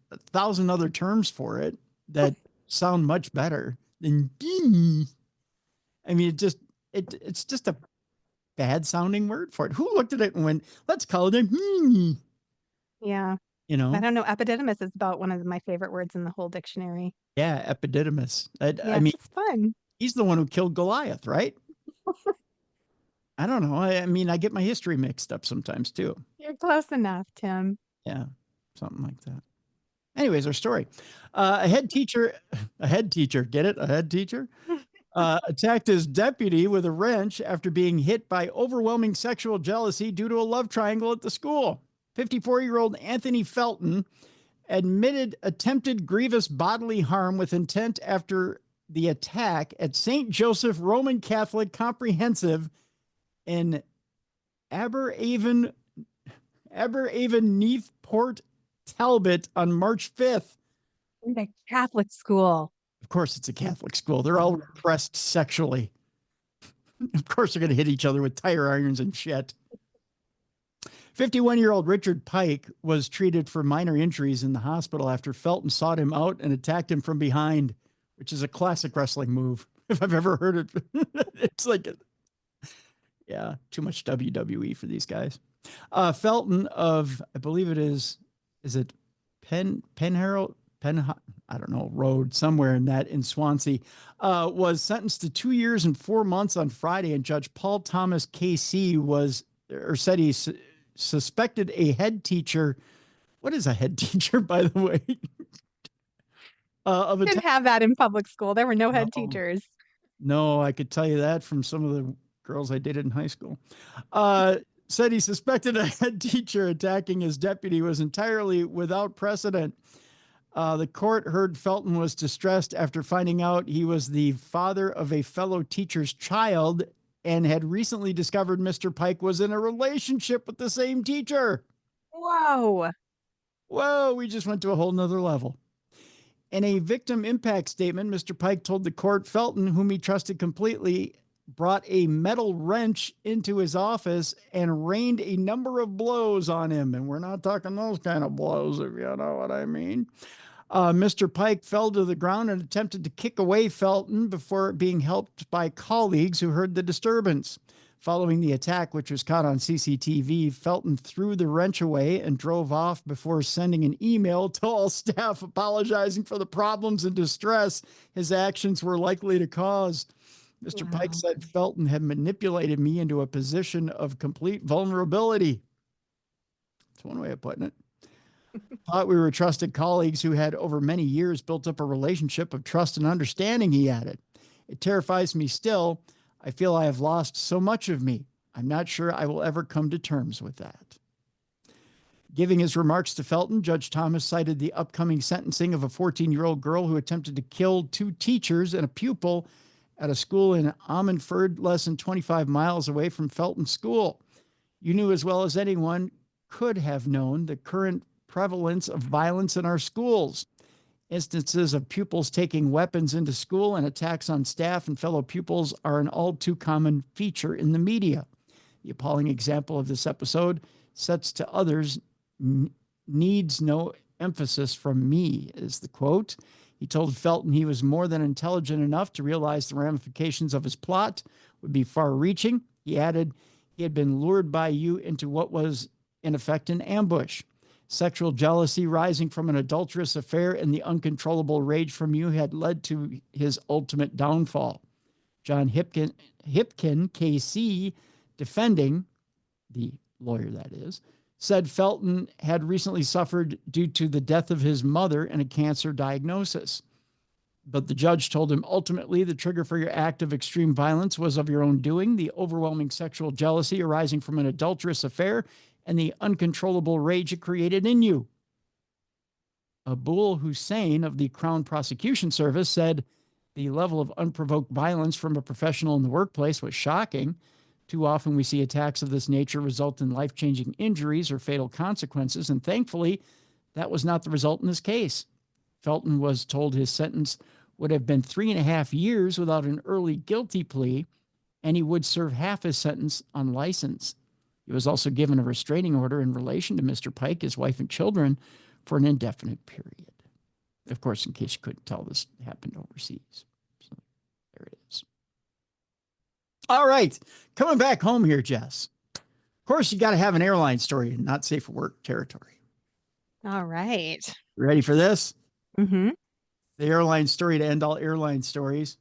1,000 other terms for it that sound much better than. I mean, it's just a bad sounding word for it. Who looked at it and went, let's call it a. Yeah. You know, I don't know. Epididymis is about one of my favorite words in the whole dictionary. Yeah, epididymis. Yeah, I mean, it's fun. He's the one who killed Goliath, right? I don't know. I mean, I get my history mixed up sometimes too. You're close enough, Tim. Yeah, something like that. Anyways, our story. A head teacher, get it? A head teacher attacked his deputy with a wrench after being hit by overwhelming sexual jealousy due to a love triangle at the school. 54-year-old Anthony Felton admitted attempted grievous bodily harm with intent after the attack at St. Joseph Roman Catholic Comprehensive in Aberavon, Neath Port Talbot on March 5th. In a Catholic school. Of course, it's a Catholic school. They're all repressed sexually. Of course, they're going to hit each other with tire irons and shit. 51-year-old Richard Pike was treated for minor injuries in the hospital after Felton sought him out and attacked him from behind, which is a classic wrestling move, if I've ever heard it. It's like, too much WWE for these guys. Felton of, I believe is it Penharrow? I don't know, road somewhere in Swansea, was sentenced to 2 years and 4 months on Friday, and Judge Paul Thomas KC said he suspected a head teacher. What is a head teacher, by the way? Didn't have that in public school. There were no head teachers. No, I could tell you that from some of the girls I dated in high school. Said he suspected a head teacher attacking his deputy was entirely without precedent. The court heard Felton was distressed after finding out he was the father of a fellow teacher's child and had recently discovered Mr. Pike was in a relationship with the same teacher. Whoa, we just went to a whole nother level. In a victim impact statement, Mr. Pike told the court Felton, whom he trusted completely, brought a metal wrench into his office and rained a number of blows on him. And we're not talking those kind of blows, if you know what I mean. Mr. Pike fell to the ground and attempted to kick away Felton before being helped by colleagues who heard the disturbance. Following the attack, which was caught on CCTV, Felton threw the wrench away and drove off before sending an email to all staff apologizing for the problems and distress his actions were likely to cause. Mr. Pike said Felton had manipulated me into a position of complete vulnerability. That's one way of putting it. Thought we were trusted colleagues who had over many years built up a relationship of trust and understanding, he added. It terrifies me still. I feel I have lost so much of me. I'm not sure I will ever come to terms with that. Giving his remarks to Felton, Judge Thomas cited the upcoming sentencing of a 14-year-old girl who attempted to kill 2 teachers and a pupil at a school in Ammanford, less than 25 miles away from Felton School. You knew as well as anyone could have known the current prevalence of violence in our schools. Instances of pupils taking weapons into school and attacks on staff and fellow pupils are an all too common feature in the media. The appalling example of this episode sets to others needs no emphasis from me, is the quote. He told Felton he was more than intelligent enough to realize the ramifications of his plot would be far-reaching. He added, he had been lured by you into what was, in effect, an ambush. Sexual jealousy rising from an adulterous affair and the uncontrollable rage from you had led to his ultimate downfall. John Hipkin, KC, defending, the lawyer that is, said Felton had recently suffered due to the death of his mother and a cancer diagnosis. But the judge told him ultimately the trigger for your act of extreme violence was of your own doing, the overwhelming sexual jealousy arising from an adulterous affair and the uncontrollable rage it created in you. Abul Hussein of the Crown Prosecution Service said the level of unprovoked violence from a professional in the workplace was shocking. Too often we see attacks of this nature result in life-changing injuries or fatal consequences, and thankfully, that was not the result in this case. Felton was told his sentence would have been 3.5 years without an early guilty plea, and he would serve half his sentence on license. He was also given a restraining order in relation to Mr. Pike, his wife, and children for an indefinite period. Of course, in case you couldn't tell, this happened overseas. So there it is. All right, coming back home here, Jess. Of course, you got to have an airline story in not safe for work territory. All right. Ready for this? Mm-hmm. The airline story to end all airline stories.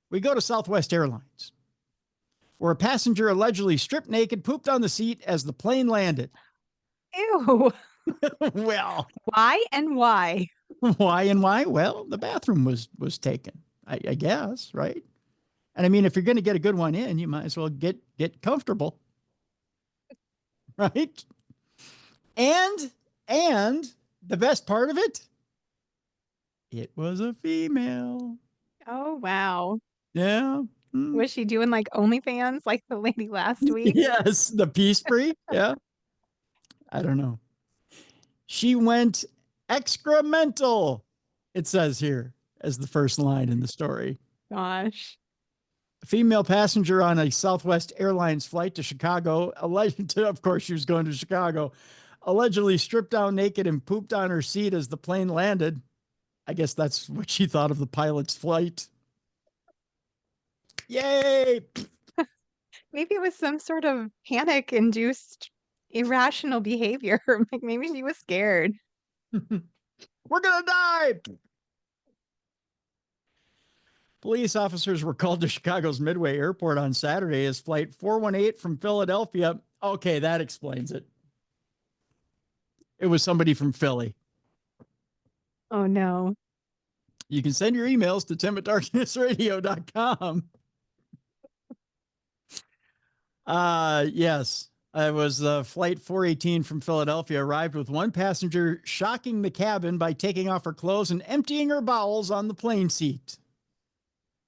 We go to Southwest Airlines, where a passenger allegedly stripped naked, pooped on the seat as the plane landed. Ew. Well, Why and why? why and why? Well, the bathroom was taken, I guess, right? And I mean, if you're going to get a good one in, you might as well get comfortable, right? And the best part of it, it was a female. Oh, wow. Yeah. Mm. Was she doing like OnlyFans like the lady last week? Yes, the peace free. Yeah. I don't know. She went excremental, it says here, as the first line in the story. Gosh. A female passenger on a Southwest Airlines flight to Chicago, of course she was going to Chicago, allegedly stripped down naked and pooped on her seat as the plane landed. I guess that's what she thought of the pilot's flight. Yay! Maybe it was some sort of panic-induced irrational behavior. Like maybe she was scared. We're gonna die! Police officers were called to Chicago's Midway Airport on Saturday as Flight 418 from Philadelphia. Okay, that explains it. It was somebody from Philly. Oh, no. You can send your emails to tim@darknessradio.com. Yes, it was Flight 418 from Philadelphia arrived with one passenger shocking the cabin by taking off her clothes and emptying her bowels on the plane seat.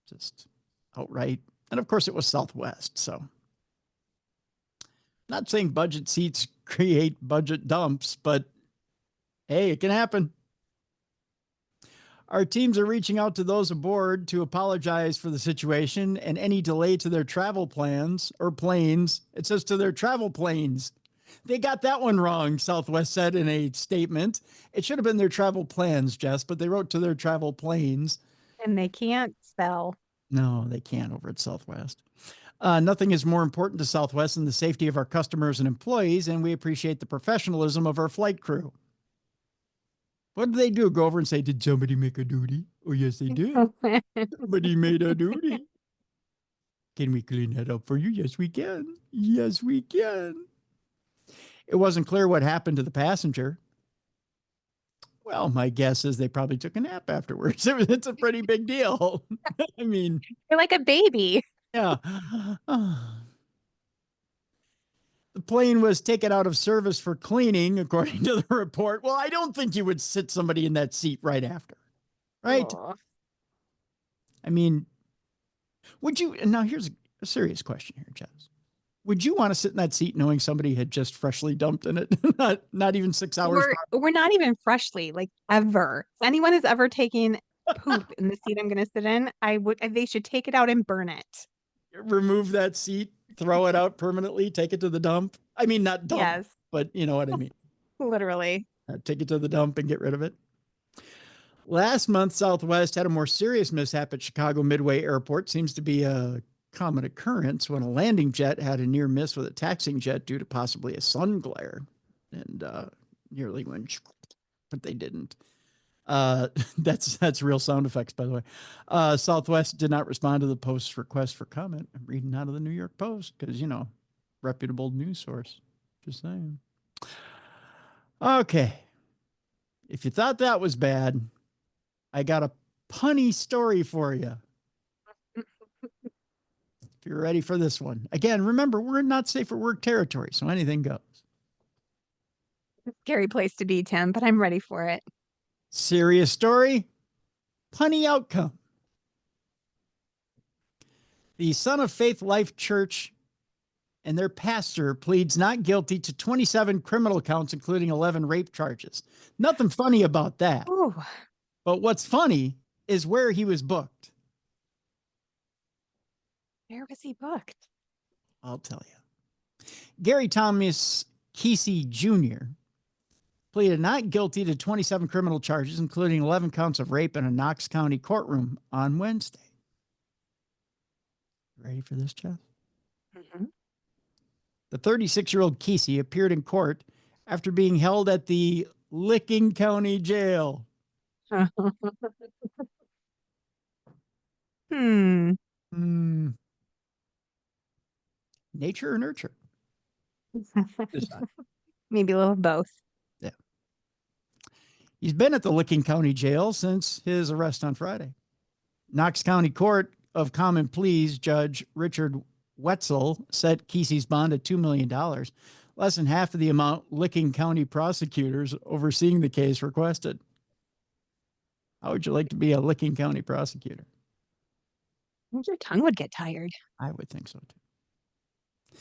Just outright. And of course it was Southwest, so. Not saying budget seats create budget dumps, but hey, it can happen. Our teams are reaching out to those aboard to apologize for the situation and any delay to their travel plans or planes. It says to their travel planes. They got that one wrong, Southwest said in a statement. It should have been their travel plans, Jess, but they wrote to their travel planes. And they can't spell. No, they can't over at Southwest. Nothing is more important to Southwest than the safety of our customers and employees, and we appreciate the professionalism of our flight crew. What did they do? Go over and say, did somebody make a duty? Oh, yes, they did. Somebody made a duty. Can we clean that up for you? Yes, we can. Yes, we can. It wasn't clear what happened to the passenger. Well, my guess is they probably took a nap afterwards. It's a pretty big deal. I mean, You're like a baby. yeah. The plane was taken out of service for cleaning, according to the report. Well, I don't think you would sit somebody in that seat right after, right? Aw. I mean, would you, and now here's a serious question here, Jess. Would you want to sit in that seat knowing somebody had just freshly dumped in it? not even 6 hours. We're not even freshly, like ever. If anyone is ever taking poop in the seat I'm going to sit in, they should take it out and burn it. Remove that seat, throw it out permanently, take it to the dump. I mean, not dump, Yes, but you know what I mean. literally. Take it to the dump and get rid of it. Last month, Southwest had a more serious mishap at Chicago Midway Airport. Seems to be a common occurrence when a landing jet had a near miss with a taxiing jet due to possibly a sun glare, and nearly went, but they didn't. That's real sound effects, by the way. Southwest did not respond to the Post's request for comment. I'm reading out of the New York Post because, reputable news source. Just saying. Okay. If you thought that was bad, I got a punny story for you. If you're ready for this one. Again, remember, we're in not safe for work territory, so anything goes. Scary place to be, Tim, but I'm ready for it. Serious story, punny outcome. The Son of Faith Life Church and their pastor pleads not guilty to 27 criminal counts, including 11 rape charges. Nothing funny about that. Ooh. But what's funny is where he was booked. Where was he booked? I'll tell you. Gary Thomas Kesey Jr. pleaded not guilty to 27 criminal charges, including 11 counts of rape in a Knox County courtroom on Wednesday. Ready for this, Jeff? Mm-hmm. The 36-year-old Kesey appeared in court after being held at the Licking County Jail. Nature or nurture? Maybe a little of both. Yeah. He's been at the Licking County Jail since his arrest on Friday. Knox County Court of Common Pleas Judge Richard Wetzel set Kesey's bond at $2 million, less than half of the amount Licking County prosecutors overseeing the case requested. How would you like to be a Licking County prosecutor? Your tongue would get tired. I would think so, too.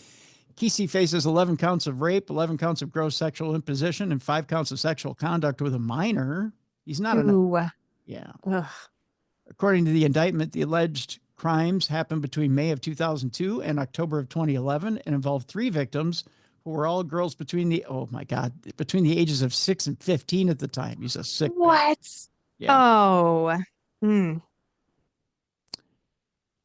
Kesey faces 11 counts of rape, 11 counts of gross sexual imposition, and 5 counts of sexual conduct with a minor. He's not Yeah. Ugh. According to the indictment, the alleged crimes happened between May of 2002 and October of 2011 and involved 3 victims who were all girls between the ages of 6 and 15 at the time. He's a sick man. What? Yeah. Oh.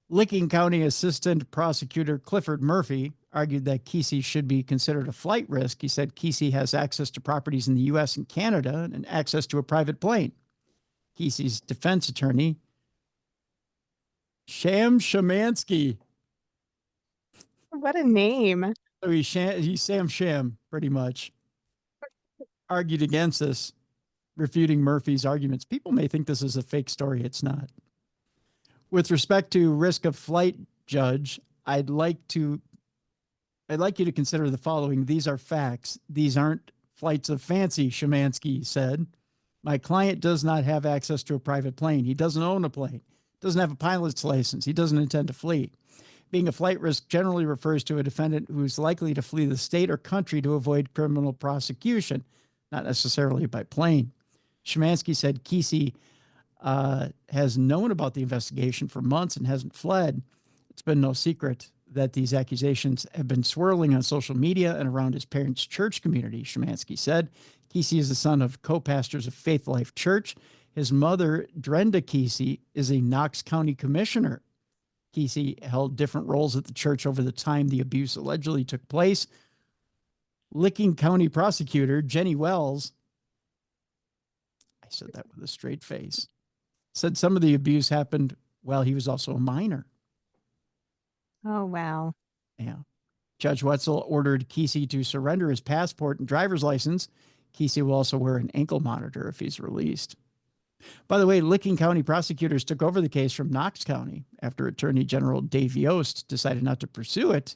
Licking County Assistant Prosecutor Clifford Murphy argued that Kesey should be considered a flight risk. He said Kesey has access to properties in the U.S. and Canada and access to a private plane. Kesey's defense attorney, Sham Shamansky. What a name. So he's Sam Sham, pretty much. Argued against this, refuting Murphy's arguments. People may think this is a fake story. It's not. With respect to risk of flight, Judge, I'd like you to consider the following. These are facts. These aren't flights of fancy, Shamansky said. My client does not have access to a private plane. He doesn't own a plane. Doesn't have a pilot's license. He doesn't intend to flee. Being a flight risk generally refers to a defendant who's likely to flee the state or country to avoid criminal prosecution, not necessarily by plane. Shamansky said Kesey has known about the investigation for months and hasn't fled. It's been no secret that these accusations have been swirling on social media and around his parents' church community, Shamansky said. Kesey is the son of co-pastors of Faith Life Church. His mother, Drenda Kesey, is a Knox County commissioner. Kesey held different roles at the church over the time the abuse allegedly took place. Licking County prosecutor Jenny Wells, I said that with a straight face, said some of the abuse happened while he was also a minor. Oh, wow. Yeah. Judge Wetzel ordered Kesey to surrender his passport and driver's license. Kesey will also wear an ankle monitor if he's released. By the way, Licking County prosecutors took over the case from Knox County after Attorney General Dave Yost decided not to pursue it.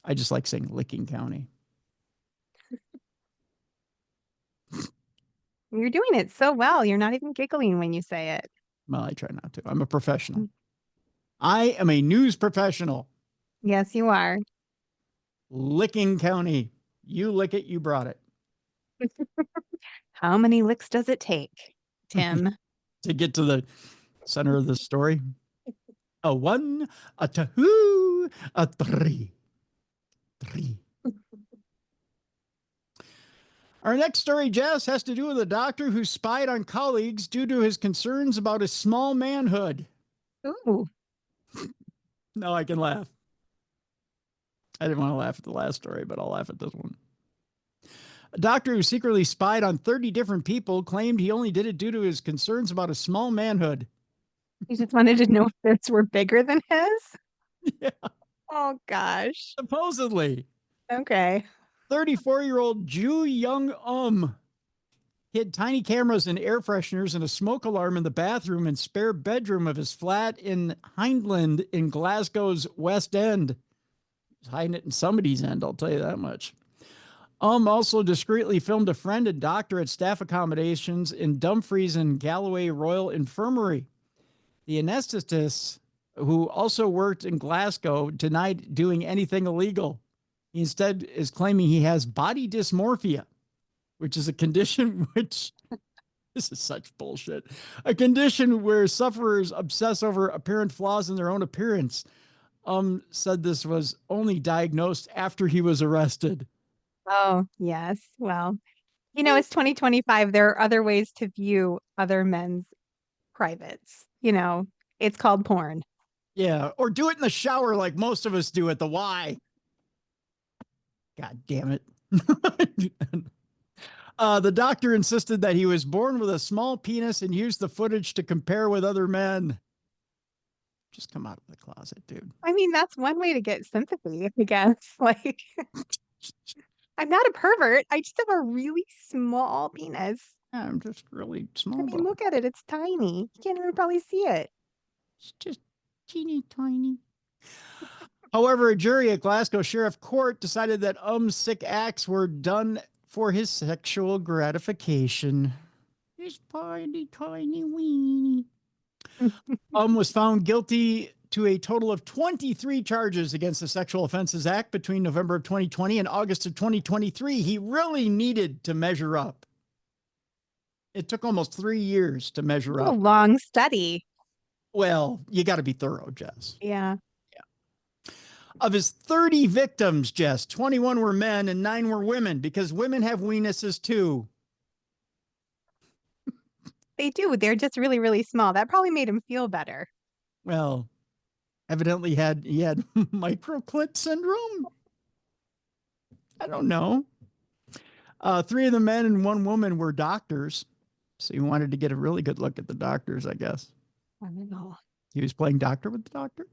I just like saying Licking County. You're doing it so well. You're not even giggling when you say it. Well, I try not to. I'm a professional. I am a news professional. Yes, you are. Licking County. You lick it, you brought it. How many licks does it take, Tim? To get to the center of the story? A 1, a 2, a 3. Our next story, Jess, has to do with a doctor who spied on colleagues due to his concerns about his small manhood. Ooh. Now I can laugh. I didn't want to laugh at the last story, but I'll laugh at this one. A doctor who secretly spied on 30 different people claimed he only did it due to his concerns about his small manhood. He just wanted to know if theirs were bigger than his? Yeah, Oh, gosh. supposedly. Okay. 34-year-old Ju Young hid tiny cameras and air fresheners and a smoke alarm in the bathroom and spare bedroom of his flat in Hindland in Glasgow's West End. He's hiding it in somebody's end, I'll tell you that much. Also discreetly filmed a friend and doctor at staff accommodations in Dumfries and Galloway Royal Infirmary. The anesthetist, who also worked in Glasgow, denied doing anything illegal. He instead is claiming he has body dysmorphia, which is a condition which, this is such bullshit, a condition where sufferers obsess over apparent flaws in their own appearance. Said this was only diagnosed after he was arrested. Oh, yes. Well, it's 2025. There are other ways to view other men's privates. It's called porn. Yeah, or do it in the shower like most of us do at the Y. God damn it. The doctor insisted that he was born with a small penis and used the footage to compare with other men. Just come out of the closet, dude. I mean, that's one way to get sympathy, I guess. Like, I'm not a pervert. I just have a really small penis. I'm just really small. I mean, look at it. It's tiny. You can't even probably see it. It's just teeny tiny. However, a jury at Glasgow Sheriff Court decided that sick acts were done for his sexual gratification. His tiny, tiny weenie. Was found guilty to a total of 23 charges against the Sexual Offenses Act between November of 2020 and August of 2023. He really needed to measure up. It took almost 3 years to measure It's up. a long study. Well, you got to be thorough, Jess. Yeah. Of his 30 victims, Jess, 21 were men and 9 were women, because women have weenuses too. They do. They're just really, really small. That probably made him feel better. Well, evidently he had microclit syndrome. I don't know. 3 of the men and 1 woman were doctors. So he wanted to get a really good look at the doctors, I guess. I don't know. He was playing doctor with the doctor.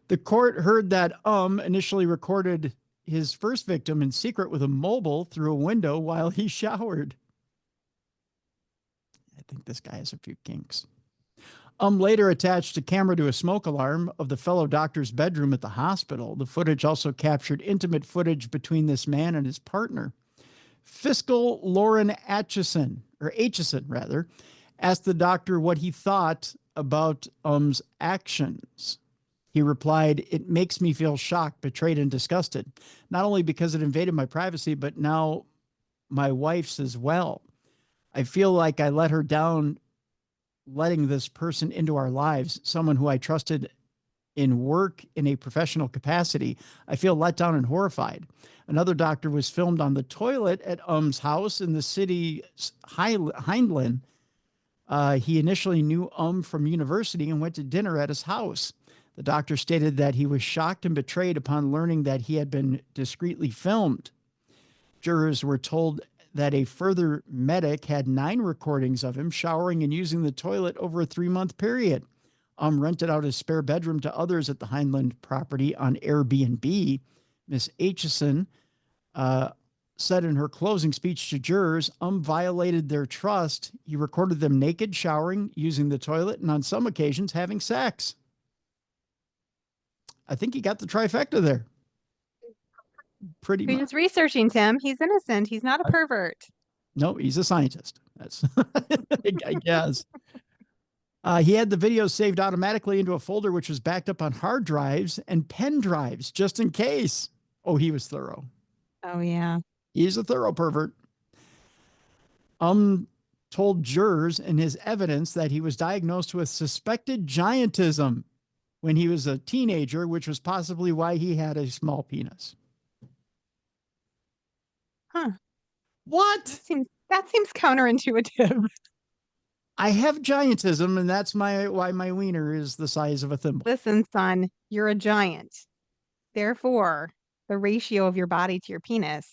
The court heard that initially recorded his first victim in secret with a mobile through a window while he showered. I think this guy has a few kinks. Later attached a camera to a smoke alarm of the fellow doctor's bedroom at the hospital. The footage also captured intimate footage between this man and his partner. Fiscal Lauren Atchison, asked the doctor what he thought about actions. He replied, "It makes me feel shocked, betrayed, and disgusted, not only because it invaded my privacy, but now my wife's as well. I feel like I let her down, letting this person into our lives, someone who I trusted in work in a professional capacity. I feel let down and horrified." Another doctor was filmed on the toilet at house in the city Hindland. He initially knew from university and went to dinner at his house. The doctor stated that he was shocked and betrayed upon learning that he had been discreetly filmed. Jurors were told that a further medic had 9 recordings of him showering and using the toilet over a 3-month period. Rented out his spare bedroom to others at the Hindland property on Airbnb. Miss Aitchison said in her closing speech to jurors, violated their trust. He recorded them naked, showering, using the toilet, and on some occasions having sex. I think he got the trifecta there. Pretty You're much. just researching, Tim. He's innocent. He's not a pervert. No, he's a scientist. That's, I guess. He had the videos saved automatically into a folder, which was backed up on hard drives and pen drives, just in case. Oh, he was thorough. Oh, yeah. He's a thorough pervert. Told jurors in his evidence that he was diagnosed with suspected giantism when he was a teenager, which was possibly why he had a small penis. Huh. What? That seems counterintuitive. I have giantism, and that's why my wiener is the size of a thimble. Listen, son, you're a giant. Therefore, the ratio of your body to your penis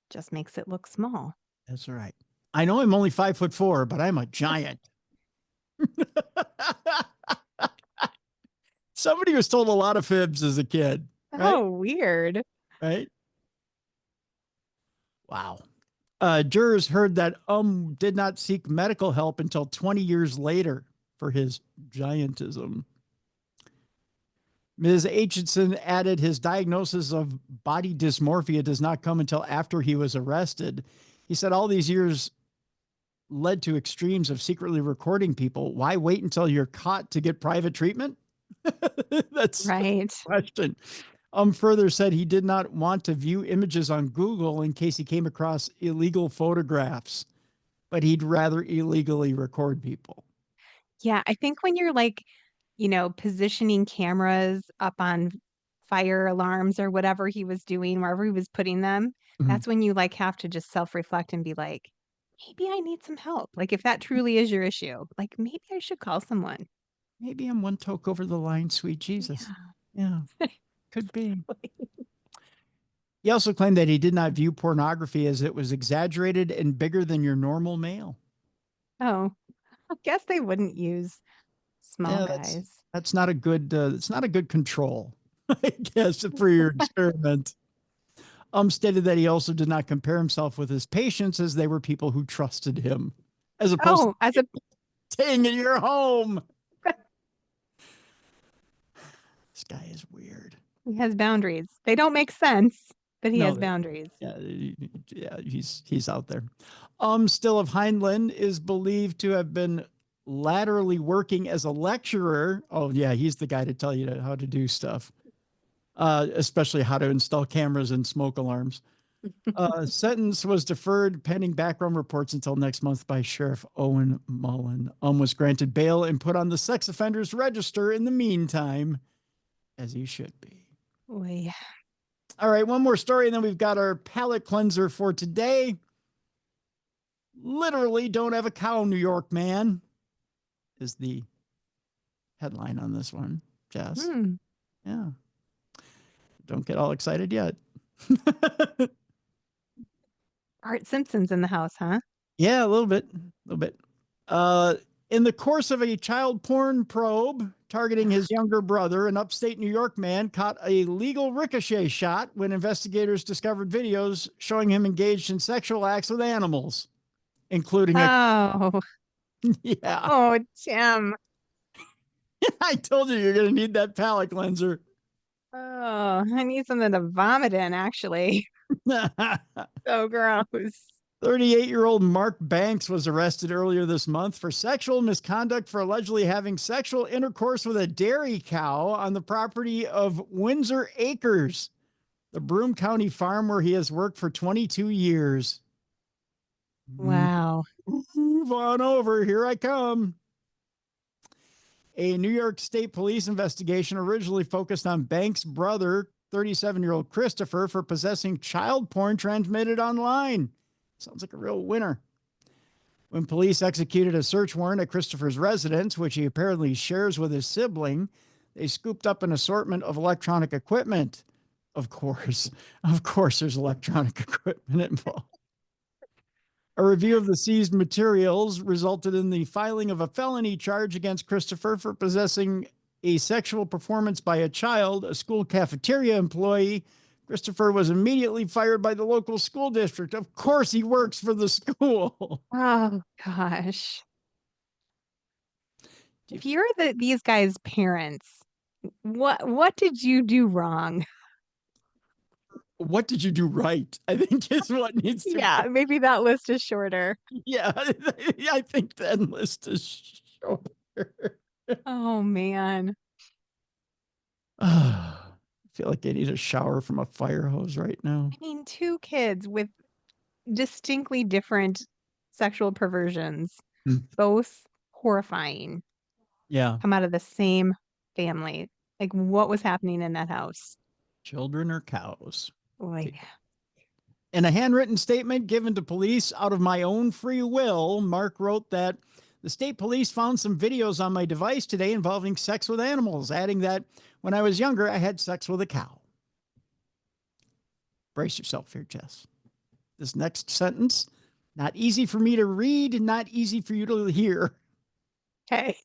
just makes it look small. That's right. I know I'm only 5'4", but I'm a giant. Somebody was told a lot of fibs as a kid. Right? Oh, weird. Right? Wow. Jurors heard that did not seek medical help until 20 years later for his giantism. Ms. Aitchison added his diagnosis of body dysmorphia does not come until after he was arrested. He said all these years led to extremes of secretly recording people. Why wait until you're caught to get private treatment? That's right. The question. Further said he did not want to view images on Google in case he came across illegal photographs, but he'd rather illegally record people. Yeah, I think when you're like, positioning cameras up on fire alarms or whatever he was doing, wherever he was putting them, that's when you like have to just self-reflect and be like, maybe I need some help. Like if that truly is your issue, like maybe I should call someone. Maybe I'm one toke over the line, sweet Jesus. Yeah. Could be. He also claimed that he did not view pornography as it was exaggerated and bigger than your normal male. Oh, I guess they wouldn't use small Yeah, guys. That's not a good. It's not a good control, I guess, for your experiment. Stated that he also did not compare himself with his patients as they were people who trusted him, as opposed to staying in your home. This guy is weird. He has boundaries. They don't make sense, but he has boundaries. Yeah, he's out there. Still of Heinlein is believed to have been laterally working as a lecturer. Oh yeah, he's the guy to tell you how to do stuff, especially how to install cameras and smoke alarms. Sentence was deferred pending background reports until next month by Sheriff Owen Mullen. Was granted bail and put on the sex offenders register in the meantime, as he should be. Boy. All right, one more story, and then we've got our palate cleanser for today. Literally don't have a cow, New York man, is the headline on this one, Jess. Yeah. Don't get all excited yet. Art Simpson's in the house, huh? Yeah, a little bit. In the course of a child porn probe targeting his younger brother, an upstate New York man caught a legal ricochet shot when investigators discovered videos showing him engaged in sexual acts with animals, including yeah. Oh, Tim. I told you you're going to need that palate cleanser. Oh, I need something to vomit in, actually. So gross. 38-year-old Mark Banks was arrested earlier this month for sexual misconduct for allegedly having sexual intercourse with a dairy cow on the property of Windsor Acres, the Broome County farm where he has worked for 22 years. Wow. Move on over. Here I come. A New York State police investigation originally focused on Banks' brother, 37-year-old Christopher, for possessing child porn transmitted online. Sounds like a real winner. When police executed a search warrant at Christopher's residence, which he apparently shares with his sibling, they scooped up an assortment of electronic equipment. Of course, there's electronic equipment involved. A review of the seized materials resulted in the filing of a felony charge against Christopher for possessing a sexual performance by a child, a school cafeteria employee. Christopher was immediately fired by the local school district. Of course, he works for the school. Oh, gosh. If you're these guys' parents, what did you do wrong? What did you do right? I think is what needs to be. Maybe that list is shorter. Yeah, I think that list is shorter. Oh, man. I feel like I need a shower from a fire hose right now. I mean, two kids with distinctly different sexual perversions, both horrifying. Yeah. Come out of the same family. Like, what was happening in that house? Children or cows? Boy. In a handwritten statement given to police out of my own free will, Mark wrote that the state police found some videos on my device today involving sex with animals, adding that when I was younger, I had sex with a cow. Brace yourself here, Jess. This next sentence, not easy for me to read, not easy for you to hear. Okay.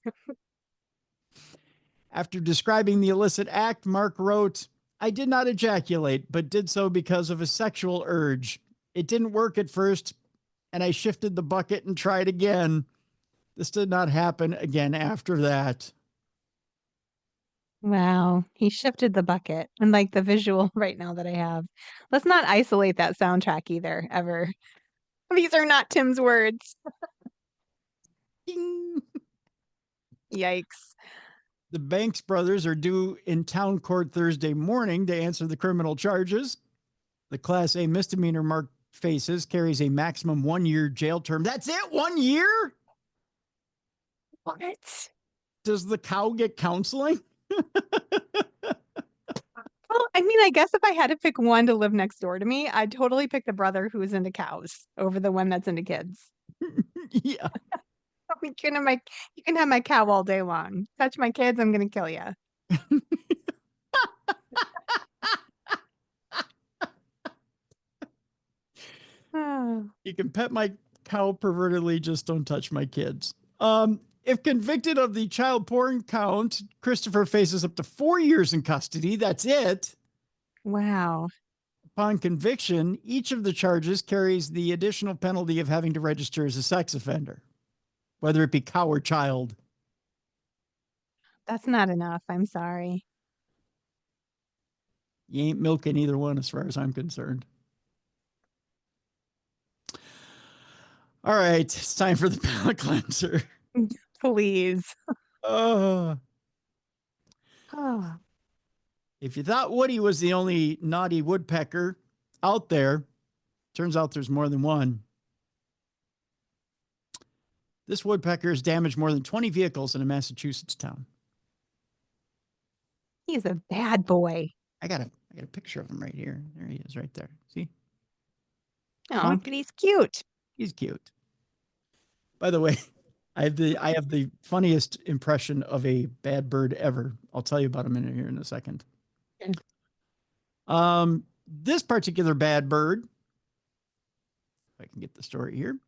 After describing the illicit act, Mark wrote, I did not ejaculate, but did so because of a sexual urge. It didn't work at first, and I shifted the bucket and tried again. This did not happen again after that. Wow. He shifted the bucket. And like the visual right now that I have. Let's not isolate that soundtrack either, ever. These are not Tim's words. Ding. Yikes. The Banks brothers are due in town court Thursday morning to answer the criminal charges. The Class A misdemeanor Mark faces carries a maximum 1-year jail term. That's it? 1 year? What? Does the cow get counseling? Well, I mean, I guess if I had to pick one to live next door to me, I'd totally pick the brother who is into cows over the one that's into kids. Yeah. You can have my cow all day long. Touch my kids, I'm gonna kill you. You can pet my cow pervertedly, just don't touch my kids. If convicted of the child porn count, Christopher faces up to 4 years in custody. That's it. Wow. Upon conviction, each of the charges carries the additional penalty of having to register as a sex offender, whether it be cow or child. That's not enough. I'm sorry. You ain't milking either one as far as I'm concerned. All right, it's time for the palate cleanser. Please. Oh. Oh. If you thought Woody was the only naughty woodpecker out there, turns out there's more than one. This woodpecker has damaged more than 20 vehicles in a Massachusetts town. He's a bad boy. I got a picture of him right here. There he is right there. See? Oh, but he's cute. He's cute. By the way, I have the funniest impression of a bad bird ever. I'll tell you about him here in a second. Okay. This particular bad bird, if I can get the story here,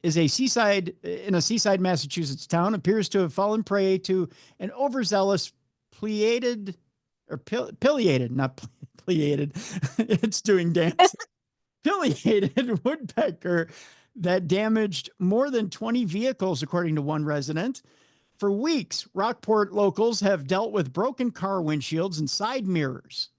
is in a seaside Massachusetts town, appears to have fallen prey to an overzealous pileated, not pleiated. It's doing dance. Pileated woodpecker that damaged more than 20 vehicles, according to one resident. For weeks, Rockport locals have dealt with broken car windshields and side mirrors.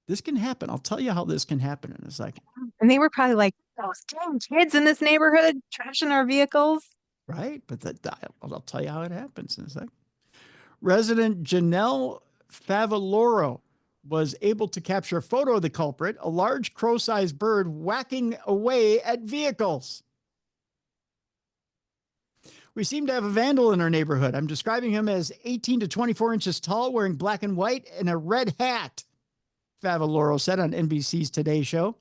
This can happen. I'll tell you how this can happen in a second. And they were probably like, those damn kids in this neighborhood trashing our vehicles. Right? But I'll tell you how it happens in a second. Resident Janelle Favaloro was able to capture a photo of the culprit, a large crow-sized bird whacking away at vehicles. We seem to have a vandal in our neighborhood. I'm describing him as 18 to 24 inches tall, wearing black and white and a red hat, Favaloro said on NBC's Today Show.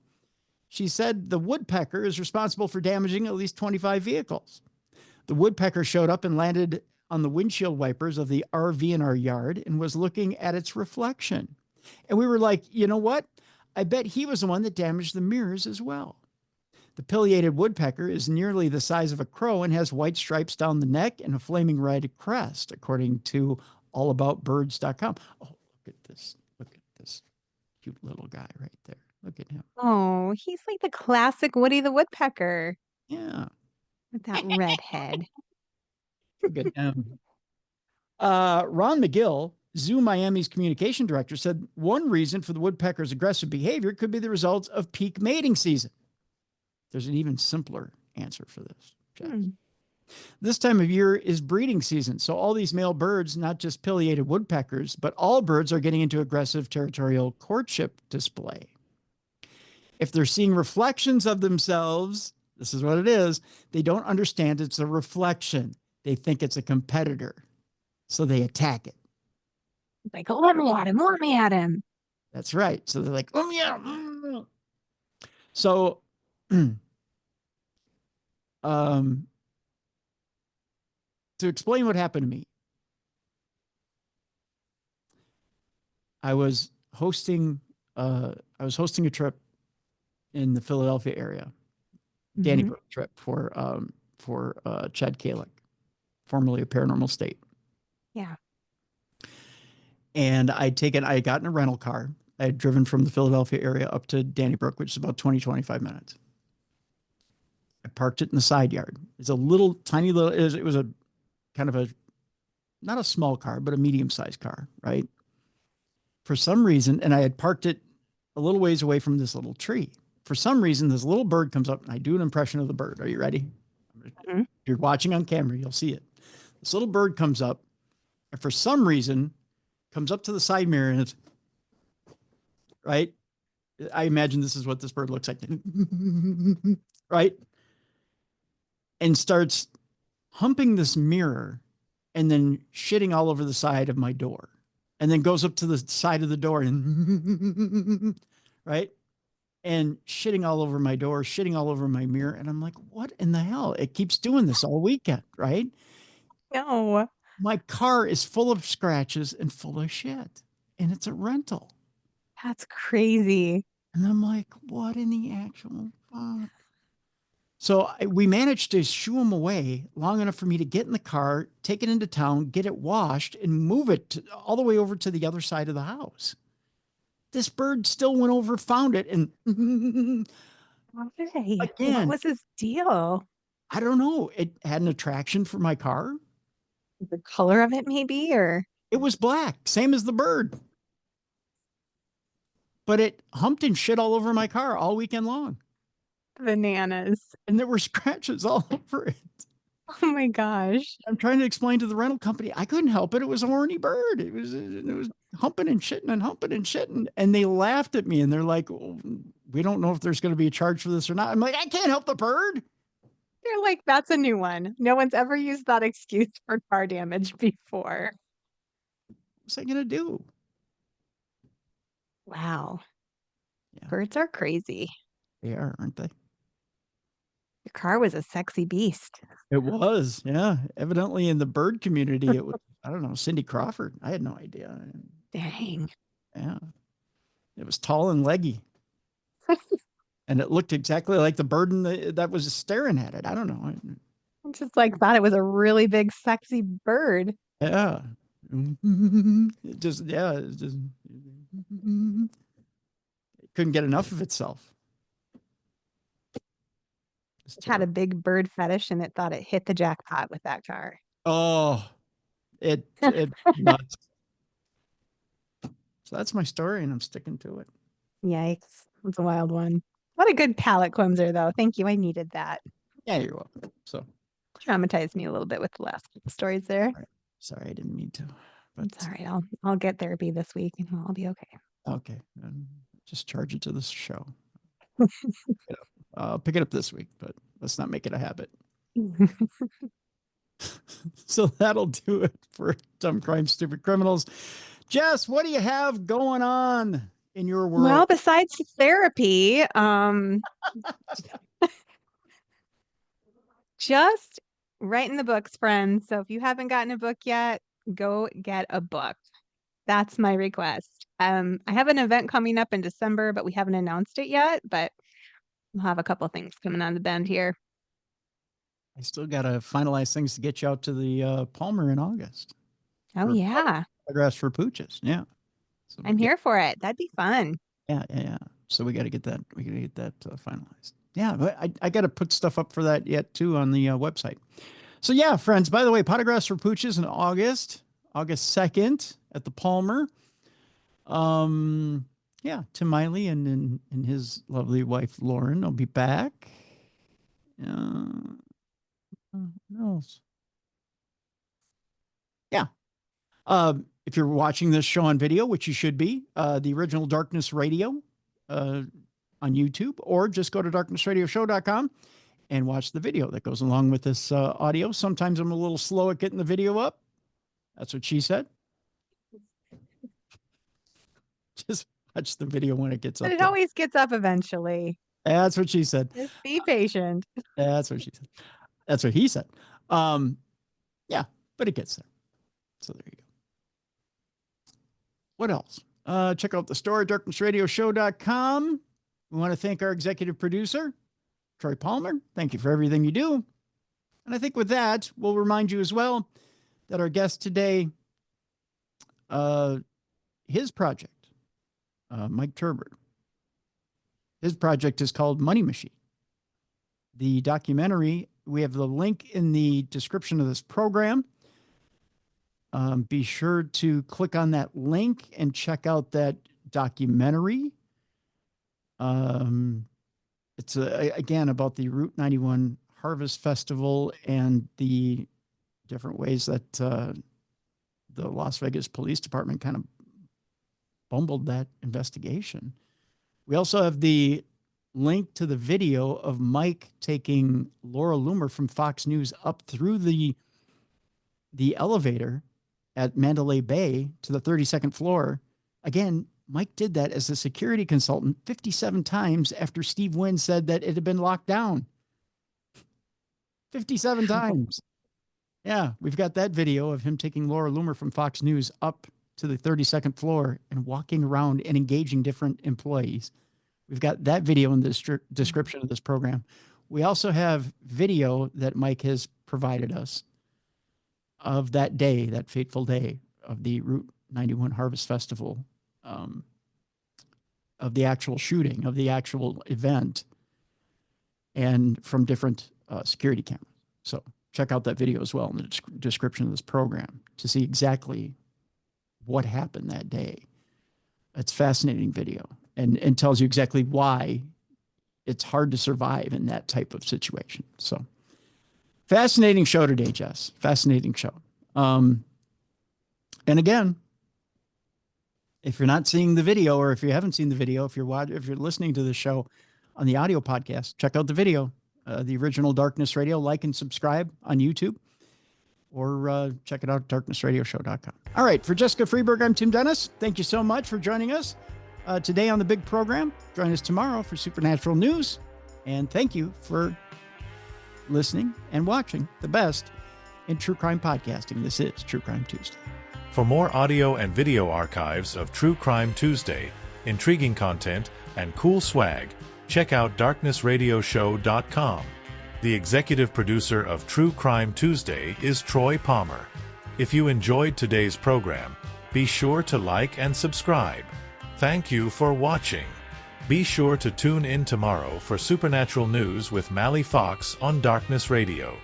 She said the woodpecker is responsible for damaging at least 25 vehicles. The woodpecker showed up and landed on the windshield wipers of the RV in our yard and was looking at its reflection. And we were like, you know what? I bet he was the one that damaged the mirrors as well. The pileated woodpecker is nearly the size of a crow and has white stripes down the neck and a flaming red crest, according to allaboutbirds.com. Oh, look at this. Look at this cute little guy right there. Look at him. Oh, he's like the classic Woody the Woodpecker. Yeah. With that red head. Look at him. Ron McGill, Zoo Miami's communication director, said one reason for the woodpecker's aggressive behavior could be the results of peak mating season. There's an even simpler answer for this, Jeff. This time of year is breeding season. So all these male birds, not just pileated woodpeckers, but all birds are getting into aggressive territorial courtship display. If they're seeing reflections of themselves, this is what it is. They don't understand it's a reflection. They think it's a competitor. So they attack it. Like, oh, let me at him. Let me at him. That's right. So they're like, oh, yeah. So To explain what happened to me, I was hosting a trip in the Philadelphia area, Danny Brook trip for Chad Kalick, formerly of Paranormal State. Yeah. And I got in a rental car. I had driven from the Philadelphia area up to Danny Brook, which is about 20-25 minutes. I parked it in the side yard. It's a little tiny little, it was a kind of a, not a small car, but a medium-sized car, right? For some reason, and I had parked it a little ways away from this little tree. For some reason, this little bird comes up, and I do an impression of the bird. Are you ready? If you're watching on camera, you'll see it. This little bird comes up, and for some reason, comes up to the side mirror, and it's, right? I imagine this is what this bird looks like, right? And starts humping this mirror and then shitting all over the side of my door, and then goes up to the side of the door and right, and shitting all over my door, shitting all over my mirror. And I'm like, what in the hell? It keeps doing this all weekend, right? No. My car is full of scratches and full of shit, and it's a rental. That's crazy. And I'm like, what in the actual fuck? So we managed to shoo him away long enough for me to get in the car, take it into town, get it washed, and move it all the way over to the other side of the house. This bird still went over, found it, and Why? again, What was his deal? I don't know. It had an attraction for my car. The color of it, maybe, or It was black, same as the bird. But it humped and shit all over my car all weekend long. bananas. And there were scratches all over it. Oh my gosh. I'm trying to explain to the rental company, I couldn't help it. It was a horny bird. It was humping and shitting and humping and shitting. And they laughed at me and they're like, well, we don't know if there's going to be a charge for this or not. I'm like, I can't help the bird. They're like, that's a new one. No one's ever used that excuse for car damage before. What's I going to do? Wow. Yeah. Birds are crazy. They are, aren't they? Your car was a sexy beast. It was. Yeah. Evidently in the bird community, it was, I don't know, Cindy Crawford. I had no idea. Dang. Yeah. It was tall and leggy. And it looked exactly like the bird that was staring at it. I don't know. I just like thought it was a really big, sexy bird. Yeah. It just, yeah. It just it couldn't get enough of itself. It had a big bird fetish and it thought it hit the jackpot with that car. Oh, it nuts. So that's my story and I'm sticking to it. Yikes. That's a wild one. What a good palate cleanser, though. Thank you. I needed that. Yeah, you're welcome. So Traumatized me a little bit with the last couple stories there. sorry, I didn't mean to. But It's all right. I'll get therapy this week and I'll be okay. okay. Just charge it to this show. I'll pick it up this week, but let's not make it a habit. So that'll do it for Dumb Crime, Stupid Criminals. Jess, what do you have going on in your world? Well, besides therapy, just writing the books, friends. So if you haven't gotten a book yet, go get a book. That's my request. I have an event coming up in December, but we haven't announced it yet, but we'll have a couple things coming on the bend here. I still got to finalize things to get you out to the Palmer in August. Oh, For yeah. Autographs for pooches. Yeah. So I'm here for it. That'd be fun. Yeah. So we got to get that. We got to get that finalized. Yeah, but I got to put stuff up for that yet too on the website. So yeah, friends. By the way, Autographs for Pooches in August 2nd at the Palmer. Yeah, Tim Miley and his lovely wife Lauren will be back. What else? Yeah. If you're watching this show on video, which you should be, the original Darkness Radio on YouTube, or just go to darknessradioshow.com and watch the video that goes along with this audio. Sometimes I'm a little slow at getting the video up. That's what she said. Just watch the video when it gets up. But it always gets up eventually. That's what she said. Just be patient. That's what she said. That's what he said. Yeah, but it gets there. So there you go. What else? Check out the store, darknessradioshow.com. We want to thank our executive producer, Troy Palmer. Thank you for everything you do. And I think with that, we'll remind you as well that our guest today, his project, Mike Turber, his project is called Money Machine. The documentary, we have the link in the description of this program. Be sure to click on that link and check out that documentary. It's again about the Route 91 Harvest Festival and the different ways that the Las Vegas Police Department kind of bumbled that investigation. We also have the link to the video of Mike taking Laura Loomer from Fox News up through the elevator at Mandalay Bay to the 32nd floor. Again, Mike did that as a security consultant 57 times after Stevewynn said that it had been locked down. 57 times. Yeah, we've got that video of him taking Laura Loomer from Fox News up to the 32nd floor and walking around and engaging different employees. We've got that video in the description of this program. We also have video that Mike has provided us of that day, that fateful day of the Route 91 Harvest Festival, of the actual shooting, of the actual event, and from different security cameras. So check out that video as well in the description of this program to see exactly what happened that day. It's a fascinating video and tells you exactly why it's hard to survive in that type of situation. So fascinating show today, Jess. Fascinating show. And again, if you're not seeing the video, or if you haven't seen the video, if you're listening to the show on the audio podcast, check out the video, the original Darkness Radio. Like and subscribe on YouTube, or check it out at darknessradioshow.com. All right, for Jessica Freeburg, I'm Tim Dennis. Thank you so much for joining us today on the big program. Join us tomorrow for Supernatural News, and thank you for listening and watching the best in true crime podcasting. This is True Crime Tuesday. For more audio and video archives of True Crime Tuesday, intriguing content, and cool swag, check out darknessradioshow.com. The executive producer of True Crime Tuesday is Troy Palmer. If you enjoyed today's program, be sure to like and subscribe. Thank you for watching. Be sure to tune in tomorrow for Supernatural News with Mally Fox on Darkness Radio.